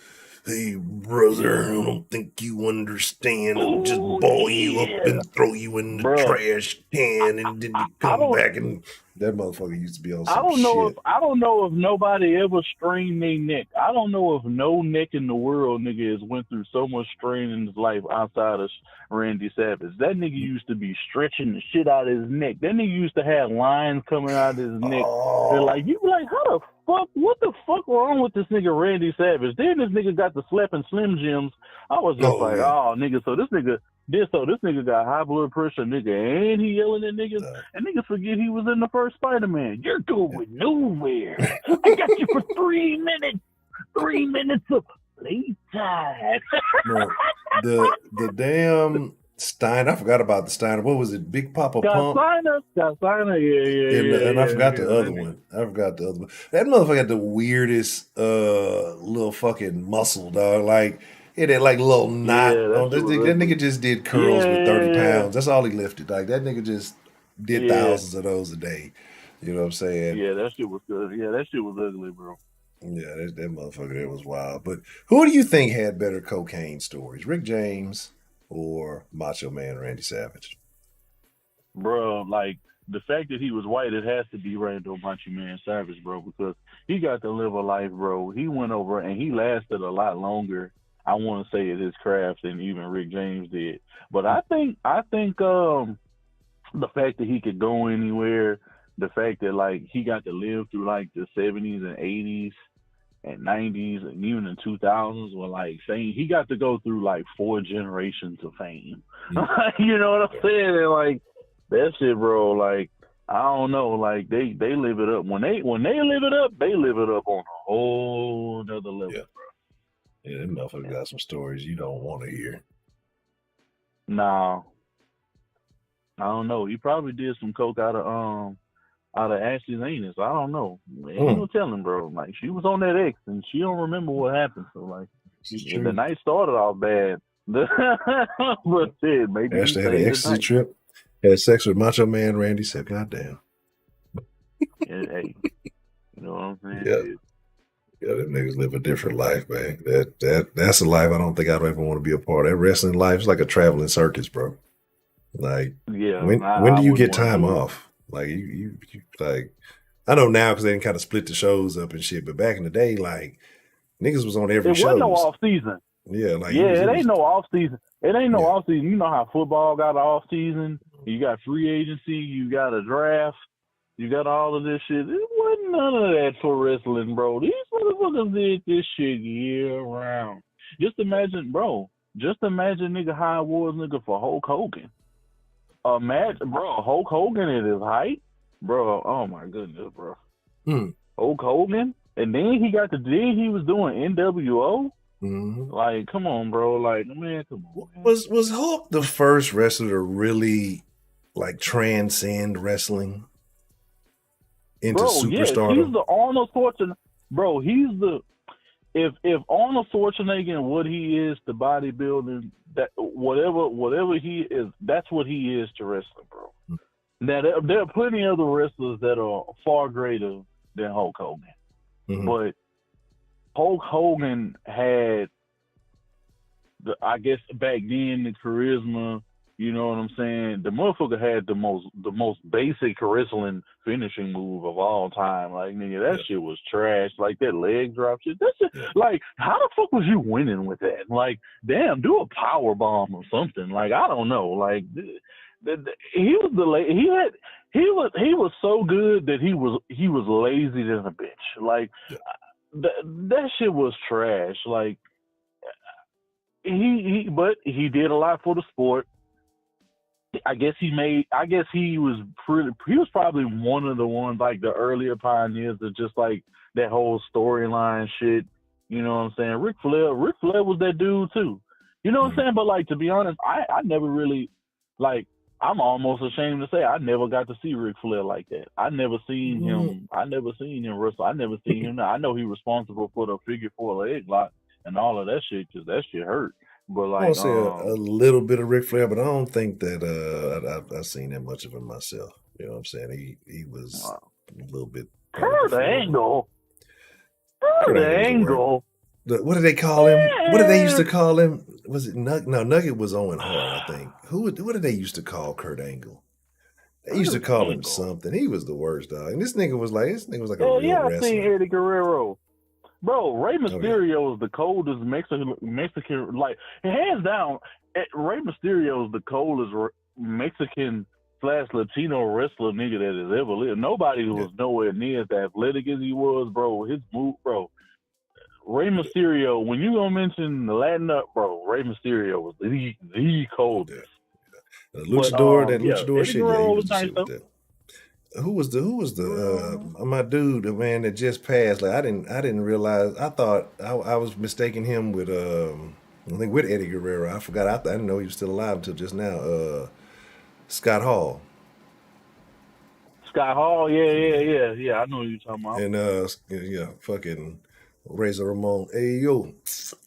Hey, brother, I don't think you understand. I'll just ball you up and throw you in the trash can, and then you come back and That motherfucker used to be on I some don't know shit. if nobody ever strained their neck. I don't know if no neck in the world nigga has went through so much strain in his life outside of Randy Savage. That nigga used to be stretching the shit out of his neck. That nigga used to have lines coming out of his neck. They're Oh, like, you be like, how the fuck? What the fuck wrong with this nigga Randy Savage? Then this nigga got the slapping Slim Jims. I was just like, yeah. oh nigga, so this nigga got high blood pressure, nigga, and he yelling at niggas. And niggas forget he was in the first Spider-Man. You're going nowhere. I got you for 3 minutes. 3 minutes of playtime. Bro, the damn Steiner. I forgot about the Steiner. What was it? Big Papa Pump. Got Steiner. Yeah. And I forgot the other one. That motherfucker had the weirdest little fucking muscle, dog. Like it had like a little knot on this. That nigga just did curls with 30 pounds. That's all he lifted. Like that nigga just did thousands of those a day. You know what I'm saying? Yeah, that shit was good. Yeah, that shit was ugly, bro. Yeah, that motherfucker there was wild. But who do you think had better cocaine stories, Rick James or Macho Man Randy Savage? Bro, like the fact that he was white, it has to be Randall Macho Man Savage, bro, because he got to live a life, bro. He went over and he lasted a lot longer, I want to say, at his craft than even Rick James did. But I think the fact that he could go anywhere, the fact that like he got to live through like the 70s and 80s and 90s and even in 2000s were like saying he got to go through like 4 generations of fame. You know what I'm saying? And like that shit, bro, like I don't know, like they live it up. When they live it up, they live it up on a whole nother level, bro. Yeah, that motherfucker got some stories you don't want to hear. Nah. I don't know. He probably did some coke out of Ashley's anus. I don't know. Ain't no telling, bro. Like she was on that X and she don't remember what happened. So like the night started off bad. But shit, maybe Ashley had an ecstasy trip. Had sex with Macho Man Randy. Said, "Goddamn." Hey, you know what I'm saying? Yeah, them niggas live a different life, man. That's a life I don't think I'd ever want to be a part of. That wrestling life is like a traveling circus, bro. Like, when do you get time off? Like, you like, I know now because they didn't kind of split the shows up and shit, but back in the day, like, niggas was on every show. It wasn't no off season. Yeah, like it ain't no off season. It ain't no off season. You know how football got an off season. You got free agency. You got a draft. You got all of this shit. It wasn't none of that for wrestling, bro. These motherfuckers did this shit year round. Just imagine, bro. Nigga, how it was, nigga, for Hulk Hogan. Imagine, bro, Hulk Hogan at his height, bro. Oh my goodness, bro. Hulk Hogan, and then he was doing NWO. Like, come on, bro. Like, man, come on. Man. Was Hulk the first wrestler to really like transcend wrestling into superstardom? Yeah, he's the Arnold Schwarzenegger. Bro, he's the if Arnold Schwarzenegger and what he is to bodybuilding, that whatever he is, that's what he is to wrestling, bro. Now there are plenty of other wrestlers that are far greater than Hulk Hogan, but Hulk Hogan had I guess back then the charisma. You know what I'm saying? The motherfucker had the most basic wrestling finishing move of all time. Like, nigga, that shit was trash. Like, that leg drop shit. That shit, like, how the fuck was you winning with that? Like, damn, do a power bomb or something. Like, I don't know. Like, he was so good that he was lazy than a bitch. Like, that shit was trash. Like, but he did a lot for the sport. I guess he was probably one of the ones, like the earlier pioneers of just like that whole storyline shit. You know what I'm saying? Ric Flair was that dude too. You know what I'm saying? But like, to be honest, I never really, like, I'm almost ashamed to say I never got to see Ric Flair like that. I never seen him wrestle. I never seen him. I know he's responsible for the figure 4 leg lock and all of that shit because that shit hurt. But like, I want to say a little bit of Ric Flair, but I don't think that I've seen that much of him myself. You know what I'm saying? He was a little bit. Kurt Angle. What did they call him? What did they used to call him? Was it Nugget? No, Nugget was Owen Hart, I think. What did they used to call Kurt Angle? They used to call him Angle. something. He was the worst, dog. And this nigga was like a Hell real yeah, I wrestler. seen Eddie Guerrero. Bro, Rey yeah. Mysterio is the coldest Mexican, like, hands down, Rey Mysterio is the coldest Mexican / Latino wrestler nigga that has ever lived. Nobody was nowhere near as athletic as he was, bro. His move, bro. Rey Mysterio, when you gonna mention the Latin up, bro, Rey Mysterio was the coldest. The luchador, luchador Eddie shit, Guerrero he was was the nice shit with that. Who was the my dude, the man that just passed? Like I didn't realize. I thought I was mistaking him with I think with Eddie Guerrero. I forgot. I didn't know he was still alive until just now. Scott Hall. Scott Hall, yeah. I know what you're talking about. And fucking Razor Ramon. Hey yo,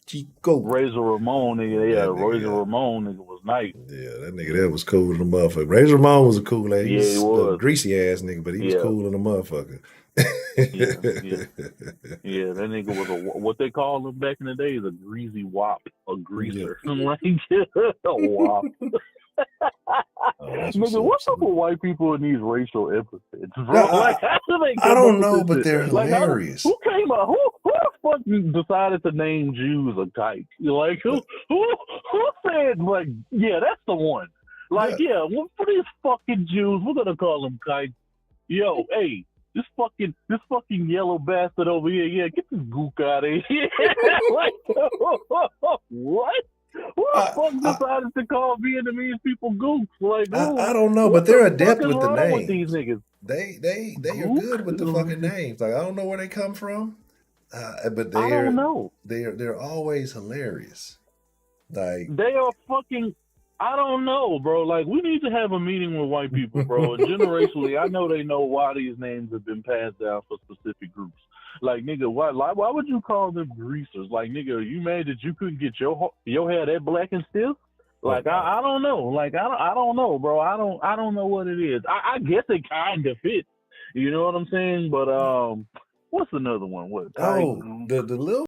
Chico. Razor Ramon, nigga, Razor Ramon, nigga was nice. Yeah, that nigga that was cool in the motherfucker. Razor Ramon was a cool ass. Yeah, he was a greasy ass nigga, but he was cool in the motherfucker. Yeah, that nigga was what they called him back in the day is a greasy wop, a greaser. Like a wop. Nigga, what's up with white people in these racial epithets, bro? Like, how do they I don't know, but they're hilarious. Who came up? Who the fuck decided to name Jews a kike? Like, who said, like, yeah, that's the one. Like, well, for these fucking Jews, we're gonna call them kike. Yo, hey, this fucking yellow bastard over here, get this gook out of here. Like, what? Who the fuck decided to call Vietnamese people gooks? Like, I don't know, but they're adept with the names. With these niggas? They are good with the fucking names. Like I don't know where they come from, but I don't know. They're always hilarious. Like they are fucking. I don't know, bro. Like we need to have a meeting with white people, bro. And generationally, I know they know why these names have been passed down for specific groups. Like, nigga, why would you call them greasers? Like, nigga, are you mad that you couldn't get your hair that black and stiff? Like, I don't know. Like, I don't know, bro. I don't know what it is. I guess it kind of fits. You know what I'm saying? But what's another one? What? the little